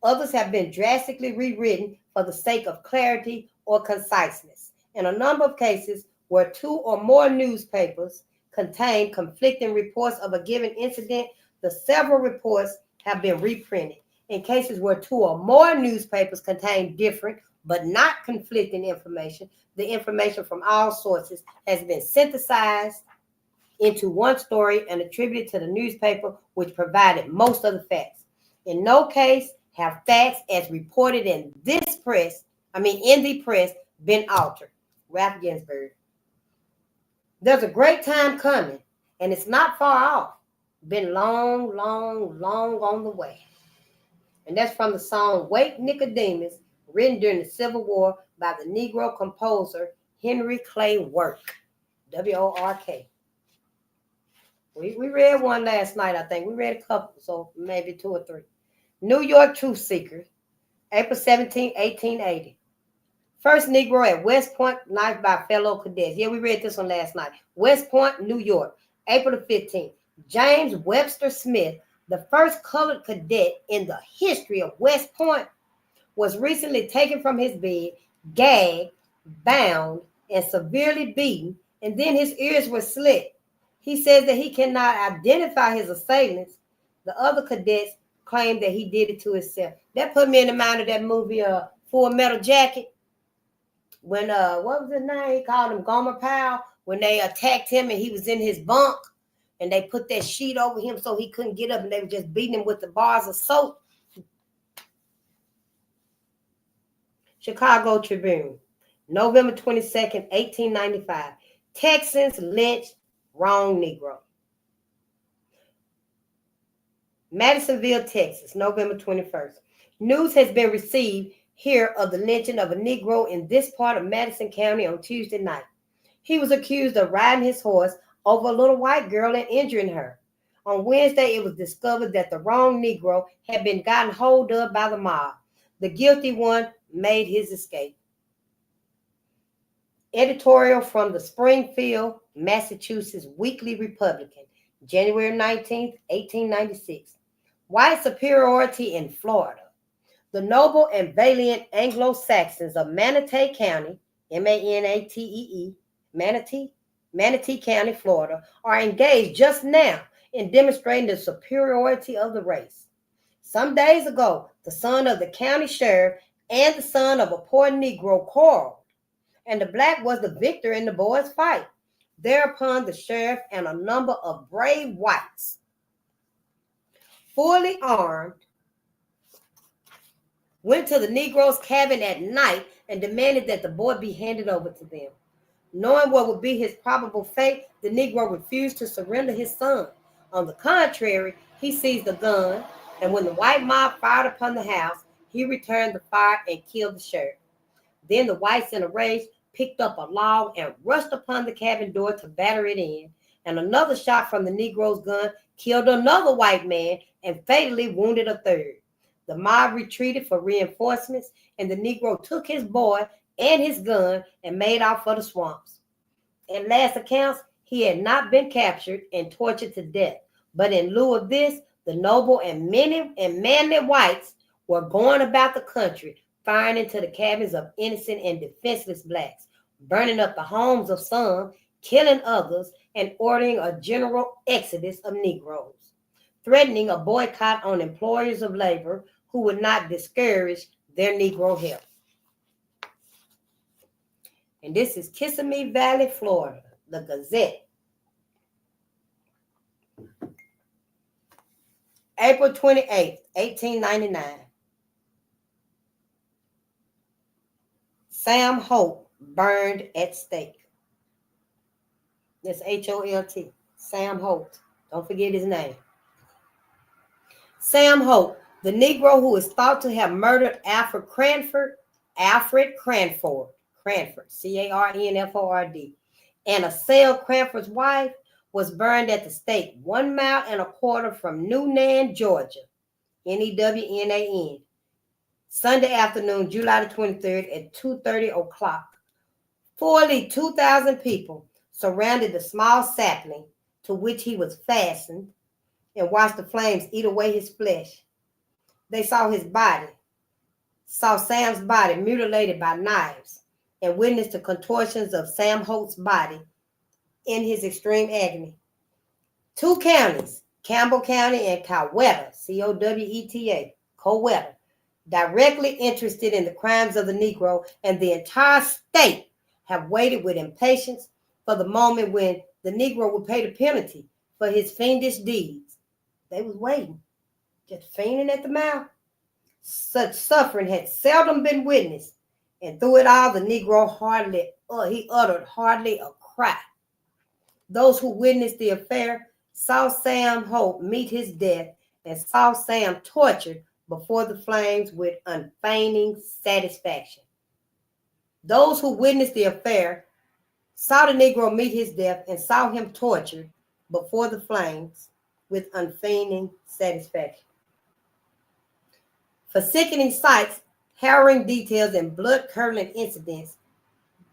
Others have been drastically rewritten for the sake of clarity or conciseness. In a number of cases where 2 or more newspapers contain conflicting reports of a given incident, the several reports have been reprinted. In cases where 2 or more newspapers contain different but not conflicting information, the information from all sources has been synthesized into one story and attributed to the newspaper which provided most of the facts. In no case have facts as reported in the press, been altered. Ralph Ginsburg. There's a great time coming, and it's not far off. Been long, long, long on the way. And that's from the song Wake Nicodemus, written during the Civil War by the Negro composer Henry Clay Work, W-O-R-K. We read one last night, I think. We read a couple, so maybe 2 or 3. New York Truth Seekers, April 17, 1880. First Negro at West Point, knifed by fellow cadets. Yeah, we read this one last night. West Point, New York, April the 15th. James Webster Smith, the first colored cadet in the history of West Point, was recently taken from his bed, gagged, bound, and severely beaten, and then his ears were slit. He says that he cannot identify his assailants. The other cadets claim that he did it to himself. That put me in the mind of that movie, Full Metal Jacket. When, what was his name? He called him Gomer Powell. When they attacked him and he was in his bunk, and they put that sheet over him so he couldn't get up, and they were just beating him with the bars of soap. Chicago Tribune, November 22nd, 1895. Texans lynch wrong Negro. Madisonville, Texas, November 21st. News has been received here of the lynching of a Negro in this part of Madison County on Tuesday night. He was accused of riding his horse over a little white girl and injuring her. On Wednesday, it was discovered that the wrong Negro had been gotten hold of by the mob. The guilty one made his escape. Editorial from the Springfield, Massachusetts Weekly Republican, January 19th, 1896. White superiority in Florida. The noble and valiant Anglo-Saxons of Manatee County, M-A-N-A-T-E-E, Manatee County, Florida, are engaged just now in demonstrating the superiority of the race. Some days ago, the son of the county sheriff and the son of a poor Negro quarreled, and the black was the victor in the boys' fight. Thereupon, the sheriff and a number of brave whites, fully armed, went to the Negro's cabin at night and demanded that the boy be handed over to them. Knowing what would be his probable fate, the Negro refused to surrender his son. On the contrary, he seized a gun, and when the white mob fired upon the house, he returned the fire and killed the sheriff. Then the whites, in a rage, picked up a log and rushed upon the cabin door to batter it in, and another shot from the Negro's gun killed another white man and fatally wounded a third. The mob retreated for reinforcements, and the Negro took his boy and his gun and made off for the swamps. At last accounts, he had not been captured and tortured to death, but in lieu of this, the noble and manly whites were going about the country, firing into the cabins of innocent and defenseless blacks, burning up the homes of some, killing others, and ordering a general exodus of Negroes, threatening a boycott on employers of labor who would not discourage their Negro help. And this is Kissimmee Valley, Florida, the Gazette. April 28th, 1899. Sam Holt burned at stake. That's H-O-L-T. Sam Holt. Don't forget his name. Sam Holt, the Negro who is thought to have murdered Alfred Cranford, C-A-R-N-F-O-R-D, and assailed Cranford's wife, was burned at the stake 1.25 miles from Newnan, Georgia. N-E-W-N-A-N. Sunday afternoon, July the 23rd at 2:30 o'clock. Fully 2,000 people surrounded the small sapling to which he was fastened and watched the flames eat away his flesh. They saw Sam's body mutilated by knives, and witnessed the contortions of Sam Holt's body in his extreme agony. Two counties, Campbell County and Coweta, C-O-W-E-T-A, Coweta, directly interested in the crimes of the Negro, and the entire state have waited with impatience for the moment when the Negro would pay the penalty for his fiendish deeds. They was waiting, just fiending at the mouth. Such suffering had seldom been witnessed, and through it all, the Negro uttered hardly a cry. Those who witnessed the affair saw Sam Holt meet his death and saw Sam tortured before the flames with unfeigned satisfaction. Those who witnessed the affair saw the Negro meet his death and saw him tortured before the flames with unfeigned satisfaction. For sickening sights, harrowing details, and blood-curdling incidents,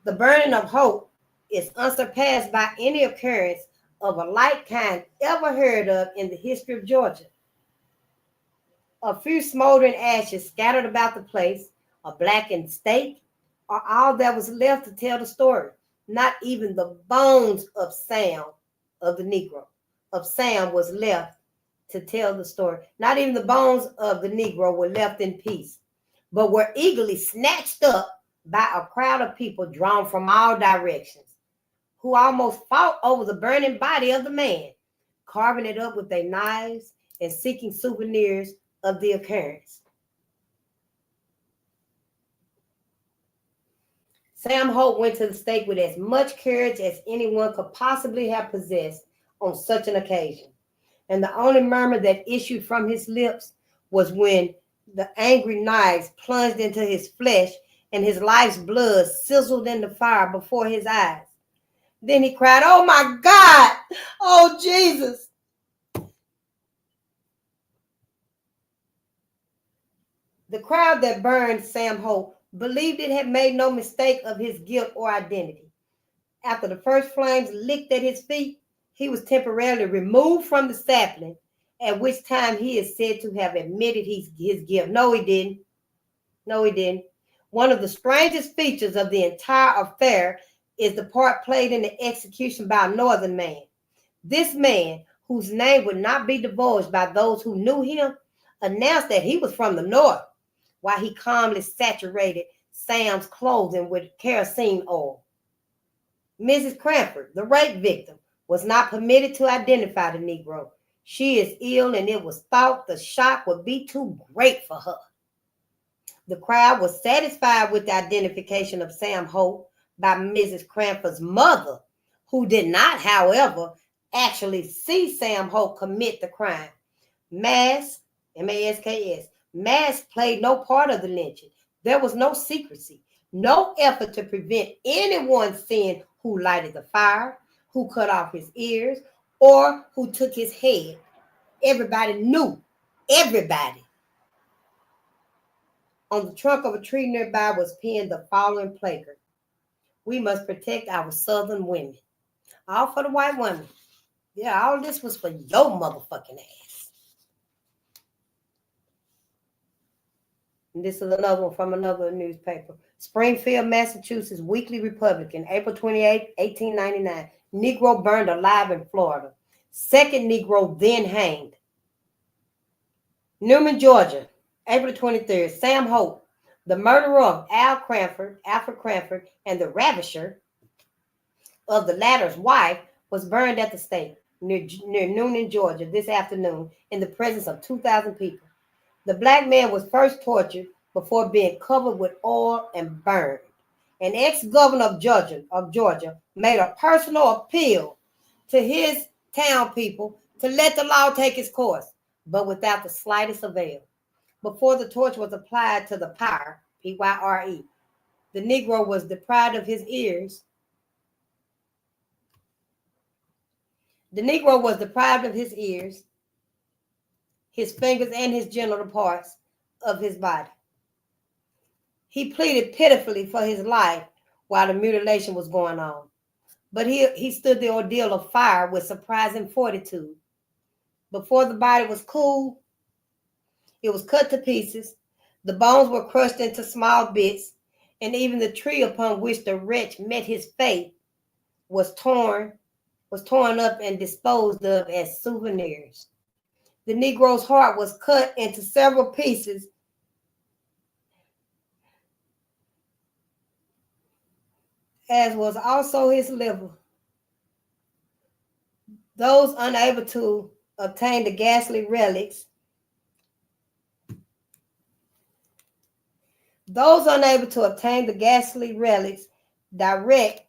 the burning of Hope is unsurpassed by any occurrence of a like kind ever heard of in the history of Georgia. A few smoldering ashes scattered about the place, a blackened stake, are all that was left to tell the story. Not even the bones of Sam, of the Negro, of Sam was left to tell the story. Not even the bones of the Negro were left in peace, but were eagerly snatched up by a crowd of people drawn from all directions, who almost fought over the burning body of the man, carving it up with their knives and seeking souvenirs of the occurrence. Sam Holt went to the stake with as much courage as anyone could possibly have possessed on such an occasion. And the only murmur that issued from his lips was when the angry knives plunged into his flesh and his life's blood sizzled in the fire before his eyes. Then he cried, "Oh my God! Oh Jesus!" The crowd that burned Sam Holt believed it had made no mistake of his guilt or identity. After the first flames licked at his feet, he was temporarily removed from the sapling, at which time he is said to have admitted his guilt. No, he didn't. No, he didn't. One of the strangest features of the entire affair is the part played in the execution by a northern man. This man, whose name would not be divulged by those who knew him, announced that he was from the north, while he calmly saturated Sam's clothing with kerosene oil. Mrs. Cranford, the rape victim, was not permitted to identify the Negro. She is ill, and it was thought the shock would be too great for her. The crowd was satisfied with the identification of Sam Holt by Mrs. Cranford's mother, who did not, however, actually see Sam Holt commit the crime. Mass, M-A-S-K-S, Mass played no part of the lynching. There was no secrecy, no effort to prevent anyone seeing who lighted the fire, who cut off his ears, or who took his head. Everybody knew. Everybody. On the trunk of a tree nearby was pinned the following placard: "We must protect our Southern women." All for the white women. Yeah, all this was for your motherfucking ass. And this is another one from another newspaper. Springfield, Massachusetts Weekly Republican, April 28, 1899. Negro burned alive in Florida. Second Negro then hanged. Newman, Georgia, April 23rd. Sam Holt, the murderer of Alfred Cranford, and the ravisher of the latter's wife, was burned at the stake near Newnan, Georgia, this afternoon in the presence of 2,000 people. The black man was first tortured before being covered with oil and burned. An ex-governor of Georgia made a personal appeal to his town people to let the law take its course, but without the slightest avail. Before the torch was applied to the pyre, P-Y-R-E, the Negro was deprived of his ears. The Negro was deprived of his ears, his fingers, and his genital parts of his body. He pleaded pitifully for his life while the mutilation was going on. But he stood the ordeal of fire with surprising fortitude. Before the body was cool, it was cut to pieces. The bones were crushed into small bits, and even the tree upon which the wretch met his fate was torn up and disposed of as souvenirs. The Negro's heart was cut into several pieces, as was also his liver. Those unable to obtain the ghastly relics direct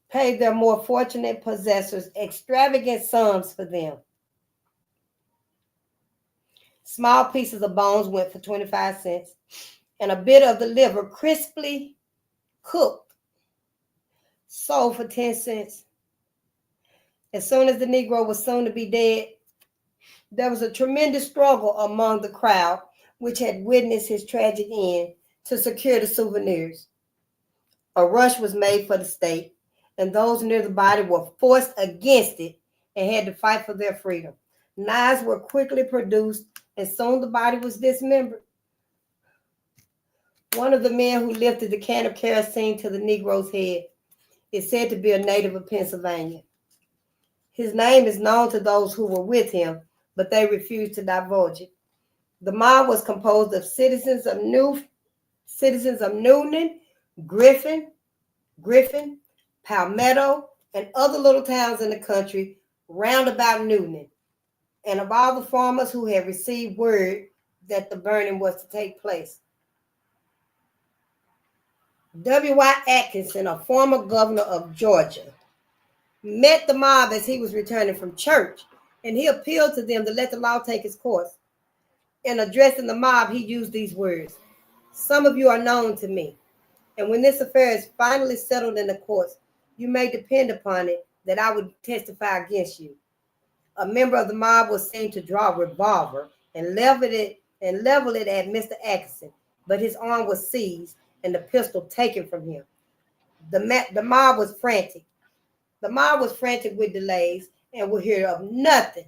paid their more fortunate possessors extravagant sums for them. Small pieces of bones went for 25 cents, and a bit of the liver crisply cooked sold for 10 cents. As soon as the Negro was soon to be dead, there was a tremendous struggle among the crowd which had witnessed his tragic end to secure the souvenirs. A rush was made for the stake, and those near the body were forced against it and had to fight for their freedom. Knives were quickly produced, and soon the body was dismembered. One of the men who lifted the can of kerosene to the Negro's head is said to be a native of Pennsylvania. His name is known to those who were with him, but they refused to divulge it. The mob was composed of citizens of Noonan, Griffin, Palmetto, and other little towns in the country round about Noonan, and of all the farmers who had received word that the burning was to take place. W.Y. Atkinson, a former governor of Georgia, met the mob as he was returning from church, and he appealed to them to let the law take its course. In addressing the mob, he used these words: "Some of you are known to me, and when this affair is finally settled in the courts, you may depend upon it that I would testify against you." A member of the mob was seen to draw a revolver and level it at Mr. Atkinson, but his arm was seized and the pistol taken from him. The mob was frantic. The mob was frantic with delays and would hear of nothing.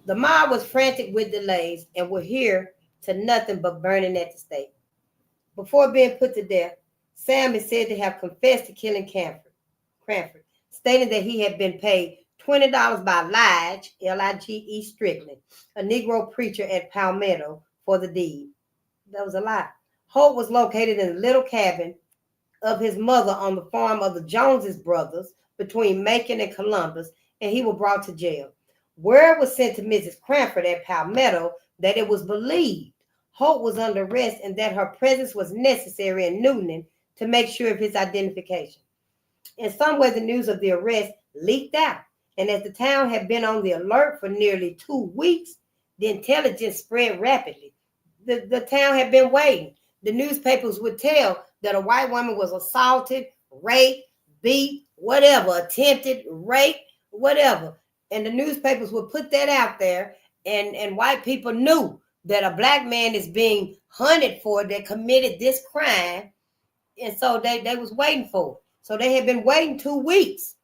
The mob was frantic with delays and would hear to nothing but burning at the stake. Before being put to death, Sam is said to have confessed to killing Cranford, stating that he had been paid $20 by Lige, L-I-G-E Strickland, a Negro preacher at Palmetto, for the deed. That was a lie. Holt was located in the little cabin of his mother on the farm of the Joneses brothers between Macon and Columbus, and he was brought to jail. Word was sent to Mrs. Cranford at Palmetto that it was believed Holt was under arrest and that her presence was necessary in Noonan to make sure of his identification. In some way, the news of the arrest leaked out, and as the town had been on the alert for nearly 2 weeks, the intelligence spread rapidly. The town had been waiting. The newspapers would tell that a white woman was assaulted, raped, beat, whatever, attempted rape, whatever. And the newspapers would put that out there, and white people knew that a black man is being hunted for that committed this crime, and so they was waiting for it. So they had been waiting 2 weeks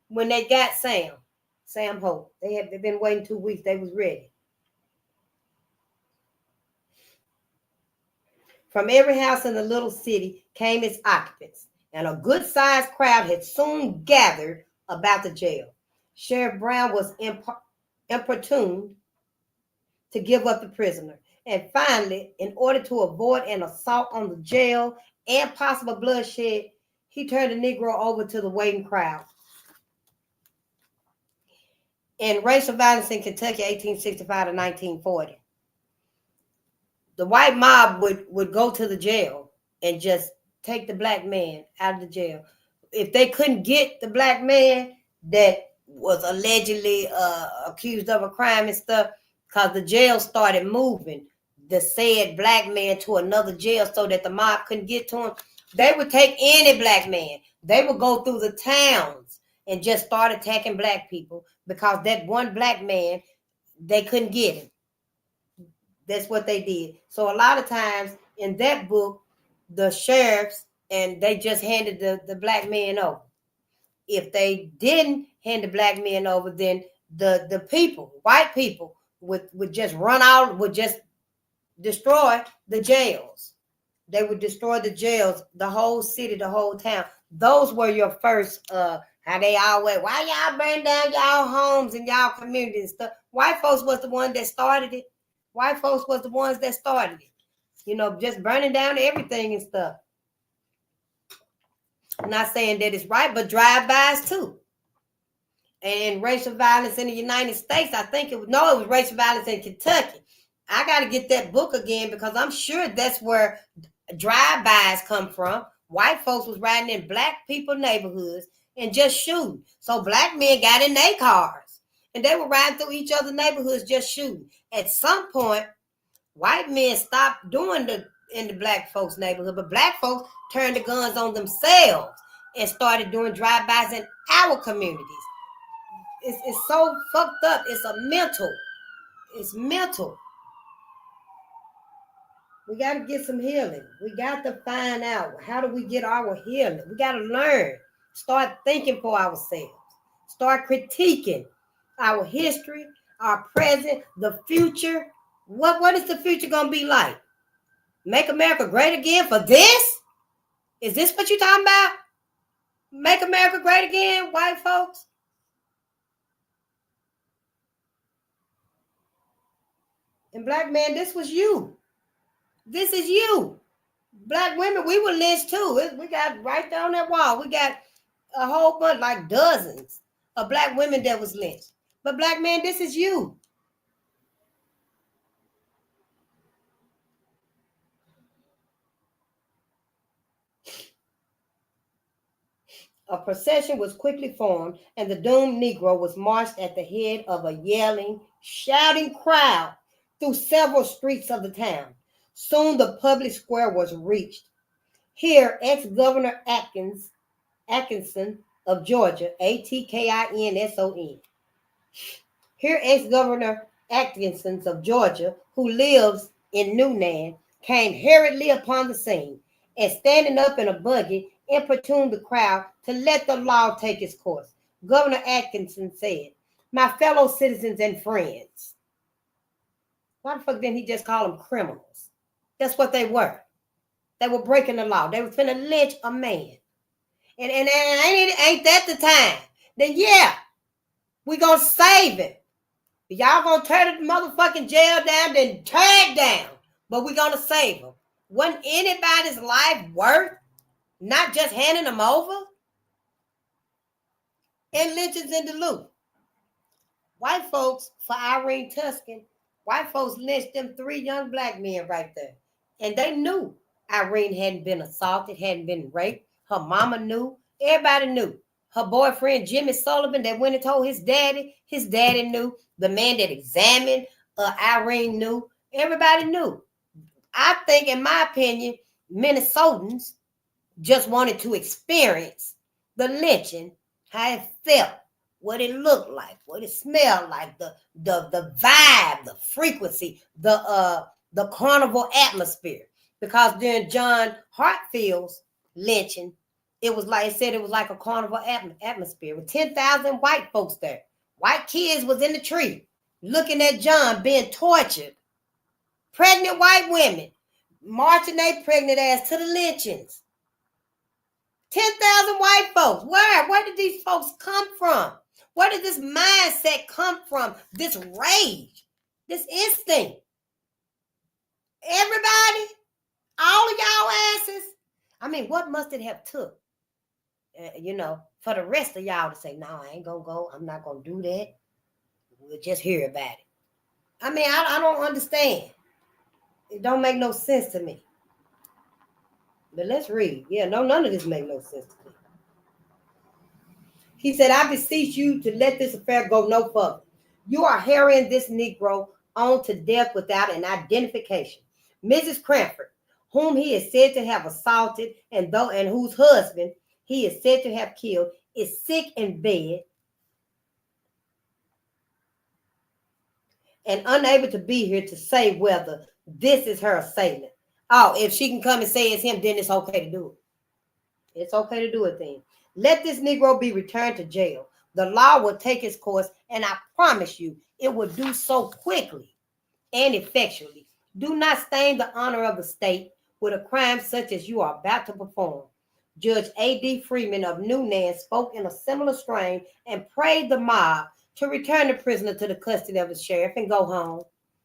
when they got Sam Holt. They had been waiting 2 weeks. They was ready. From every house in the little city came its occupants, and a good-sized crowd had soon gathered about the jail. Sheriff Brown was importuned to give up the prisoner. And finally, in order to avoid an assault on the jail and possible bloodshed, he turned the Negro over to the waiting crowd. In racial violence in Kentucky, 1865 to 1940, the white mob would go to the jail and just take the black man out of the jail. If they couldn't get the black man that was allegedly accused of a crime and stuff, because the jail started moving the said black man to another jail so that the mob couldn't get to him, they would take any black man. They would go through the towns and just start attacking black people because that one black man, they couldn't get him. That's what they did. So a lot of times in that book, the sheriffs, and they just handed the black man over. If they didn't hand the black men over, then the people, white people, would just run out, would just destroy the jails. They would destroy the jails, the whole city, the whole town. Those were your first, how they always, why y'all burn down y'all homes and y'all communities and stuff. White folks was the one that started it. White folks was the ones that started it. You know, just burning down everything and stuff. I'm not saying that it's right, but drive-bys too. And racial violence in the United States, I think it was racial violence in Kentucky. I got to get that book again because I'm sure that's where drive-bys come from. White folks was riding in black people neighborhoods and just shooting. So black men got in their cars and they were riding through each other's neighborhoods just shooting. At some point, white men stopped doing in the black folks' neighborhood, but black folks turned the guns on themselves and started doing drive-bys in our communities. It's so fucked up. It's mental. We got to get some healing. We got to find out, how do we get our healing? We got to learn. Start thinking for ourselves. Start critiquing our history, our present, the future. What is the future going to be like? Make America great again for this? Is this what you're talking about? Make America great again, white folks? And black man, this was you. This is you. Black women, we were lynched too. We got right there on that wall. We got a whole bunch, like dozens of black women that was lynched. But black man, this is you. A procession was quickly formed, and the doomed Negro was marched at the head of a yelling, shouting crowd through several streets of the town. Soon the public square was reached. Here, ex-Governor Atkinson of Georgia, Atkinson. Here, ex-Governor Atkinson of Georgia, who lives in Newnan, came hurriedly upon the scene, and standing up in a buggy, importuned the crowd to let the law take its course. Governor Atkinson said, "My fellow citizens and friends." Why the fuck didn't he just call them criminals? That's what they were. They were breaking the law. They were finna lynch a man. And ain't that the time? Then yeah, we gonna save it. Y'all gonna tear the motherfucking jail down, then tear it down. But we gonna save them. Wasn't anybody's life worth not just handing them over? And lynchings in Duluth. White folks, for Irene Tuscan, white folks lynched them 3 young black men right there. And they knew Irene hadn't been assaulted, hadn't been raped. Her mama knew. Everybody knew. Her boyfriend, Jimmy Sullivan, that went and told his daddy knew. The man that examined Irene knew. Everybody knew. I think, in my opinion, Minnesotans just wanted to experience the lynching, how it felt, what it looked like, what it smelled like, the vibe, the frequency, the carnival atmosphere. Because during John Hartfield's lynching, it was like a carnival atmosphere with 10,000 white folks there. White kids was in the tree looking at John being tortured. Pregnant white women marching their pregnant ass to the lynchings. 10,000 white folks. Where did these folks come from? Where did this mindset come from? This rage, this instinct. Everybody, all of y'all asses. I mean, what must it have took, for the rest of y'all to say, no, I ain't gonna go. I'm not gonna do that. We'll just hear about it. I mean, I don't understand. It don't make no sense to me. But let's read. Yeah, no, none of this make no sense to me. He said, "I beseech you to let this affair go no further. You are harrying this Negro on to death without an identification. Mrs. Cranford, whom he is said to have assaulted and whose husband he is said to have killed, is sick in bed and unable to be here to say whether this is her assailant. Oh, if she can come and say it's him, then it's okay to do it. It's okay to do it then. Let this Negro be returned to jail. The law will take its course, and I promise you, it will do so quickly and effectually. Do not stain the honor of the state with a crime such as you are about to perform. Judge A.D. Freeman of Newnan spoke in a similar strain and prayed the mob to return the prisoner to the custody of the sheriff and go home.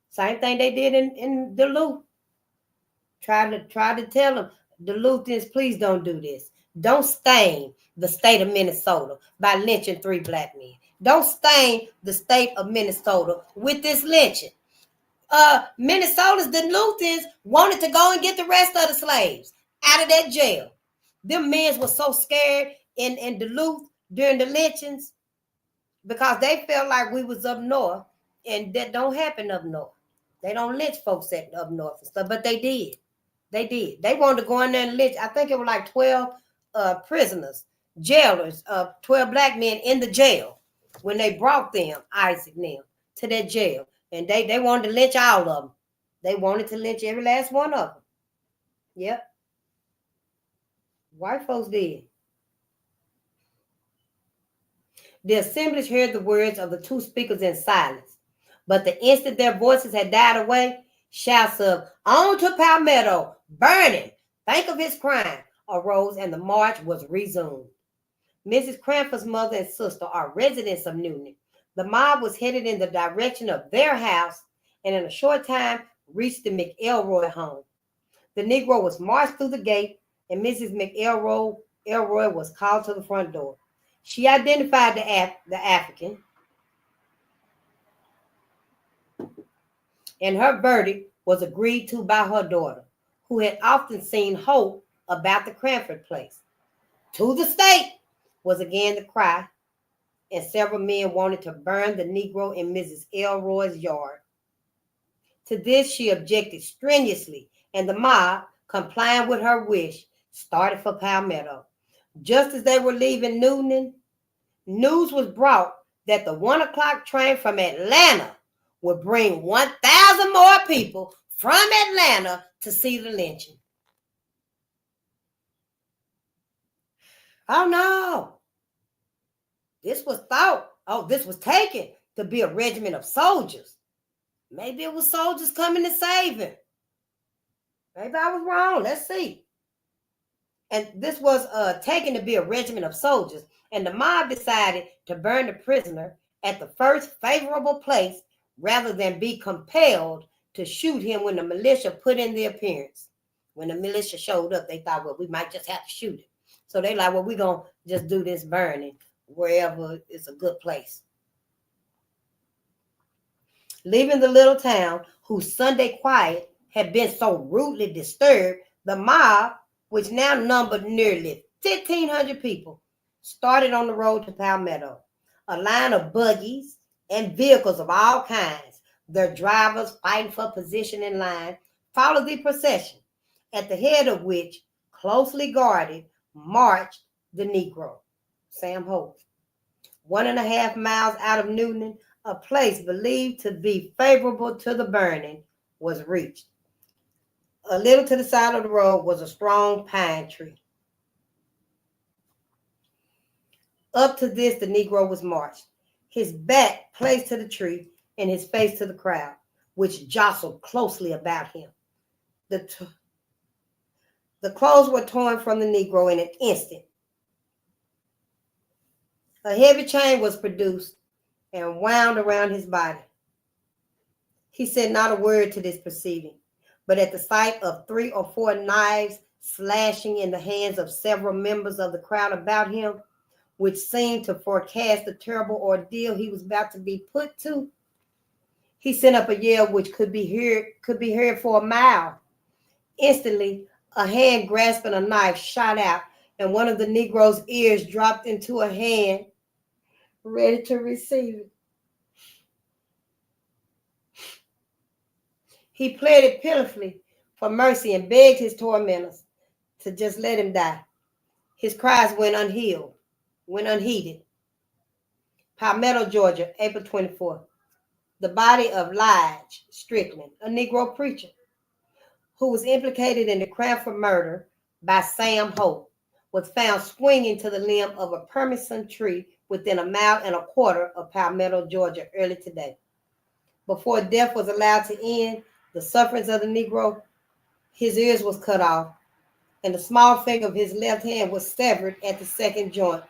Same thing they did in Duluth. Try to tell them, Duluthans, please don't do this. Don't stain the state of Minnesota by lynching 3 black men. Don't stain the state of Minnesota with this lynching. Minnesota's Duluthans wanted to go and get the rest of the slaves out of that jail. Them men were so scared in Duluth during the lynchings because they felt like we was up north, and that don't happen up north. They don't lynch folks up north and stuff, but they did. They did. They wanted to go in there and lynch. I think it was like 12 prisoners, jailers, 12 black men in the jail when they brought them, Isaac and them, to that jail. And they wanted to lynch all of them. They wanted to lynch every last one of them. Yep. White folks did. The assemblage heard the words of the 2 speakers in silence. But the instant their voices had died away, shouts of, "On to Palmetto, burning, think of his crime," arose, and the march was resumed. Mrs. Cranford's mother and sister are residents of Newnan. The mob was headed in the direction of their house and in a short time reached the McElroy home. The Negro was marched through the gate and Mrs. McElroy was called to the front door. She identified the African, and her verdict was agreed to by her daughter, who had often seen hope about the Cranford place. "To the state" was again the cry, and several men wanted to burn the Negro in Mrs. Elroy's yard. To this she objected strenuously, and the mob, complying with her wish, started for Palmetto. Just as they were leaving Newnan, news was brought that the 1 o'clock train from Atlanta would bring 1,000 more people from Atlanta to see the lynching. Oh no! This was taken to be a regiment of soldiers. Maybe it was soldiers coming to save him. Maybe I was wrong. Let's see. And this was taken to be a regiment of soldiers. And the mob decided to burn the prisoner at the first favorable place rather than be compelled to shoot him when the militia put in the appearance. When the militia showed up, they thought, well, we might just have to shoot him. So they like, well, we're going to just do this burning wherever is a good place. Leaving the little town whose Sunday quiet had been so rudely disturbed, the mob, which now numbered nearly 1,500 people, started on the road to Palmetto. A line of buggies and vehicles of all kinds, their drivers fighting for position in line, followed the procession, at the head of which, closely guarded, marched the Negro, Sam Holt. 1.5 miles out of Newnan, a place believed to be favorable to the burning was reached. A little to the side of the road was a strong pine tree. Up to this, the Negro was marched, his back placed to the tree and his face to the crowd, which jostled closely about him. The clothes were torn from the Negro in an instant. A heavy chain was produced and wound around his body. He said not a word to this proceeding, but at the sight of 3 or 4 knives slashing in the hands of several members of the crowd about him, which seemed to forecast the terrible ordeal he was about to be put to, he sent up a yell which could be heard for a mile. Instantly, a hand grasping a knife shot out, and one of the Negro's ears dropped into a hand ready to receive it. He pleaded pitifully for mercy and begged his tormentors to just let him die. His cries went unheeded. went unheeded. Palmetto, Georgia, April 24th. The body of Lige Strickland, a Negro preacher, who was implicated in the Cranford murder by Sam Holt, was found swinging to the limb of a permeate tree within 1.25 miles of Palmetto, Georgia, early today. Before death was allowed to end the sufferings of the Negro, his ears was cut off, and the small finger of his left hand was severed at the second joint.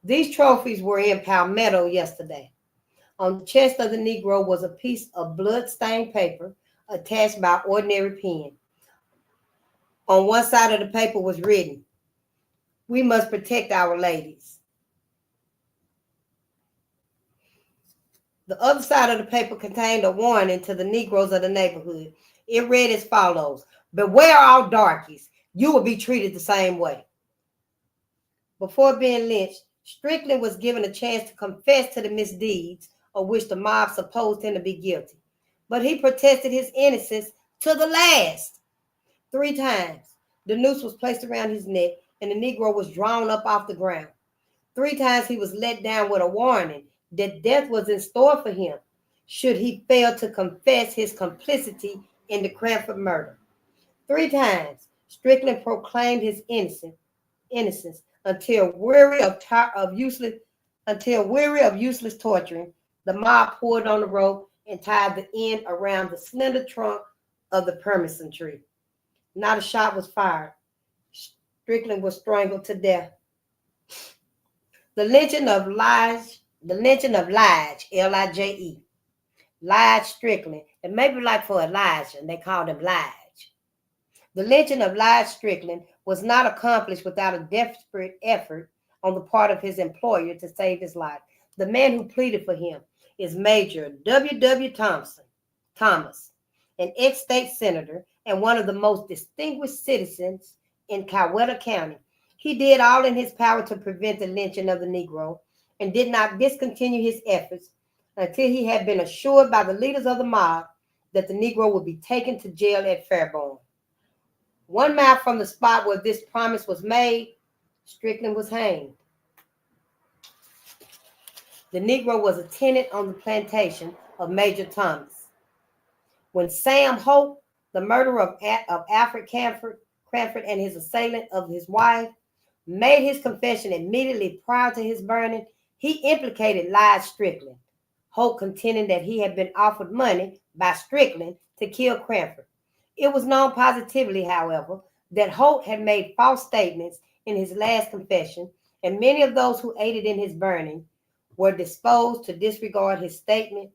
These trophies were in Palmetto yesterday. On the chest of the Negro was a piece of blood-stained paper attached by ordinary pen. On one side of the paper was written, "We must protect our ladies." The other side of the paper contained a warning to the Negroes of the neighborhood. It read as follows: "Beware all darkies. You will be treated the same way." Before being lynched, Strickland was given a chance to confess to the misdeeds of which the mob supposed him to be guilty. But he protested his innocence to the last. 3 times, the noose was placed around his neck and the Negro was drawn up off the ground. 3 times he was let down with a warning that death was in store for him should he fail to confess his complicity in the Cranford murder. 3 times, Strickland proclaimed his innocence until weary of useless torturing. The mob poured on the rope and tied the end around the slender trunk of the permeate tree. Not a shot was fired. Strickland was strangled to death. The lynching of Lige, L-I-J-E, Lige Strickland. It may be like for Elijah, and they called him Lige. The lynching of Lige Strickland was not accomplished without a desperate effort on the part of his employer to save his life. The man who pleaded for him is Major W.W. Thomas, an ex-state senator and one of the most distinguished citizens in Coweta County. He did all in his power to prevent the lynching of the Negro and did not discontinue his efforts until he had been assured by the leaders of the mob that the Negro would be taken to jail at Fairborn. 1 mile from the spot where this promise was made, Strickland was hanged. The Negro was a tenant on the plantation of Major Thomas. When Sam Holt, the murderer of Alfred Cranford and his assailant of his wife, made his confession immediately prior to his burning, he implicated Lige Strickland, Holt contending that he had been offered money by Strickland to kill Cranford. It was known positively, however, that Holt had made false statements in his last confession, and many of those who aided in his burning were disposed to disregard his statement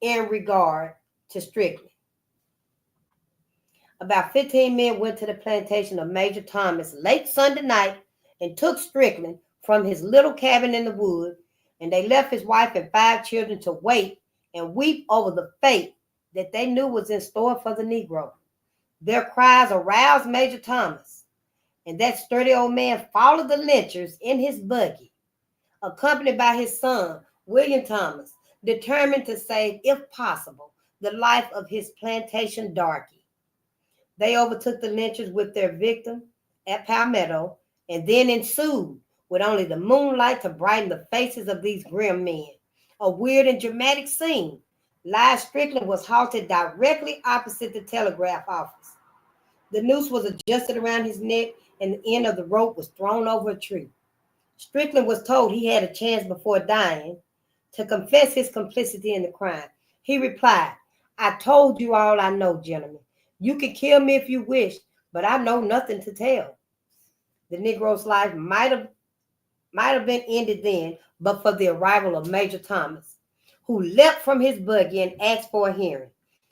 in regard to Strickland. About 15 men went to the plantation of Major Thomas late Sunday night and took Strickland from his little cabin in the woods, and they left his wife and 5 children to wait and weep over the fate that they knew was in store for the Negro. Their cries aroused Major Thomas, and that sturdy old man followed the lynchers in his buggy, accompanied by his son, William Thomas, determined to save, if possible, the life of his plantation darky. They overtook the lynchers with their victim at Palmetto, and then ensued with only the moonlight to brighten the faces of these grim men. A weird and dramatic scene. Lige Strickland was halted directly opposite the telegraph office. The noose was adjusted around his neck, and the end of the rope was thrown over a tree. Strickland was told he had a chance before dying to confess his complicity in the crime. He replied, "I told you all I know, gentlemen. You can kill me if you wish, but I know nothing to tell." The Negro's life might have been ended then, but for the arrival of Major Thomas, who leapt from his buggy and asked for a hearing.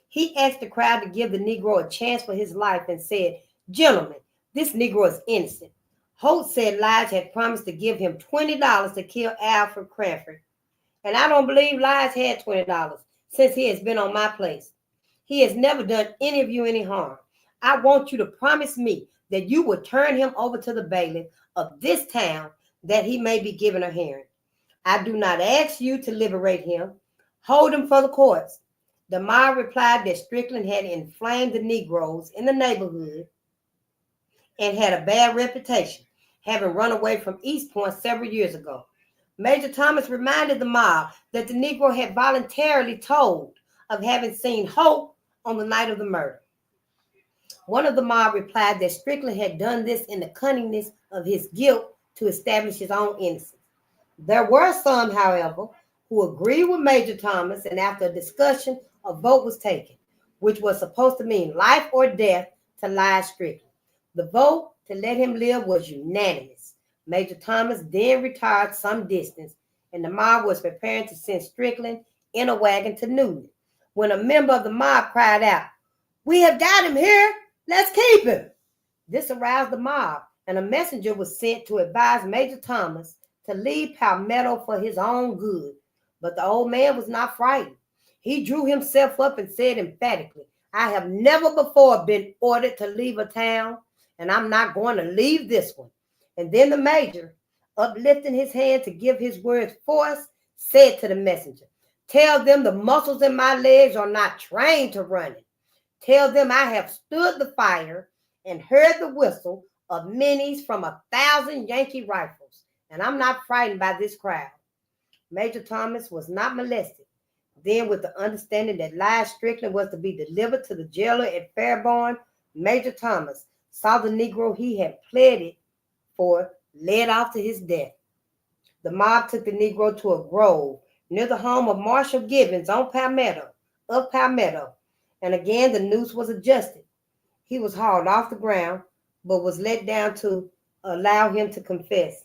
He asked the crowd to give the Negro a chance for his life and said, "Gentlemen, this Negro is innocent." Holt said Lige had promised to give him $20 to kill Alfred Cranford, and I don't believe Lige had $20 since he has been on my place. He has never done any of you any harm. I want you to promise me that you will turn him over to the bailiff of this town that he may be given a hearing. I do not ask you to liberate him. Hold him for the courts." The mob replied that Strickland had inflamed the Negroes in the neighborhood and had a bad reputation, having run away from East Point several years ago. Major Thomas reminded the mob that the Negro had voluntarily told of having seen Hope on the night of the murder. One of the mob replied that Strickland had done this in the cunningness of his guilt to establish his own innocence. There were some, however, who agreed with Major Thomas, and after a discussion, a vote was taken, which was supposed to mean life or death to Lyle Strickland. The vote to let him live was unanimous. Major Thomas then retired some distance, and the mob was preparing to send Strickland in a wagon to Newton, when a member of the mob cried out, "We have got him here, let's keep him." This aroused the mob, and a messenger was sent to advise Major Thomas to leave Palmetto for his own good. But the old man was not frightened. He drew himself up and said emphatically, "I have never before been ordered to leave a town, and I'm not going to leave this one." And then the major, uplifting his hand to give his words force, said to the messenger, "Tell them the muscles in my legs are not trained to running. Tell them I have stood the fire and heard the whistle of minis from 1,000 Yankee rifles, and I'm not frightened by this crowd." Major Thomas was not molested. Then, with the understanding that Lyle Strickland was to be delivered to the jailer at Fairborn, Major Thomas saw the Negro he had pleaded for led off to his death. The mob took the Negro to a grove near the home of Marshall Gibbons of Palmetto, and again the noose was adjusted. He was hauled off the ground, but was let down to allow him to confess.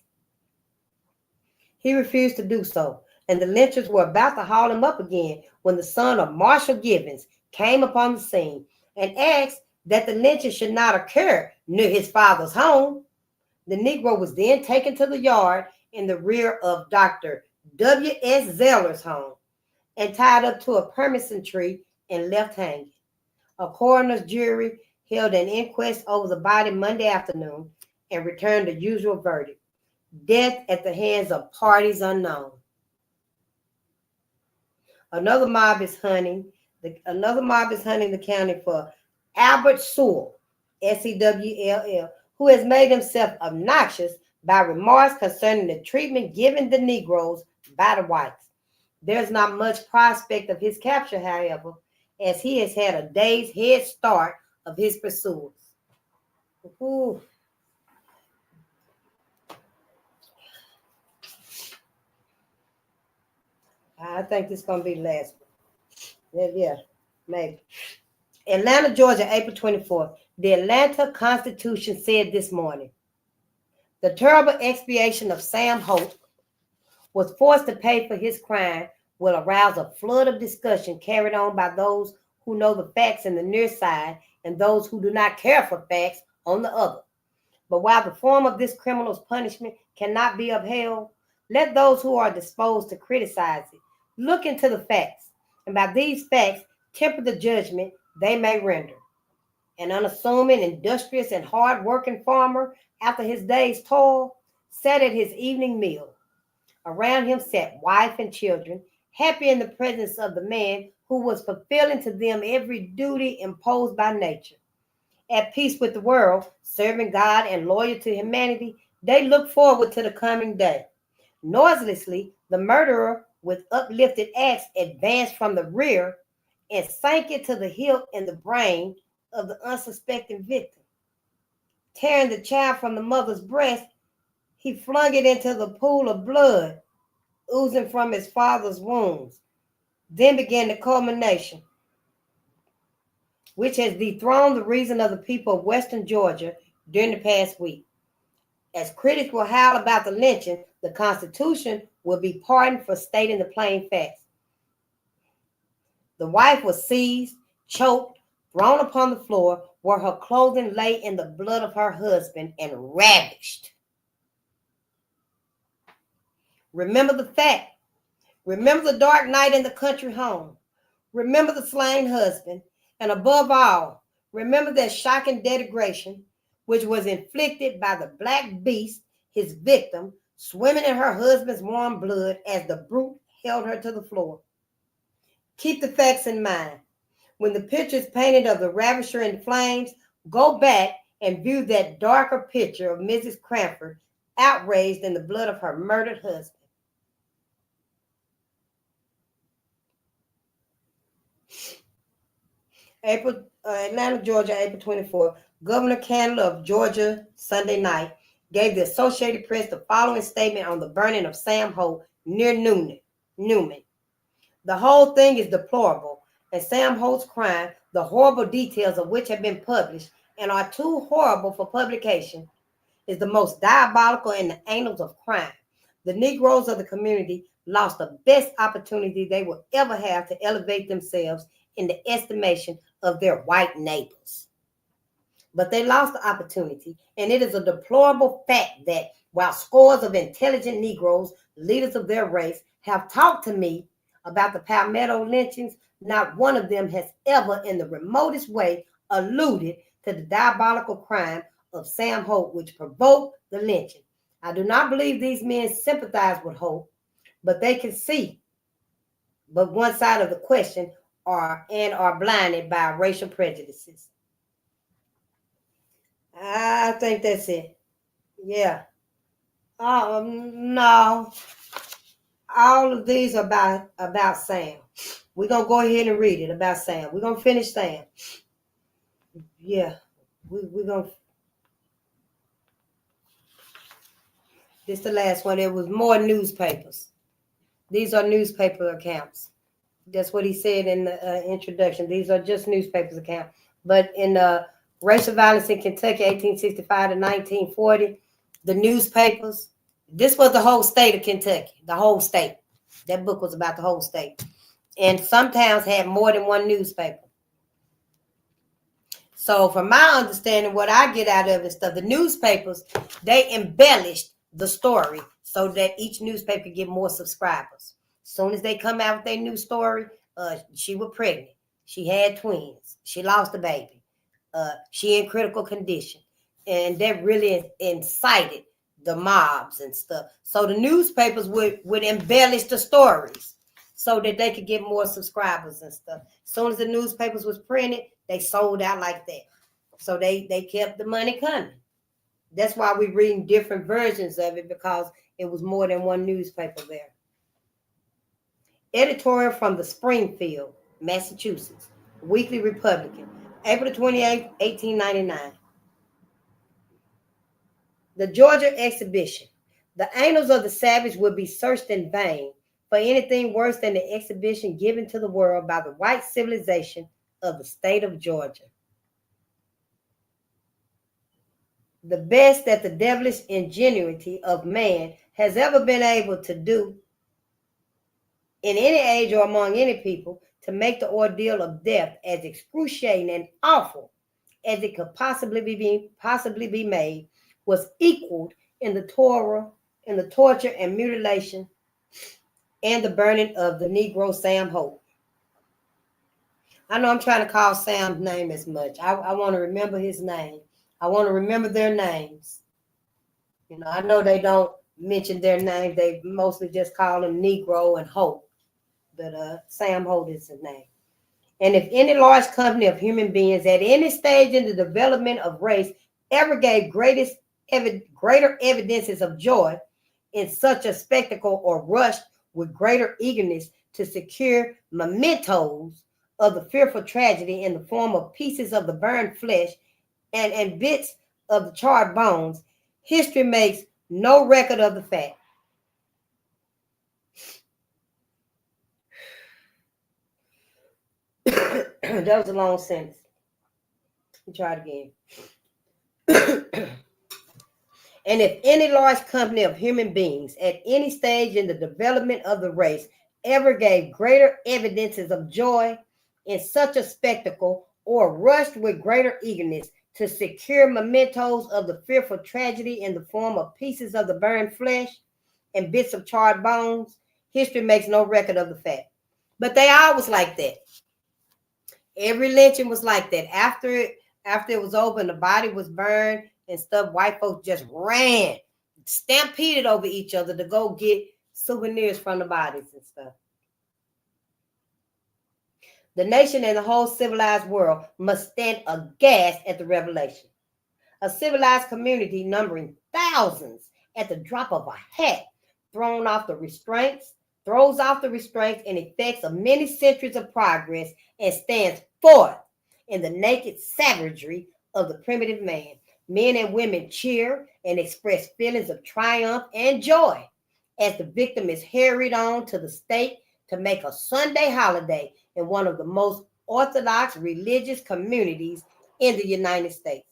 He refused to do so, and the lynchers were about to haul him up again when the son of Marshall Gibbons came upon the scene and asked that the lynching should not occur near his father's home. The Negro was then taken to the yard in the rear of Dr. W.S. Zeller's home and tied up to a permeate tree and left hanging. A coroner's jury held an inquest over the body Monday afternoon and returned the usual verdict: death at the hands of parties unknown. Another mob is hunting the county for Albert Sewell, Sewell, who has made himself obnoxious by remarks concerning the treatment given the Negroes by the whites. There's not much prospect of his capture, however, as he has had a day's head start of his pursuers. Ooh. I think this is going to be the last one. Yeah, maybe. Atlanta, Georgia, April 24th. The Atlanta Constitution said this morning, the terrible expiation of Sam Hope was forced to pay for his crime will arouse a flood of discussion carried on by those who know the facts in the near side and those who do not care for facts on the other. But while the form of this criminal's punishment cannot be upheld, let those who are disposed to criticize it look into the facts, and by these facts temper the judgment they may render. An unassuming, industrious, and hard-working farmer, after his day's toil, sat at his evening meal. Around him sat wife and children, happy in the presence of the man who was fulfilling to them every duty imposed by nature. At peace with the world, serving God and loyal to humanity, they looked forward to the coming day. Noiselessly, the murderer, with uplifted axe, advanced from the rear and sank it to the hilt in the brain of the unsuspecting victim. Tearing the child from the mother's breast, he flung it into the pool of blood oozing from his father's wounds. Then began the culmination, which has dethroned the reason of the people of Western Georgia during the past week. As critics will howl about the lynching, the Constitution will be pardoned for stating the plain facts. The wife was seized, choked, thrown upon the floor where her clothing lay in the blood of her husband and ravished. Remember the fact. Remember the dark night in the country home. Remember the slain husband. And above all, remember that shocking degradation which was inflicted by the black beast, his victim, swimming in her husband's warm blood as the brute held her to the floor. Keep the facts in mind. When the picture is painted of the ravisher in flames, go back and view that darker picture of Mrs. Cranford outraged in the blood of her murdered husband. Atlanta, Georgia, April 24. Governor Candler of Georgia Sunday night gave the Associated Press the following statement on the burning of Sam Holt near Newman. The whole thing is deplorable, and Sam Holt's crime, the horrible details of which have been published and are too horrible for publication, is the most diabolical in the annals of crime. The Negroes of the community lost the best opportunity they will ever have to elevate themselves in the estimation of their white neighbors. But they lost the opportunity, and it is a deplorable fact that while scores of intelligent Negroes, leaders of their race, have talked to me about the Palmetto lynchings, not one of them has ever in the remotest way alluded to the diabolical crime of Sam Holt, which provoked the lynching. I do not believe these men sympathize with Holt, but they can see but one side of the question are blinded by racial prejudices. I think that's it. Yeah. No. All of these are about Sam. We're going to go ahead and read it about Sam. We're going to finish Sam. Yeah. We're going to. This is the last one. There was more newspapers. These are newspaper accounts. That's what he said in the introduction. These are just newspapers accounts. But in racial violence in Kentucky, 1865 to 1940, the newspapers, this was the whole state of Kentucky, the whole state. That book was about the whole state. And some towns had more than one newspaper. So from my understanding, what I get out of it stuff, the newspapers, they embellished the story so that each newspaper could get more subscribers. As soon as they come out with their new story, she was pregnant. She had twins. She lost a baby. She in critical condition. And that really incited the mobs and stuff. So the newspapers would embellish the stories so that they could get more subscribers and stuff. As soon as the newspapers was printed, they sold out like that. So they kept the money coming. That's why we're reading different versions of it, because it was more than one newspaper there. Editorial from the Springfield, Massachusetts, Weekly Republican, April 28, 1899. The Georgia exhibition. The annals of the savage would be searched in vain for anything worse than the exhibition given to the world by the white civilization of the state of Georgia. The best that the devilish ingenuity of man has ever been able to do in any age or among any people to make the ordeal of death as excruciating and awful as it could possibly be made was equaled in the torture and mutilation and the burning of the Negro Sam Holt. I know I'm trying to call Sam's name as much. I want to remember his name. I want to remember their names. You know, I know they don't mention their names. They mostly just call him Negro and Holt. But Sam Holt is his name. And if any large company of human beings at any stage in the development of race ever gave greater evidences of joy in such a spectacle or rushed with greater eagerness to secure mementos of the fearful tragedy in the form of pieces of the burned flesh and bits of the charred bones, history makes no record of the fact. That was a long sentence. Let me try it again. And if any large company of human beings at any stage in the development of the race ever gave greater evidences of joy in such a spectacle or rushed with greater eagerness to secure mementos of the fearful tragedy in the form of pieces of the burned flesh and bits of charred bones, history makes no record of the fact. But they always like that. Every lynching was like that. After it was over and the body was burned and stuff, white folks just ran, stampeded over each other to go get souvenirs from the bodies and stuff. The nation and the whole civilized world must stand aghast at the revelation. A civilized community numbering thousands at the drop of a hat, throws off the restraints and effects of many centuries of progress and stands forth in the naked savagery of the primitive man. Men and women cheer and express feelings of triumph and joy as the victim is harried on to the stake to make a Sunday holiday in one of the most orthodox religious communities in the United States.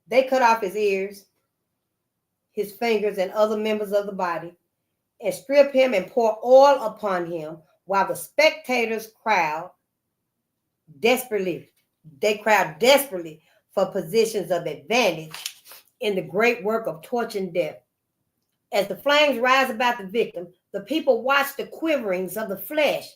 They cut off his ears, his fingers, and other members of the body, and strip him and pour oil upon him, while the spectators crowd desperately for positions of advantage in the great work of torture and death. As the flames rise about the victim, the people watch the quiverings of the flesh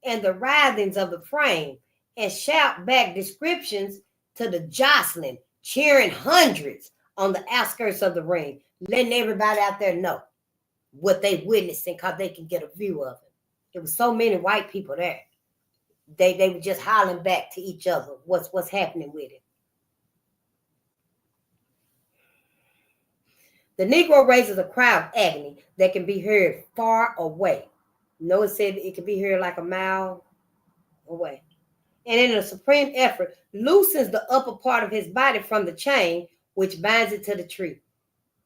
and the writhings of the frame and shout back descriptions to the jostling, cheering hundreds on the outskirts of the ring, letting everybody out there know what they witnessing because they can get a view of it. There was so many white people there. They were just hollering back to each other what's happening with it. The Negro raises a cry of agony that can be heard far away. Noah said it can be heard like a mile away. And in a supreme effort, loosens the upper part of his body from the chain, which binds it to the tree.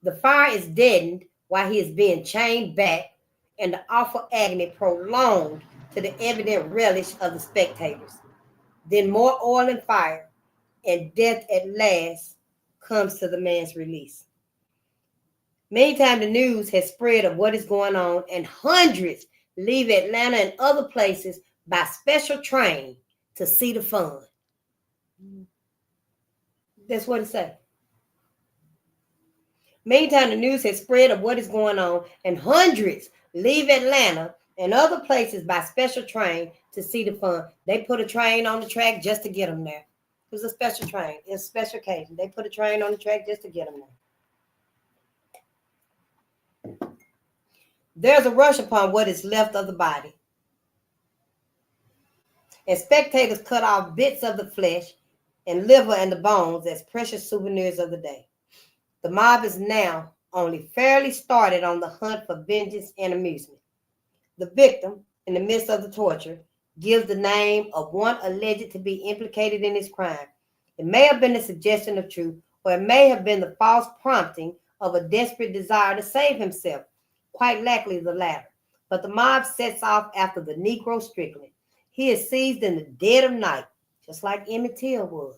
The fire is deadened while he is being chained back, and the awful agony prolonged to the evident relish of the spectators. Then more oil and fire, and death at last comes to the man's release. Meantime, the news has spread of what is going on, and hundreds leave Atlanta and other places by special train to see the fun. That's what it says. Meantime, the news has spread of what is going on, and hundreds leave Atlanta and other places by special train to see the fun. They put a train on the track just to get them there. It was a special train. It's a special occasion. They put a train on the track just to get them there. There's a rush upon what is left of the body, and spectators cut off bits of the flesh and liver and the bones as precious souvenirs of the day. The mob is now only fairly started on the hunt for vengeance and amusement. The victim, in the midst of the torture, gives the name of one alleged to be implicated in his crime. It may have been a suggestion of truth, or it may have been the false prompting of a desperate desire to save himself, quite likely the latter. But the mob sets off after the Negro Strickland. He is seized in the dead of night, just like Emmett Till was.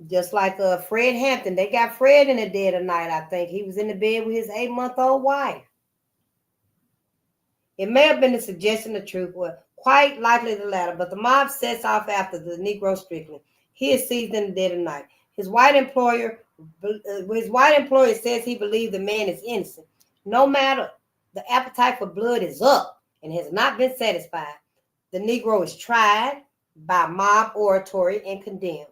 Just like Fred Hampton. They got Fred in the dead of night, I think. He was in the bed with his 8-month-old wife. It may have been the suggestion of truth, or quite likely the latter, but the mob sets off after the Negro Strickland. He is seized in the dead of night. His white employer says he believes the man is innocent. No matter, the appetite for blood is up and has not been satisfied. The Negro is tried by mob oratory and condemned.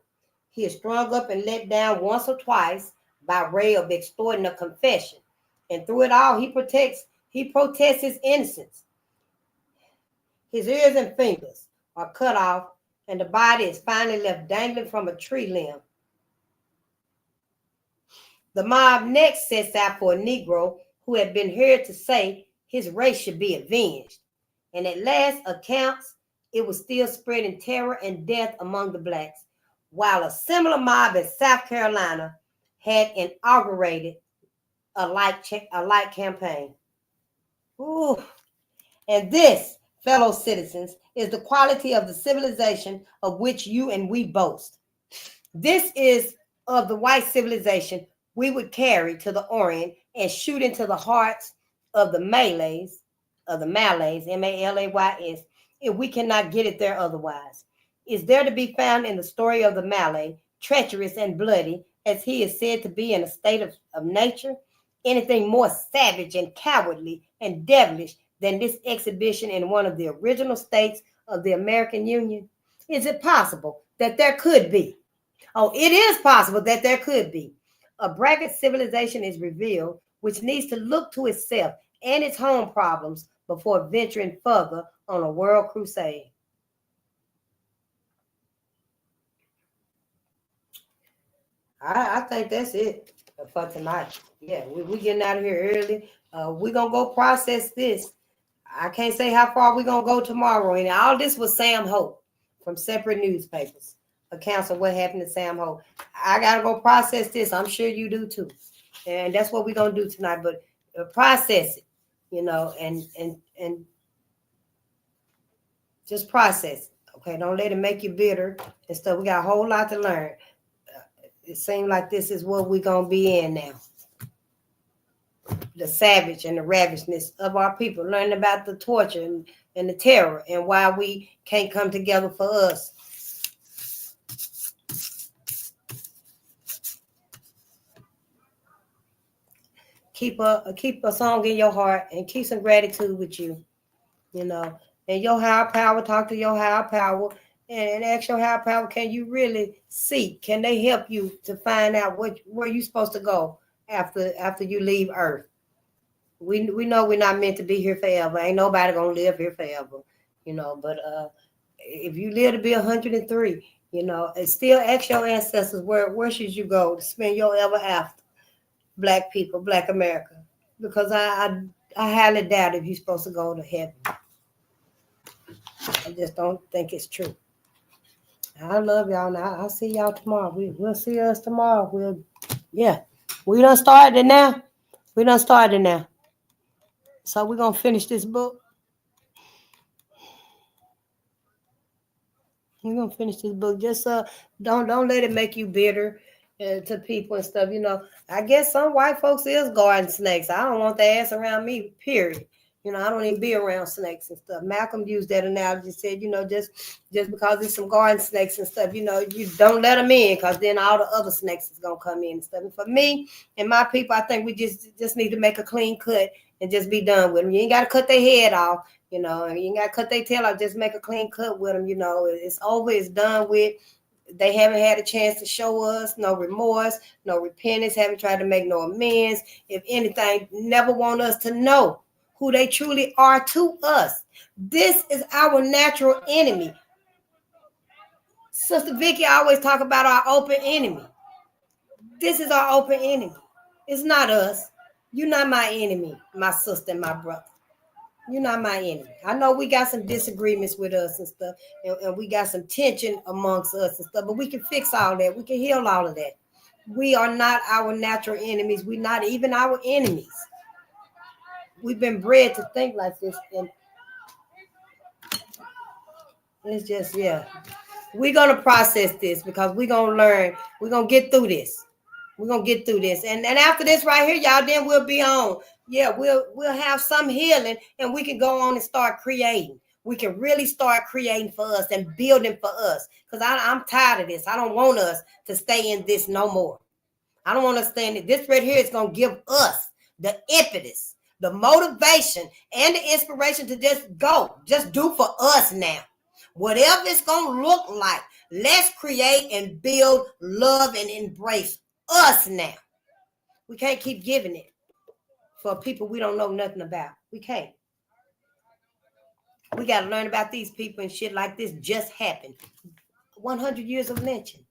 He is strung up and let down once or twice by way of extorting a confession. And through it all, he protests his innocence. His ears and fingers are cut off, and the body is finally left dangling from a tree limb. The mob next sets out for a Negro who had been heard to say his race should be avenged. And at last accounts, it was still spreading terror and death among the blacks, while a similar mob in South Carolina had inaugurated a like campaign. Ooh. And this, fellow citizens, is the quality of the civilization of which you and we boast. This is of the white civilization we would carry to the Orient and shoot into the hearts of the Malays, Malays, if we cannot get it there otherwise. Is there to be found in the story of the Malay, treacherous and bloody, as he is said to be in a state of nature, anything more savage and cowardly and devilish than this exhibition in one of the original states of the American Union? Is it possible that there could be? Oh, it is possible that there could be. A braggart civilization is revealed, which needs to look to itself and its home problems before venturing further on a world crusade. I think that's it for tonight. Yeah, we getting out of here early. We gonna go process this. I can't say how far we gonna go tomorrow. And all this was Sam Hope from separate newspapers. Accounts of what happened to Sam Hope. I gotta go process this. I'm sure you do too. And that's what we're gonna do tonight. But process it, and just process it. Okay, don't let it make you bitter and stuff. We got a whole lot to learn. It seems like this is what we're gonna be in now. The savage and the ravageness of our people, learning about the torture and the terror and why we can't come together for us. Keep a song in your heart and keep some gratitude with you, and your higher power, talk to your higher power and ask your higher power, can you really see? Can they help you to find out where you're supposed to go after you leave Earth? We know we're not meant to be here forever. Ain't nobody gonna live here forever, but if you live to be 103, and still ask your ancestors where should you go to spend your ever after, Black people, Black America, because I highly doubt if you're supposed to go to heaven. I just don't think it's true. I love y'all. Now I'll see y'all tomorrow. We'll see us tomorrow. We done started now. So we're gonna finish this book. We're gonna finish this book. Just don't let it make you bitter to people and stuff. I guess some white folks is guarding snakes. I don't want their ass around me, period. I don't even be around snakes and stuff. Malcolm used that analogy, said, just because there's some garden snakes and stuff, you don't let them in, because then all the other snakes is gonna come in and stuff. And for me and my people, I think we just need to make a clean cut and just be done with them. You ain't gotta cut their head off, and you ain't gotta cut their tail off. Just make a clean cut with them. It's over. It's done with. They haven't had a chance to show us no remorse, no repentance, haven't tried to make no amends. If anything, never want us to know who they truly are to us. This is our natural enemy. Sister Vicky always talk about our open enemy. This is our open enemy. It's not us. You're not my enemy, my sister and my brother. You're not my enemy. I know we got some disagreements with us and stuff, and we got some tension amongst us and stuff, but we can fix all that. We can heal all of that. We are not our natural enemies. We're not even our enemies. We've been bred to think like this, and it's just, we're going to process this because we're going to learn. We're going to get through this. And after this right here, y'all, then we'll be on. Yeah, we'll have some healing, and we can go on and start creating. We can really start creating for us and building for us, because I'm tired of this. I don't want us to stay in this no more. I don't want to stay in it. This right here is going to give us the impetus, the motivation, and the inspiration to just do for us now. Whatever it's going to look like, let's create and build, love, and embrace us now. We can't keep giving it for people we don't know nothing about. We can't. We got to learn about these people, and shit like this just happened. 100 years of lynching.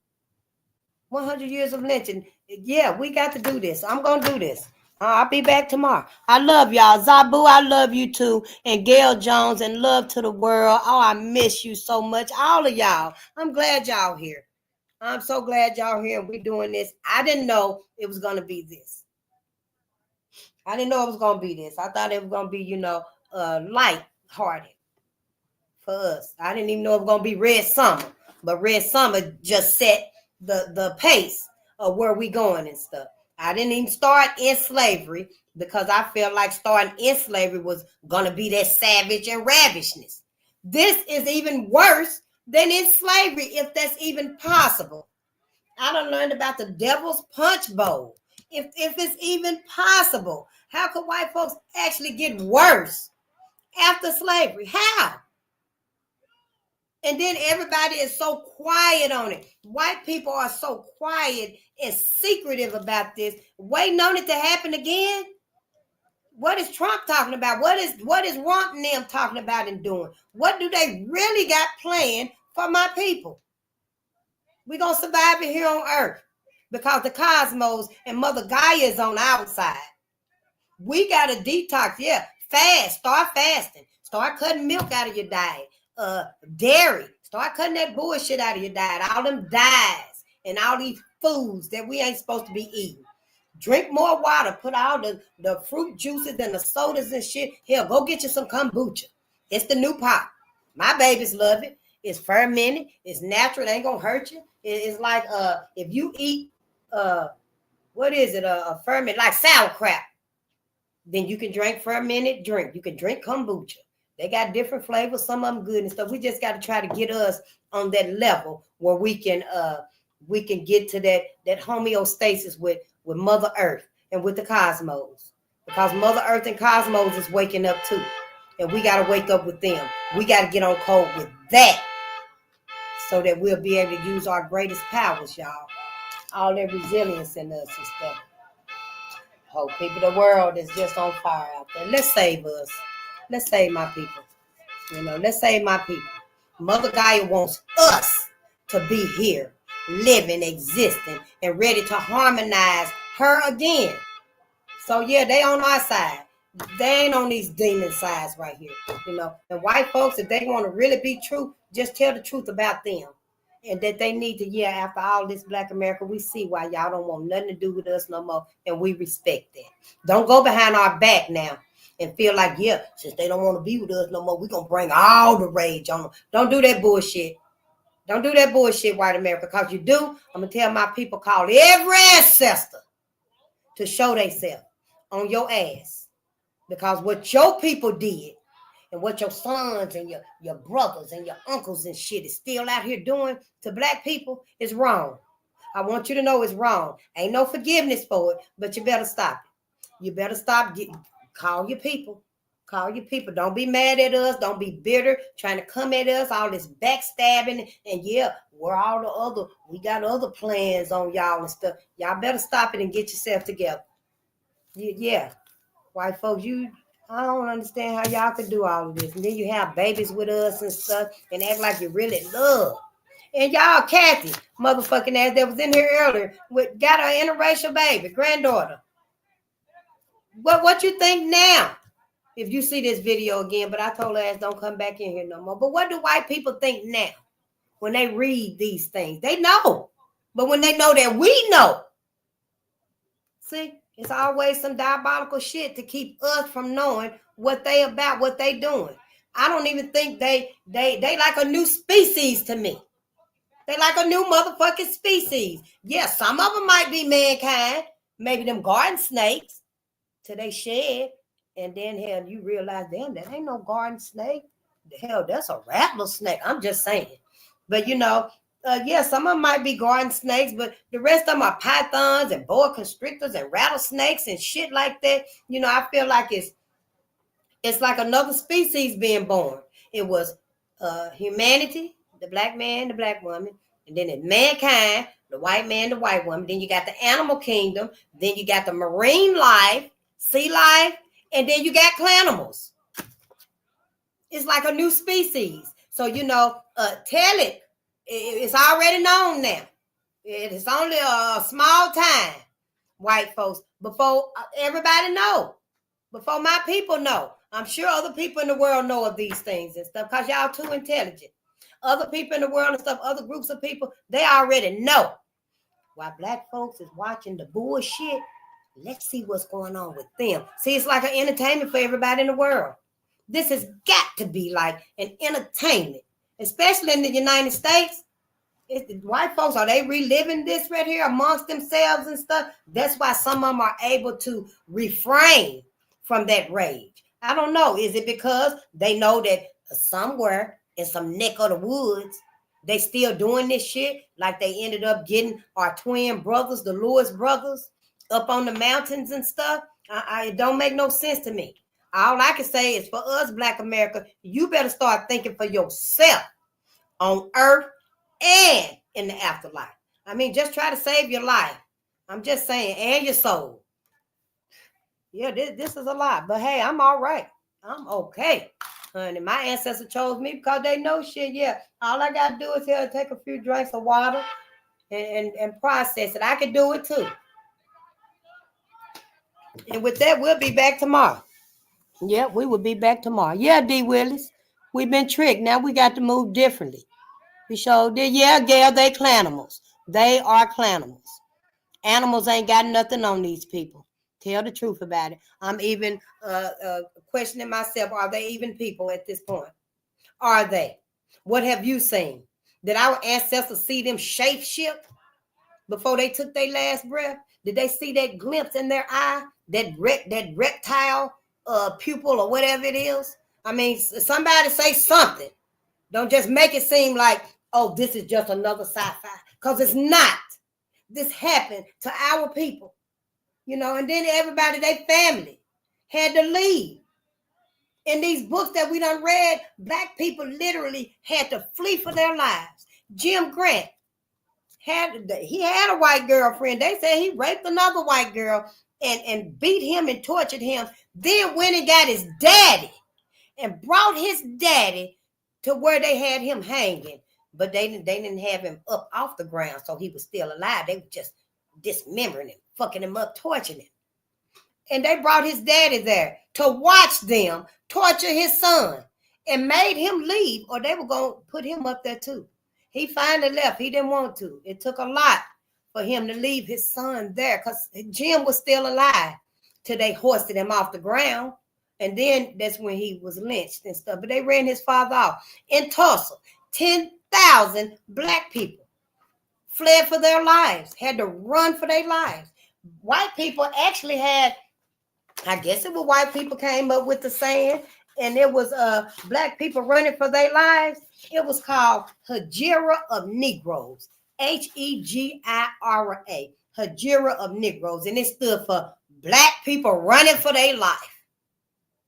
100 years of lynching. Yeah, we got to do this. I'm going to do this. I'll be back tomorrow. I love y'all. Zabu, I love you too. And Gail Jones, and love to the world. Oh, I miss you so much. All of y'all. I'm glad y'all here. I'm so glad y'all here and we doing this. I didn't know it was going to be this. I didn't know it was going to be this. I thought it was going to be, light-hearted for us. I didn't even know it was going to be Red Summer. But Red Summer just set the pace of where we going and stuff. I didn't even start in slavery because I felt like starting in slavery was going to be that savage and ravishness. This is even worse than in slavery, if that's even possible. I done learned about the devil's punch bowl. If it's even possible, how could white folks actually get worse after slavery? How? And then everybody is so quiet on it. White people are so quiet and secretive about this, waiting on it to happen again. What is Trump talking about? What is Rump and them talking about and doing? What do they really got planned for my people? We're going to survive it here on earth. because the cosmos and Mother Gaia is on our side. We got to detox. Yeah, fast. Start fasting. Start cutting milk out of your diet. Dairy. Start cutting that bullshit out of your diet. All them dyes and all these foods that we ain't supposed to be eating. Drink more water. Put all the fruit juices and the sodas and shit. Hell, go get you some kombucha. It's the new pop. My babies love it. It's fermented. It's natural. It ain't gonna hurt you. It's like if you eat what is it? A ferment like sauerkraut. Then you can drink fermented drink. You can drink kombucha. They got different flavors. Some of them good and stuff. We just got to try to get us on that level where we can get to that homeostasis with Mother Earth and with the cosmos, because Mother Earth and cosmos is waking up too, and we got to wake up with them. We got to get on code with that so that we'll be able to use our greatest powers, y'all. All that resilience in us and stuff. Whole people, the world is just on fire out there. Let's save us. Let's save my people. Let's save my people. Mother Gaia wants us to be here, living, existing, and ready to harmonize her again. So yeah, they on our side. They ain't on these demon sides right here. And white folks, if they want to really be true, just tell the truth about them. And that they need to, after all this Black America, we see why y'all don't want nothing to do with us no more. And we respect that. Don't go behind our back now and feel like, since they don't want to be with us no more, we're going to bring all the rage on them. Don't do that bullshit. Don't do that bullshit, white America. Because you do, I'm going to tell my people, call every ancestor to show themselves on your ass. Because what your people did, and what your sons and your brothers and your uncles and shit is still out here doing to Black people is wrong. I want you to know it's wrong. Ain't no forgiveness for it, but you better stop it. You better stop. Call your people. Call your people. Don't be mad at us. Don't be bitter, trying to come at us, all this backstabbing. And we're all the other. We got other plans on y'all and stuff. Y'all better stop it and get yourself together. Yeah. White folks, I don't understand how y'all could do all of this. And then you have babies with us and stuff and act like you really love. And y'all, Kathy, motherfucking ass that was in here earlier, got an interracial baby, granddaughter. What you think now? If you see this video again, but I told her ass don't come back in here no more. But what do white people think now when they read these things? They know. But when they know that we know. See? It's always some diabolical shit to keep us from knowing what they about, what they doing. I don't even think they like a new species to me. They like a new motherfucking species. Yeah, some of them might be mankind. Maybe them garden snakes till they shed. And then, hell, you realize, damn, that ain't no garden snake. The hell, that's a rattlesnake. I'm just saying. But, some of them might be garden snakes, but the rest of them are pythons and boa constrictors and rattlesnakes and shit like that. I feel like it's like another species being born. It was humanity, the Black man, the Black woman, and then it's mankind, the white man, the white woman. Then you got the animal kingdom. Then you got the marine life, sea life, and then you got clanimals. It's like a new species. So, tell it. It's already known now. It's only a small time, white folks, before everybody know, before my people know. I'm sure other people in the world know of these things and stuff because y'all too intelligent. Other people in the world and stuff, other groups of people, they already know. While Black folks is watching the bullshit, let's see what's going on with them. See, it's like an entertainment for everybody in the world. This has got to be like an entertainment. Especially in the United States, white folks, are they reliving this right here amongst themselves and stuff? That's why some of them are able to refrain from that rage. I don't know. Is it because they know that somewhere in some neck of the woods, they still doing this shit? Like they ended up getting our twin brothers, the Lewis brothers, up on the mountains and stuff? It don't make no sense to me. All I can say is for us, Black America, you better start thinking for yourself on earth and in the afterlife. I mean, just try to save your life. I'm just saying, and your soul. Yeah, this is a lot. But hey, I'm all right. I'm okay. Honey, my ancestors chose me because they know shit. Yeah, all I got to do is take a few drinks of water and process it. I can do it too. And with that, we'll be back tomorrow. Yeah, we will be back tomorrow. Yeah, D. Willis. We've been tricked. Now we got to move differently. We showed that, yeah, Gail, they clanimals. They are clanimals. Animals ain't got nothing on these people. Tell the truth about it. I'm even questioning myself. Are they even people at this point? Are they? What have you seen? Did our ancestors see them shape shift before they took their last breath? Did they see that glimpse in their eye? That reptile pupil or whatever it is? I mean, somebody say something. Don't just make it seem like, oh, this is just another sci-fi. Because it's not. This happened to our people. You know, and then everybody, their family, had to leave. In these books that we done read, black people literally had to flee for their lives. Jim Grant had a white girlfriend. They said he raped another white girl and beat him and tortured him. Then went and got his daddy and brought his daddy to where they had him hanging. But they didn't have him up off the ground, so he was still alive. They were just dismembering him, fucking him up, torturing him. And they brought his daddy there to watch them torture his son and made him leave, or they were going to put him up there too. He finally left. He didn't want to. It took a lot for him to leave his son there because Jim was still alive till they hoisted him off the ground. And then that's when he was lynched and stuff. But they ran his father off. In Tulsa, 10,000 black people fled for their lives, had to run for their lives. White people actually had, I guess it was white people came up with the saying, and it was black people running for their lives. It was called Hejira of Negroes, Hegira, Hejira of Negroes, and it stood for black people running for their life.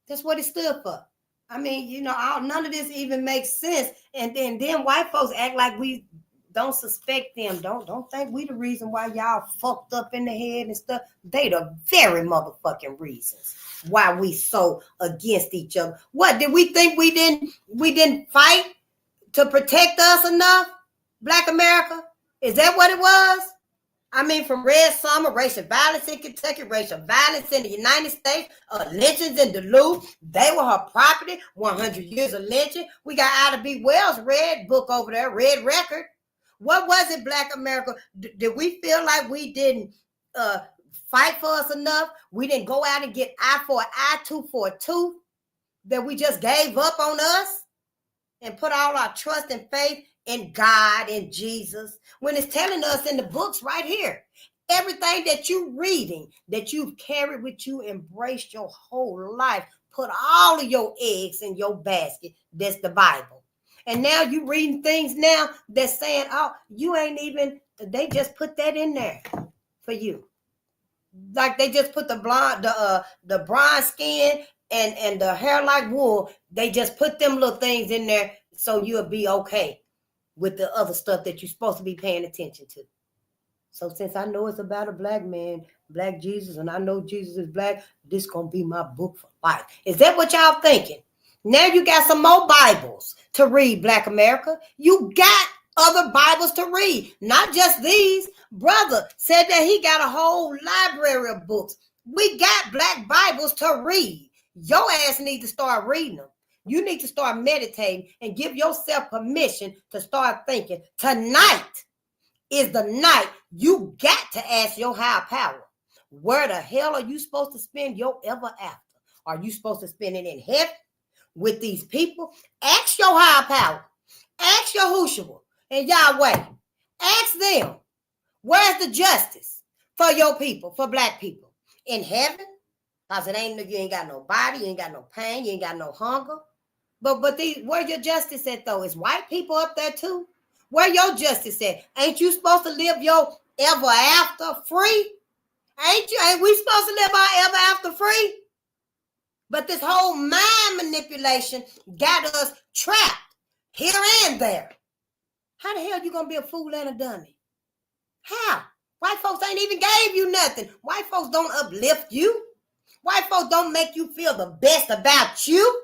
That's what it stood for. I mean, you know, none of this even makes sense. And then white folks act like we don't suspect them. Don't think we the reason why y'all fucked up in the head and stuff. They the very motherfucking reasons why we so against each other. What did we think we didn't fight to protect us enough? Black America? Is that what it was? I mean, from Red Summer, racial violence in Kentucky, racial violence in the United States, lynchings in Duluth, they were her property, 100 years of lynching. We got Ida B. Wells' red book over there, red record. What was it, Black America? Did we feel like we didn't fight for us enough? We didn't go out and get eye for an eye, tooth for a tooth? That we just gave up on us and put all our trust and faith in God and Jesus, when it's telling us in the books right here, everything that you're reading, that you've carried with you, embraced your whole life, put all of your eggs in your basket, that's the Bible. And now you reading things now that's saying, oh, you ain't even, they just put that in there for you. Like they just put the bronze skin and the hair like wool, they just put them little things in there so you'll be okay with the other stuff that you're supposed to be paying attention to. So since I know it's about a black man, black Jesus, and I know Jesus is black, this gonna be my book for life. Is that what y'all thinking? Now you got some more Bibles to read, Black America. You got other Bibles to read, not just these. Brother said that he got a whole library of books. We got black Bibles to read. Your ass needs to start reading them. You need to start meditating and give yourself permission to start thinking. Tonight is the night you got to ask your higher power, where the hell are you supposed to spend your ever after? Are you supposed to spend it in heaven with these people? Ask your higher power. Ask your Yahushua and Yahweh. Ask them, where's the justice for your people, for black people? In heaven? Because you ain't got no body, you ain't got no pain, you ain't got no hunger. But where your justice at though? Is white people up there too? Where your justice at? Ain't you supposed to live your ever after free? Ain't we supposed to live our ever after free? But this whole mind manipulation got us trapped here and there. How the hell you gonna be a fool and a dummy? How? White folks ain't even gave you nothing. White folks don't uplift you. White folks don't make you feel the best about you.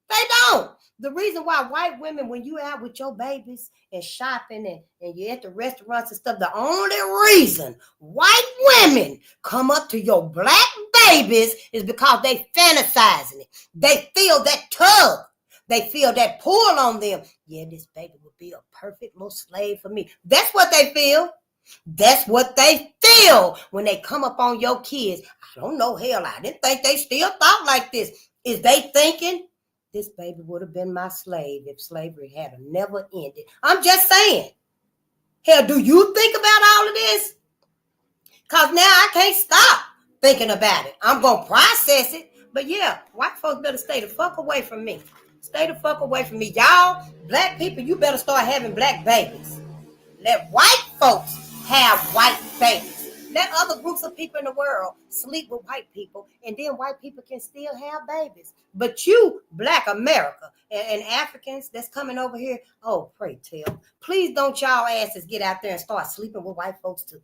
They don't. The reason why white women, when you out with your babies and shopping and you're at the restaurants and stuff, the only reason white women come up to your black babies is because they fantasizing it. They feel that tug. They feel that pull on them. Yeah, this baby would be a perfect little slave for me. That's what they feel. That's what they feel when they come up on your kids. I don't know, hell, I didn't think they still thought like this. Is they thinking, this baby would have been my slave if slavery had never ended? I'm just saying. Hell, do you think about all of this? Because now I can't stop thinking about it. I'm going to process it. But yeah, white folks better stay the fuck away from me. Stay the fuck away from me. Y'all, black people, you better start having black babies. Let white folks have white babies. Let other groups of people in the world sleep with white people, and then white people can still have babies. But you, black America, and Africans that's coming over here, oh, pray tell, please don't y'all asses get out there and start sleeping with white folks too.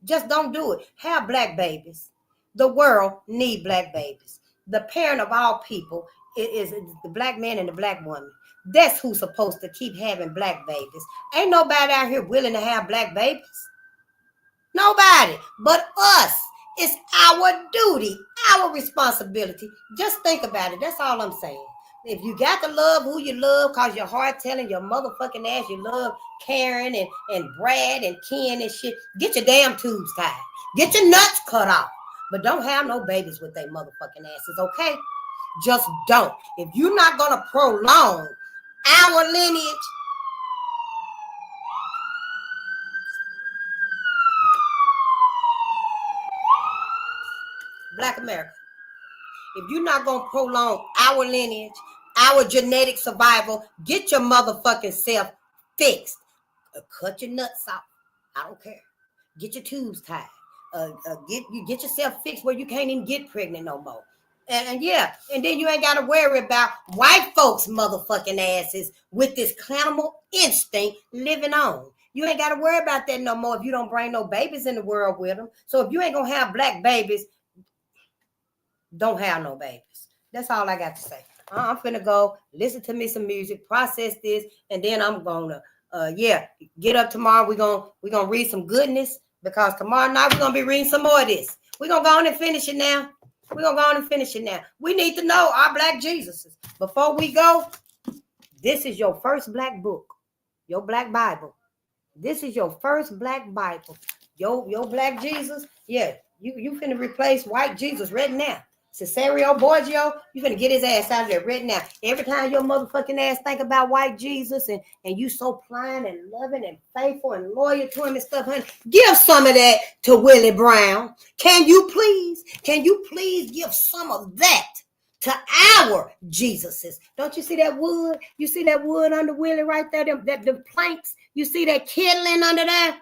Just don't do it. Have black babies. The world need black babies. The parent of all people is the black man and the black woman. That's who's supposed to keep having black babies. Ain't nobody out here willing to have black babies. Nobody but us. It's our duty, our responsibility. Just think about it. That's all I'm saying. If you got to love who you love, cause your heart telling your motherfucking ass you love Karen and Brad and Ken and shit, get your damn tubes tied. Get your nuts cut off. But don't have no babies with their motherfucking asses, okay? Just don't. If you're not gonna prolong our lineage, Black America, if you're not going to prolong our lineage, our genetic survival, get your motherfucking self fixed. Cut your nuts off. I don't care. Get your tubes tied. Get yourself fixed where you can't even get pregnant no more. And yeah, and then you ain't got to worry about white folks' motherfucking asses with this cannibal instinct living on. You ain't got to worry about that no more if you don't bring no babies in the world with them. So if you ain't going to have black babies, don't have no babies. That's all I got to say. I'm finna go listen to me some music, process this, and then I'm gonna get up tomorrow. We're gonna read some goodness, because tomorrow night we're gonna be reading some more of this. We're gonna go on and finish it now. We need to know our black Jesuses. Before we go, this is your first black book, your black Bible. This is your first black Bible. Your black Jesus. Yeah, you finna replace white Jesus right now. Cesario Borgio, you finna get his ass out of there right now. Every time your motherfucking ass think about white Jesus and you so pliant and loving and faithful and loyal to him and stuff, honey, give some of that to Willie Brown. Can you please give some of that to our Jesuses? Don't you see that wood? You see that wood under Willie right there? Them planks? You see that kindling under there?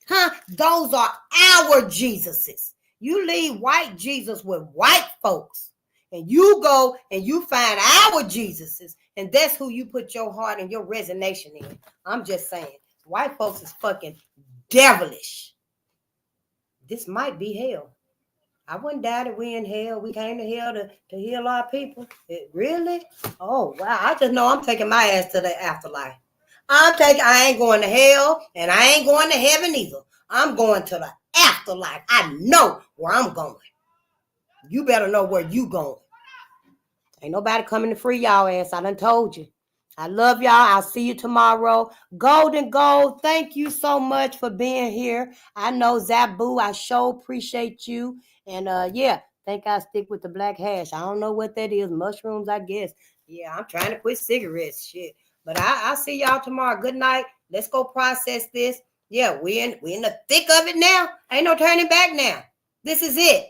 Huh? Those are our Jesuses. You leave white Jesus with white folks, and you go and you find our Jesuses, and that's who you put your heart and your resignation in. I'm just saying, white folks is fucking devilish. This might be hell. I wouldn't doubt that we in hell. We came to hell to heal our people. Really? Oh, wow. I just know I'm taking my ass to the afterlife. I ain't going to hell, and I ain't going to heaven either. I'm going to the afterlife. I know where I'm going. You better know where you going. Ain't nobody coming to free y'all ass. I done told you. I love y'all. I'll see you tomorrow. Golden Gold, thank you so much for being here. I know Zabu, I sure appreciate you. And think I stick with the black hash. I don't know what that is. Mushrooms, I guess. Yeah, I'm trying to quit cigarettes. Shit. But I'll see y'all tomorrow. Good night. Let's go process this. Yeah, we in the thick of it now. Ain't no turning back now. This is it.